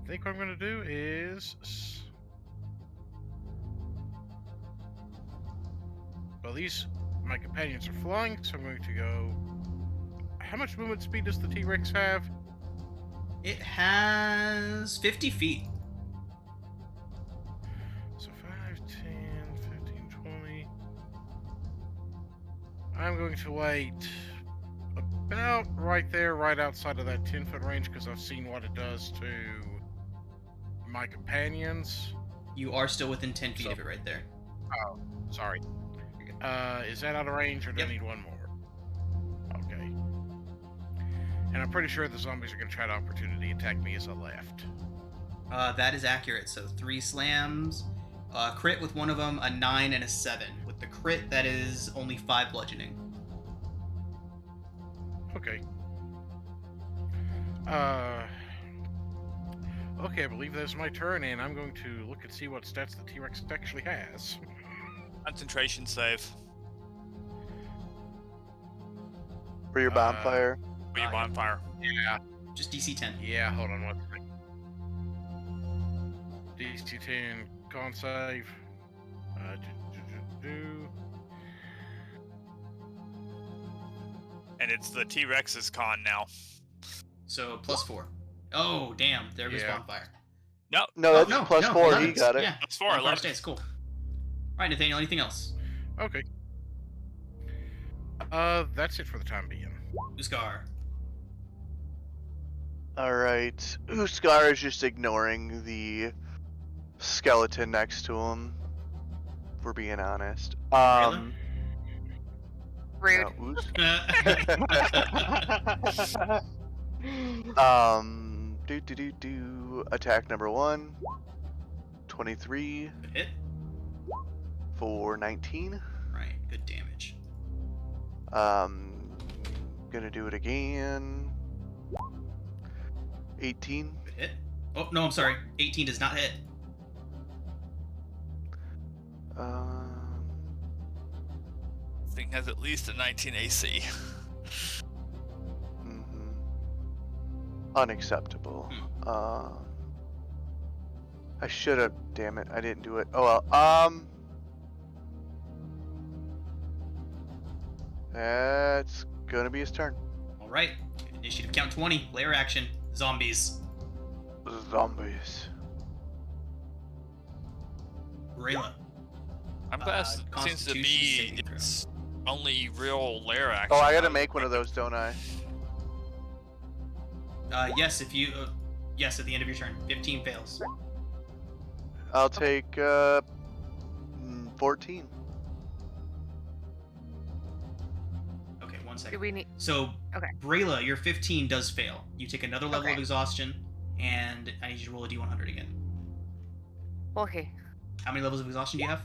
think what I'm gonna do is Well, my companions are flying, so I'm going to go. How much movement speed does the T-Rex have? It has 50 feet. So 5, 10, 15, 20. I'm going to wait about right there, right outside of that 10-foot range, because I've seen what it does to my companions. You are still within 10 feet So- of it right there. Oh, sorry. Is that out of range, or do Yep. I need one more? Okay. And I'm pretty sure the zombies are going to try to opportunity attack me as I left. That is accurate. So 3 slams, crit with one of them, a 9 and a 7. With the crit, that is only 5 bludgeoning. Okay. Okay, I believe that's my turn, and I'm going to look and see what stats the T-Rex actually has. Concentration save. For your bonfire. For your bonfire. Yeah. Just DC 10. Yeah, hold on one second. DC 10 con save. And it's the T-Rex's con now. So +4. Oh, damn. There goes Yeah. bonfire. No, No, that's no, plus no, 4. 11. He got it. Yeah, plus 4. I bonfire love it. stays. Cool. All right, Nathaniel, anything else? Okay. That's it for the time being. Uskar. Alright. Uskar is just ignoring the skeleton next to him. If we're being honest. Rude. no, Attack number 1. 23 Good hit. for 19. Right, good damage. Gonna do it again. 18. Good hit. Oh, no, I'm sorry. 18 does not hit. Thing has at least a 19 AC. Unacceptable. Hmm. I should have. Damn it! I didn't do it. Oh well. That's gonna be his turn. All right. Initiative count 20. Layer action. Zombies. Zombies. Rayla. I'm glad it seems to Constitution be saving throw. its only real lair action. Oh, I gotta make one of those, don't I? Yes, if you. Yes, at the end of your turn. 15 fails. I'll take 14. Okay, 1 Do second. we need? So, Okay. Brayla, your 15 does fail. You take another level Okay. of exhaustion, and I need you to roll a d100 again. Okay. How many levels of exhaustion do you have?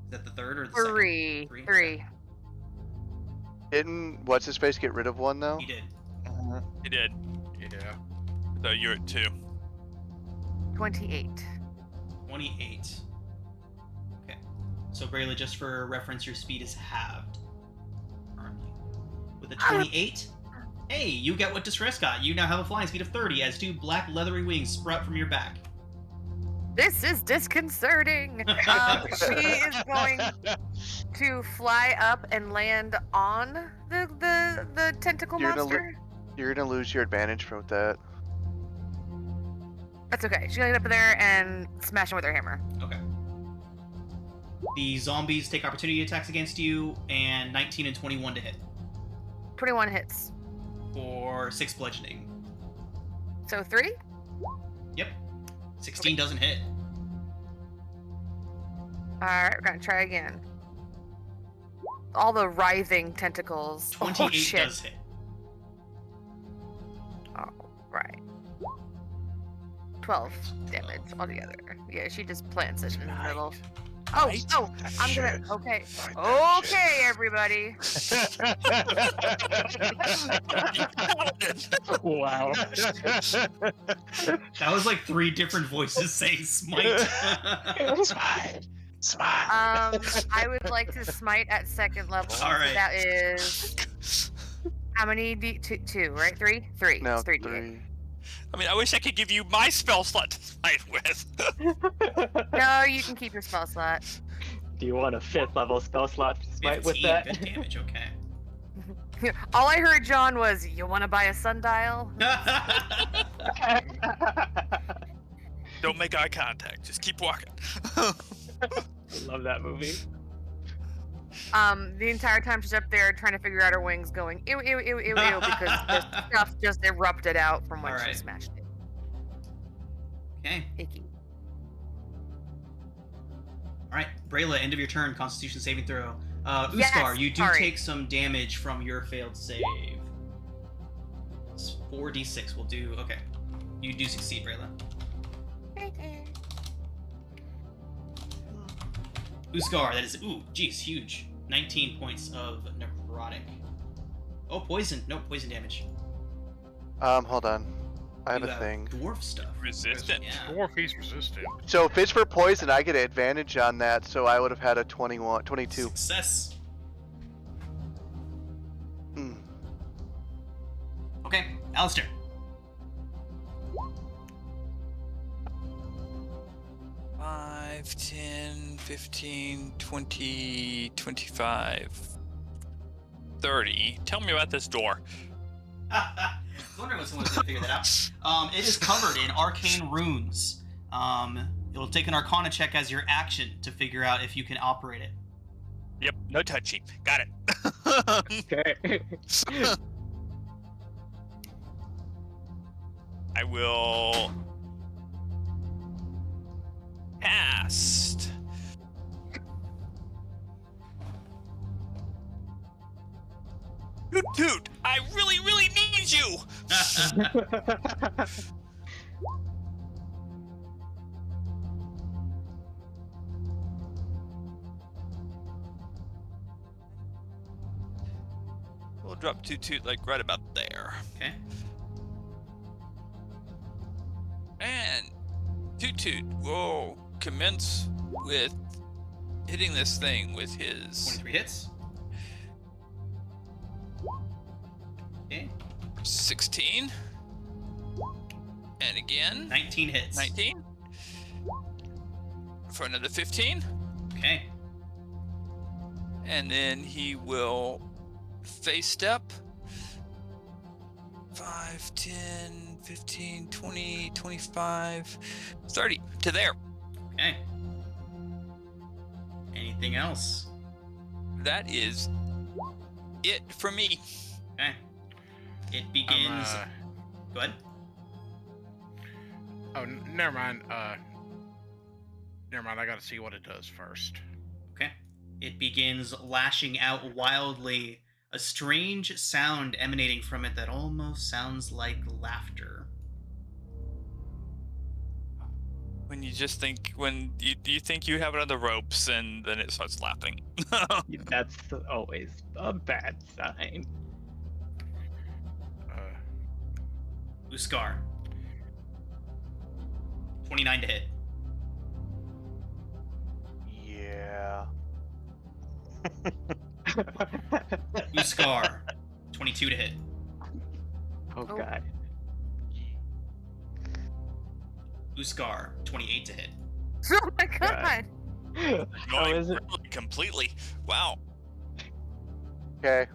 Is that the third or the second? 3. Three? 3. Didn't what's his face get rid of one though? He did. He did. Yeah. So you're at 2. 28. 28. Okay. So, Brayla, just for reference, your speed is halved currently. With a 28, hey, you get what Distress got. You now have a flying speed of 30 as 2 black leathery wings sprout from your back. This is disconcerting. She is going to fly up and land on the tentacle You're gonna monster. You're gonna lose your advantage from that. That's okay. She's gonna get up there and smash him with her hammer. Okay. The zombies take opportunity attacks against you, and 19 and 21 to hit 21 hits. for 6 bludgeoning. So 3? Yep. 16 doesn't hit. Alright, we're gonna try again. All the writhing tentacles. 28 Oh, shit. does hit. Right. 12 damage altogether. Yeah, she just plants it in the middle. Oh, oh, I'm gonna. Okay. Okay, everybody. Wow. That was like 3 different voices saying smite. Smite. I would like to smite at second level. All right. So that is how many? Two, right? 3. 3. No, It's 3 3. I mean, I wish I could give you my spell slot to fight with. No, you can keep your spell slot. Do you want a 5th level spell slot smite with 15 that? good damage, okay. All I heard, John, was, "You want to buy a sundial?" Don't make eye contact. Just keep walking. Love that movie. The entire time she's up there trying to figure out her wings, going ew ew ew ew ew because the stuff just erupted out from when she Alright. smashed it. Okay. Icky. Alright, Brayla, end of your turn, Constitution saving throw. Uskar, Yes, you do sorry. take some damage from your failed save. It's 4d6, we'll do... Okay. You do succeed, Brayla. Uskar, that is... Ooh, geez, huge. 19 points of necrotic. Oh, poison. No, poison damage. Hold on. I have You a thing. dwarf stuff. Resistant. Yeah. Dwarf, he's resistant. So if it's for poison, I get an advantage on that, so I would have had a 22. Success. Hmm. Okay, Alistair. Five, 10, 15, 20, 25, 30. Tell me about this door. I was wondering when someone was going to figure that out. It is covered in arcane runes. It'll take an Arcana check as your action to figure out if you can operate it. Yep, no touching. Got it. Okay. I will cast. Toot toot! I really, really need you! We'll drop toot toot like right about there. Okay. And Toot Toot will commence with hitting this thing with his 23 hits. Okay. 16. And again, 19 hits. 19. For another 15. Okay. And then he will face step. 5, 10, 15, 20, 25, 30 to there. Okay. Anything else? That is it for me. Okay. It begins. Go ahead. Oh, never mind. Never mind. I gotta see what it does first. Okay. It begins lashing out wildly, a strange sound emanating from it that almost sounds like laughter. When you just think, when you think you have it on the ropes, and then it starts laughing. That's always a bad sign. Uskar. 29 to hit. Yeah. Uskar. 22 to hit. Oh god. Uskar. 28 to hit. Oh my god! How Going is it? really completely. Wow. Okay.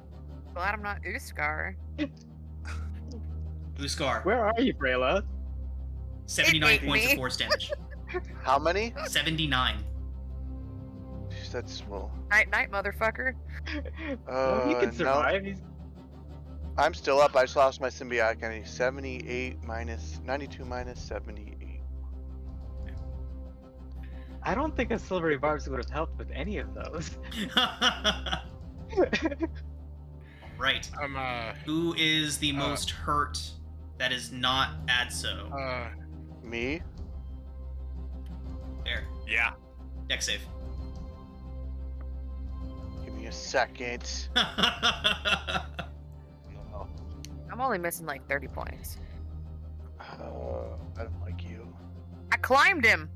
Glad I'm not Uskar. Uskar. Where are you, Brayla? 79 It ate points me. of force damage. How many? 79. Jeez, that's well. Night night, motherfucker. Well, he can No. survive. He's I'm still up. I just lost my symbiotic energy. 78 minus 92 minus 78. I don't think a silvery barbs would have helped with any of those. Right. I'm Who is the most hurt that is not Adso? Me? There. Yeah. Dex save. Give me a second. No. I'm only missing like 30 points. I don't like you. I climbed him.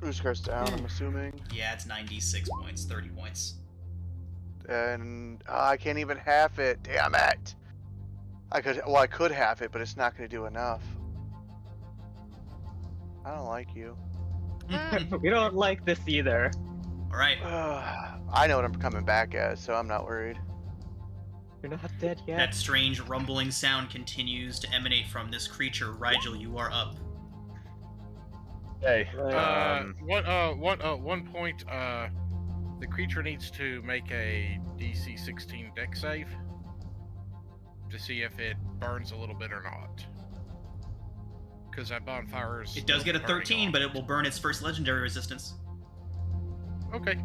Uskar's down, I'm assuming. Yeah, it's 96 points, 30 points. And I can't even half it. Damn it! I could half it, but it's not going to do enough. I don't like you. We don't like this either. All right. I know what I'm coming back as, so I'm not worried. You're not dead yet. That strange rumbling sound continues to emanate from this creature. Rigel, you are up. Hey. One point. The creature needs to make a DC 16 dex save to see if it burns a little bit or not. Because that bonfire is. It does get a burning 13, off. but it will burn its first legendary resistance. Okay.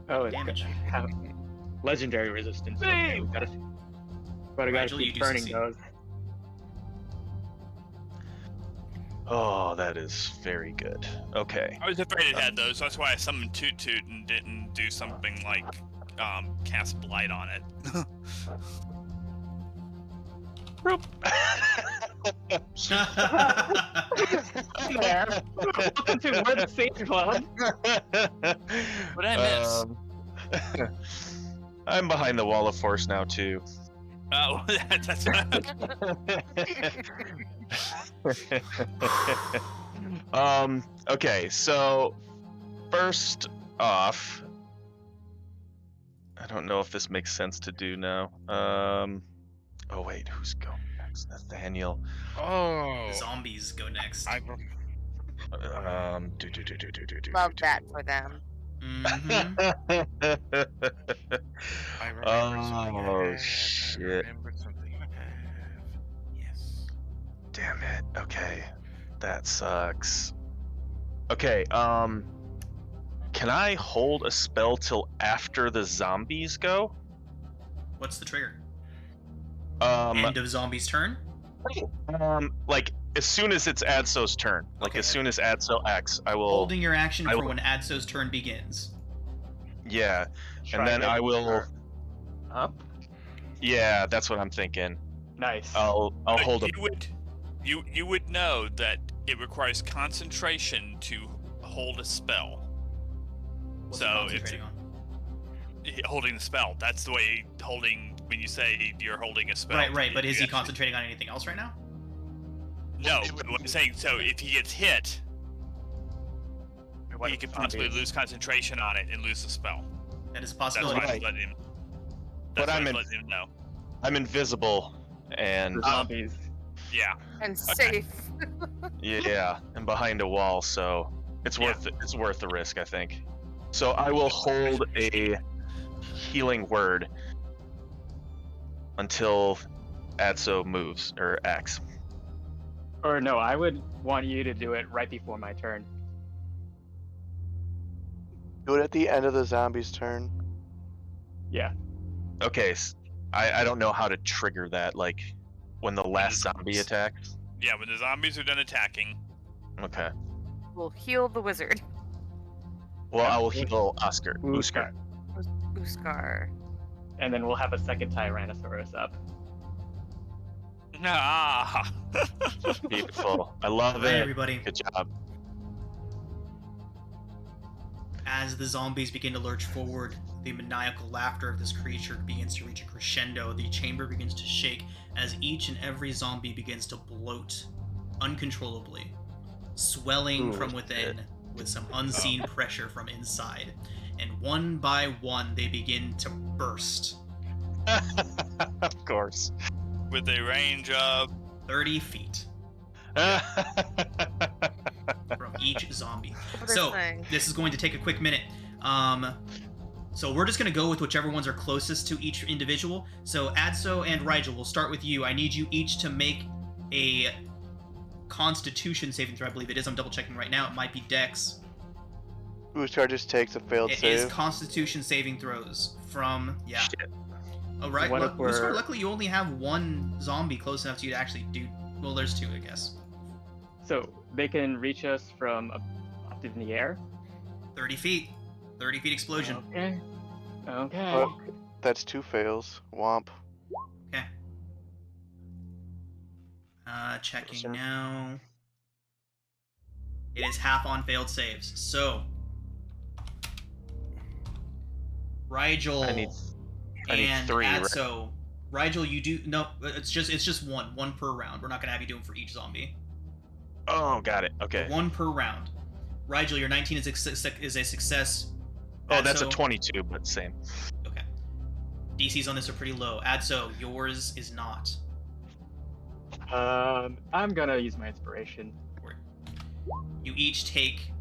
Oh, it's Damage. gonna have legendary resistance. Okay, we gotta Rigel, you keep do burning succeed. those. Oh, that is very good. Okay. I was afraid it had those. That's why I summoned Toot Toot and didn't do something like cast Blight on it. Welcome to We're the Sage Club. What did I miss? I'm behind the wall of force now too. Oh, that's Okay, so first off, I don't know if this makes sense to do now. Oh wait, who's going next? Nathaniel. Oh. Zombies go next. Love that for them. Mhm. I remember something I Oh have. shit! I remembered something I have. Yes. Damn it. Okay, that sucks. Okay, can I hold a spell till after the zombies go? What's the trigger? Um, End of zombies' turn? like as soon as it's Adso's turn. Like Okay. as soon as Adso acts, I will. Holding your action I for will- when Adso's turn begins. Yeah, and then I will. Up. Yeah, that's what I'm thinking. Nice. I'll But hold a. you would know that it requires concentration to hold a spell. What's So he it's concentrating on? holding the spell. That's the way holding when you say you're holding a spell. Right, but is he actually- concentrating on anything else right now? No, but what I'm saying, so if he gets hit, he could possibly lose concentration on it and lose the spell. That is a That's possibility. why I was letting him. But That's why I I'm was in- letting him know. I'm invisible, and The zombies. Yeah. And safe. yeah, and behind a wall, so it's worth it's worth the risk, I think. So I will hold a healing word until Adso moves or acts. Or no, I would want you to do it right before my turn. Do it at the end of the zombie's turn. Yeah. Okay, I don't know how to trigger that. Like when the last zombie attacks. Yeah, when the zombies are done attacking. Okay. We'll heal the wizard. Well, I will heal Oscar. Uskar. Uskar. And then we'll have a second Tyrannosaurus up. Ah. Beautiful. I love Right, it. everybody. Good job. As the zombies begin to lurch forward, the maniacal laughter of this creature begins to reach a crescendo. The chamber begins to shake as each and every zombie begins to bloat uncontrollably, swelling Ooh, from within with some unseen pressure from inside. And one by one, they begin to burst Of course. With a range of 30 feet from each zombie. What is So, thing? this is going to take a quick minute. So we're just going to go with whichever ones are closest to each individual. So Adso and Rigel, we'll start with you. I need you each to make a Constitution saving throw. I believe it is. I'm double checking right now. It might be Dex. Uskar just takes a failed It save. is Constitution saving throws from Shit. Oh right. What Well, if we're- Uskar, luckily you only have one zombie close enough to you to actually do. Well, there's two, I guess. So they can reach us from up in the air. 30 feet. 30 feet explosion. Okay. Okay. Oh, that's two fails. Womp. Okay. Checking Sure. now. It is half on failed saves. So, Rigel I need and 3, right? Adso. Rigel, you do no. It's just one per round. We're not gonna have you do them for each zombie. Oh, got it. Okay. One per round. Rigel, your 19 is a success. Oh, that's a Adso- 22, but same. Okay. DCs on this are pretty low. Adso, yours is not. I'm gonna use my inspiration. Word. You each take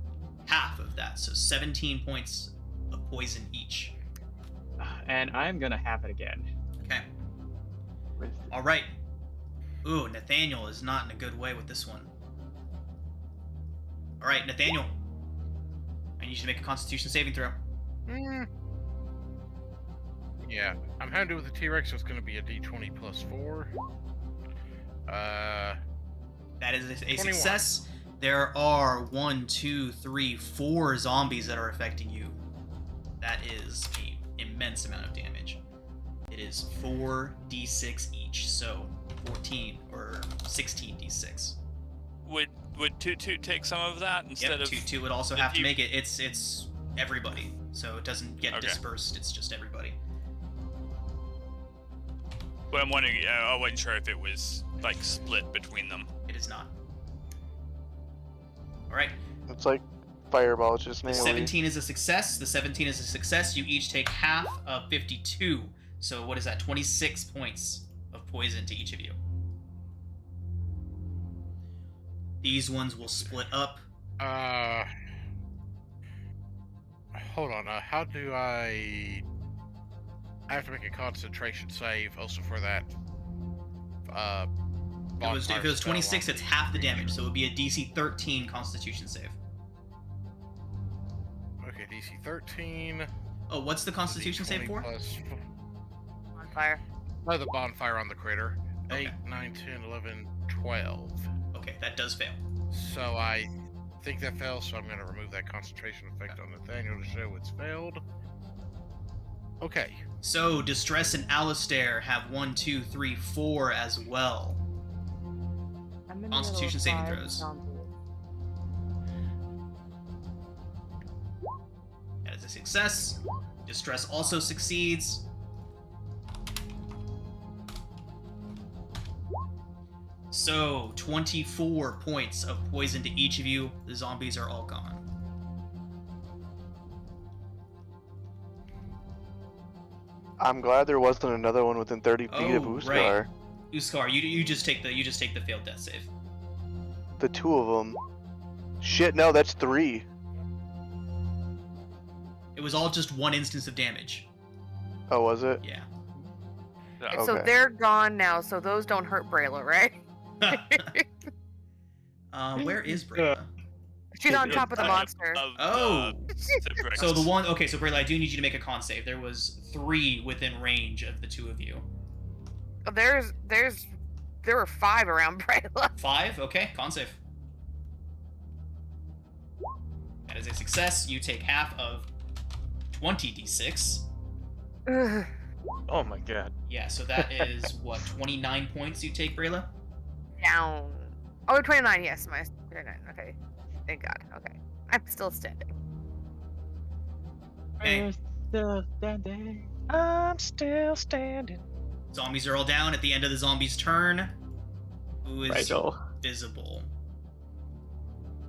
half of that, so 17 points of poison each. And I'm gonna have it again. Okay. With All right. Ooh, Nathaniel is not in a good way with this one. All right, Nathaniel. I need you to make a Constitution saving throw. Yeah, I'm hounded with the T-Rex, so it's going to be a D20 plus 4. That is a 21. success. There are 1, 2, 3, 4 zombies that are affecting you. That is an immense amount of damage. It is 4d6 each, so 14 or 16d6. Would Toot Toot take some of that instead Yep, of 2 would also the have to team- make it. It's everybody, so it doesn't get Okay. dispersed. It's just everybody. But I'm wondering. I wasn't sure if it was like split between them. It is not. All right. It's like fireball, it's just The melee. 17 is a success. The 17 is a success. You each take half of 52. So what is that? 26 points of poison to each of you. These ones will split up. Hold on. How do I have to make a concentration save also for that? If it was 26, it's half the damage. So it would be a DC 13 Constitution save. Okay, DC 13. Oh, what's the Constitution save for? On fire. Oh, the bonfire on the critter. Okay. 8, 9, 10, 11, 12. Okay, that does fail. So I think that fails, so I'm going to remove that concentration effect on Nathaniel to show it's failed. Okay. So Distress and Alistair have 1, 2, 3, 4 as well. I'm in the Constitution middle of saving 5 throws. zombies. That is a success. Distress also succeeds. So, 24 points of poison to each of you. The zombies are all gone. I'm glad there wasn't another one within 30 feet of Oh, Uskar. right. Uskar, you just take the failed death save. The two of them. Shit, no, that's 3. It was all just one instance of damage. Oh, was it? Yeah. And so Okay. they're gone now, so those don't hurt Brayla, right? Where is Brayla? She's on top of the Uh, monster. Oh. Citrix. So the one, okay, so Brayla, I do need you to make a con save. There was 3 within range of the two of you. There were 5 around Brayla. 5? Okay, con save. That is a success. You take half of 20d6. Ugh. Oh my god. Yeah, so that is, what, 29 points you take, Brayla? Down. Oh, 29, yes, my 29. Okay. Thank God. Okay. I'm still standing. Okay. We're still standing. I'm still standing. Zombies are all down. At the end of the zombie's turn, who is Rigel. visible?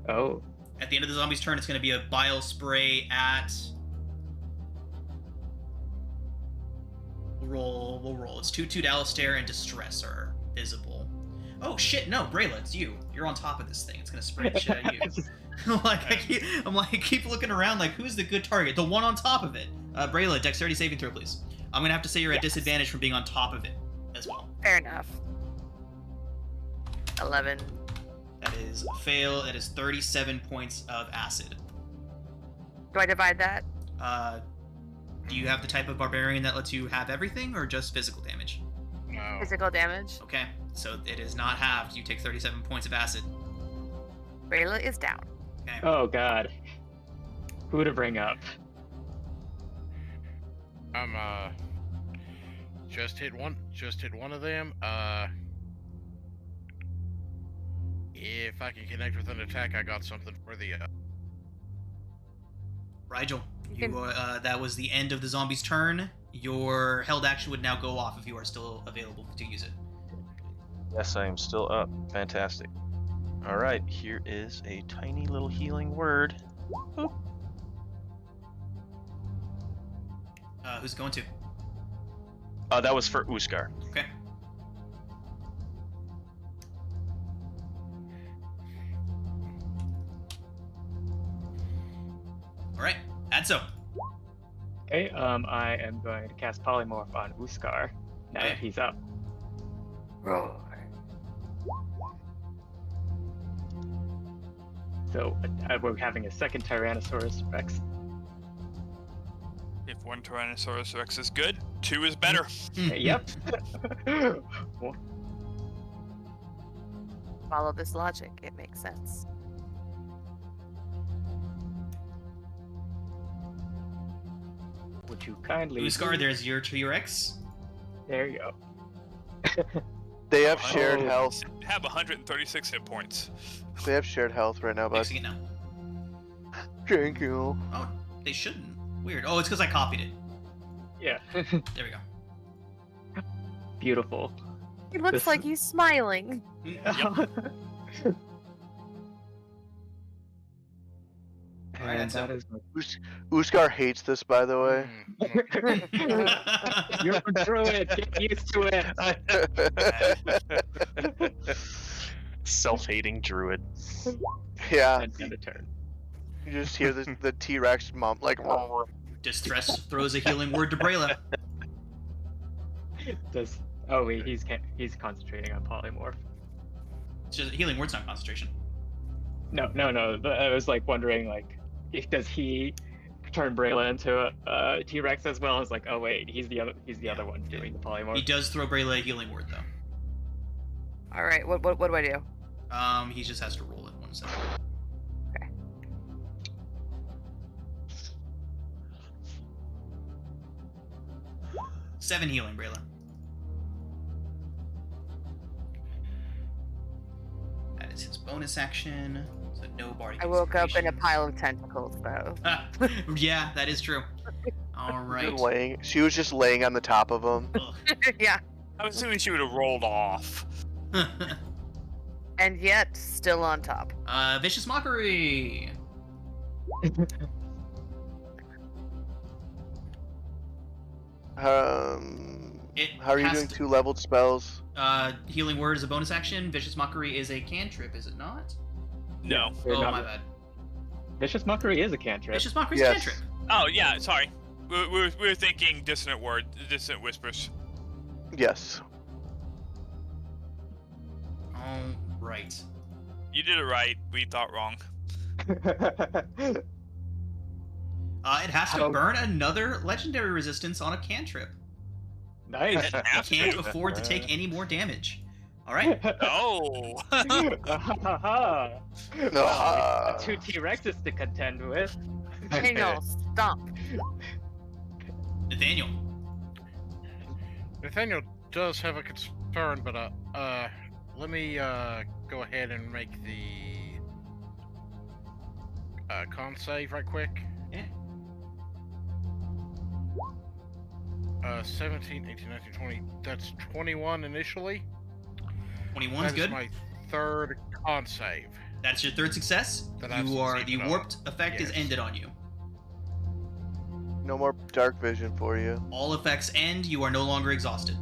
Oh. At the end of the zombie's turn, it's going to be a bile spray at... We'll roll. It's Toot, Alistair, and Distress are visible. Oh shit, no, Brayla, it's you. You're on top of this thing. It's gonna spray the shit out of you. I keep looking around like, who's the good target? The one on top of it. Brayla, dexterity saving throw, please. I'm gonna have to say you're at Yes. disadvantage from being on top of it as well. Fair enough. 11. That is a fail. That is 37 points of acid. Do I divide that? Do you have the type of barbarian that lets you have everything, or just physical damage? No. Physical damage. Okay, so it is not halved. You take 37 points of acid. Brayla is down. Okay. Oh God. Who to bring up? I'm just hit one of them. If I can connect with an attack, I got something for the Rigel, You you that was the end of the zombie's turn. Your held action would now go off if you are still available to use it. Yes, I am still up. Fantastic. All right, here is a tiny little healing word. Who's going to? That was for Uskar. Okay. All right, Adso. Okay, I am going to cast Polymorph on Uskar now that he's up. So we're having a second Tyrannosaurus Rex. If one Tyrannosaurus Rex is good, 2 is better. Yep. Follow this logic. It makes sense. Would you kindly? Uskar, there's your T-Rex. There you go. They have shared Oh. health. Have 136 hit points. They have shared health right now, bud. Fixing it now. Thank you. Oh, they shouldn't. Weird. Oh, it's because I copied it. Yeah. There we go. Beautiful. He looks This- like he's smiling. Yep. Alright, And so- that is. Uskar hates this, by the way. You're a druid. Get used to it. Self-hating druid. Yeah, And end a turn. you just hear the T-Rex mom like. Distress throws a healing word to Brayla. Does oh wait, he's concentrating on polymorph. It's just healing word's not concentration. No. But I was like wondering like, does he turn Brayla into a T-Rex as well? As like, oh wait, he's the other one doing the polymorph. He does throw Brayla a healing word though. All right, what do I do? He just has to roll it 1 second. Okay. Seven healing, Brayla. That is his bonus action. So no bardic. I woke up in a inspiration. pile of tentacles, though. Yeah, that is true. All right. She was just laying on the top of him. Yeah, I was assuming she would have rolled off. and yet still on top. Vicious Mockery. It How are you has doing to- 2-leveled spells? Healing Word is a bonus action. Vicious Mockery is a cantrip, is it not? No. They're Oh, not- my bad. Vicious Mockery is a cantrip. Vicious Mockery is Yes. a cantrip. Oh yeah, sorry. We were thinking dissonant dissonant whispers. Yes. All right. You did it right. We thought wrong. It has to How- burn another legendary resistance on a cantrip. Nice. Have Can't to. afford to take any more damage. All right. Oh. Ah. Two T-Rexes to contend with. Daniel, stomp. Nathaniel. Nathaniel does have a concern, but let me go ahead and make the con save right quick. Yeah. 17, 18, 19, 20. That's 21 initially. 21's That is good. my third con save. That's your third success. That I've You are succeeded the on. warped effect is Yes. ended on you. No more dark vision for you. All effects end. You are no longer exhausted.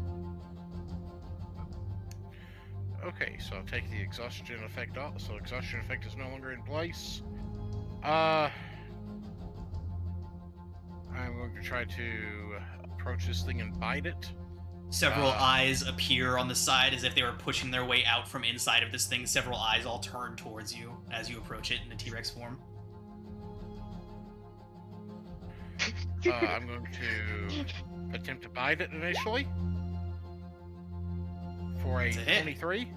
Okay, so I'll take the exhaustion effect off. So exhaustion effect is no longer in place. I'm going to try to approach this thing and bite it. Several eyes appear on the side as if they were pushing their way out from inside of this thing. Several eyes all turn towards you as you approach it in a T-Rex form. I'm going to attempt to bite it initially for a It's a hit. 23.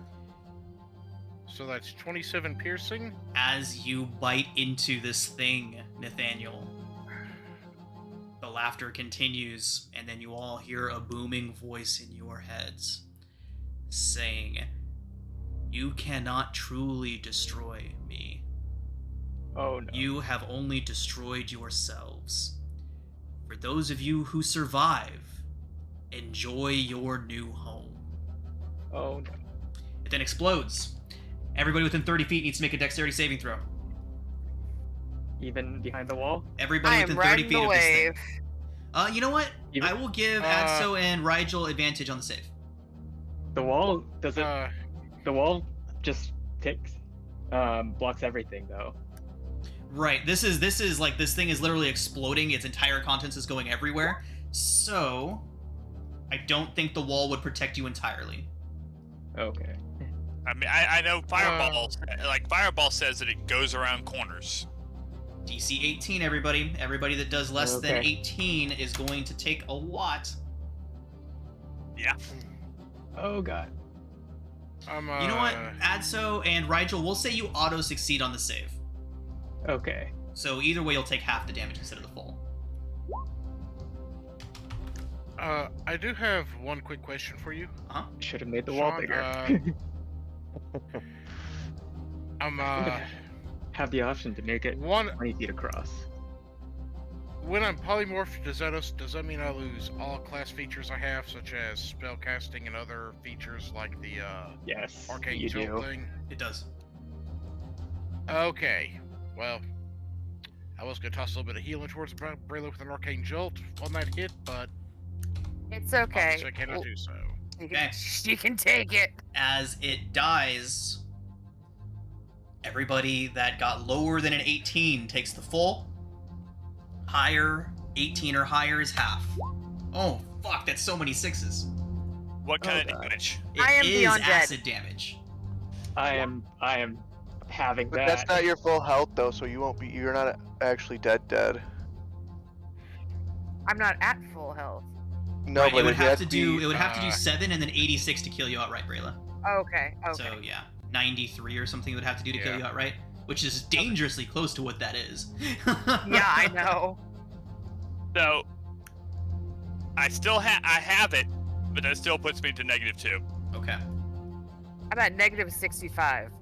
So that's 27 piercing. As you bite into this thing, Nathaniel, the laughter continues, and then you all hear a booming voice in your heads saying, "You cannot truly destroy me. Oh no. You have only destroyed yourselves. For those of you who survive, enjoy your new home." Oh no. It then explodes, Everybody within 30 feet needs to make a dexterity saving throw. Even behind the wall? Everybody I within am 30 riding feet the of this thing. wave. You know what? Even I will give Uh, Adso and Rigel advantage on the save. the wall doesn't. Uh, The wall just takes blocks everything though. Right. This is like this thing is literally exploding. Its entire contents is going everywhere. So, I don't think the wall would protect you entirely. Okay. I mean, I know Fireball, like Fireball says that it goes around corners. DC 18, everybody. Everybody that does less than Okay. 18 is going to take a lot. Yeah. Oh god. I'm You know what? Adso and Rigel, we'll say you auto succeed on the save. Okay. So either way, you'll take half the damage instead of the full. I do have one quick question for you. Should have made the wall Sean, bigger. I'm Have the option to make it one 20 feet across. when I'm polymorphed, does that mean I lose all class features I have, such as spellcasting and other features like the Yes, arcane you jolt do. thing? It does. Okay. Well, I was gonna toss a little bit of healing towards Brayla with an arcane jolt on that hit, but It's okay. obviously I cannot do so. You Okay. you can take it. As it dies, everybody that got lower than an 18 takes the full. Higher, 18 or higher is half. Oh, fuck, that's so many sixes. What kind of God. damage? It I am is beyond dead. acid damage. I am having But that. that's not your full health though, so you won't be. You're not actually dead. I'm not at full health. No, Right, but it would have has to do. be- It would have to do uh, 7 and then 86 to kill you outright, Brayla. Okay. Okay. So yeah, 93 or something it would have to do to kill Yeah. you outright, which is dangerously close to what that is. Yeah, I know. So, I still I have it, but that still puts me to -2. Okay. I'm at negative 65.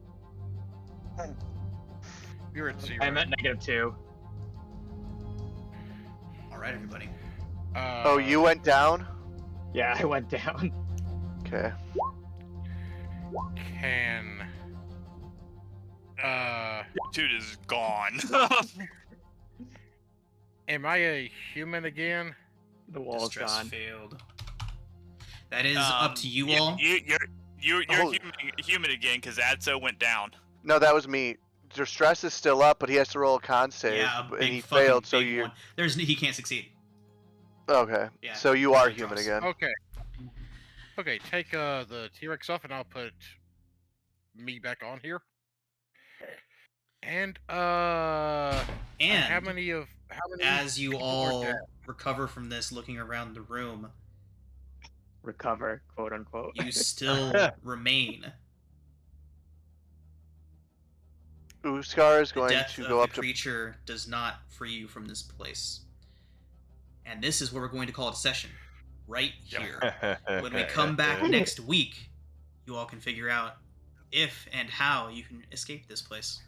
You're at 0. I'm at -2. All right, everybody. Oh, you went down. Yeah, I went down. Okay. Can Dude is gone. am I a human again? The wall's Distress gone. failed. That is up to you all. You're Oh. human again because Adso went down. No, that was me. Distress is still up, but he has to roll a con save, Yeah, a and big he fucking failed. So big you. one. He can't succeed. Okay. Yeah. So you are Big human drops. again. Okay. Okay, take the T-Rex off and I'll put me back on here. And how And many as you people are all dead? recover from this, looking around the room, Recover, quote unquote. you still remain. Uskar is The going death to of go the up to. creature does not free you from this place. And this is where we're going to call it a session. Right here. When we come back next week, you all can figure out if and how you can escape this place.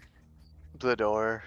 The door.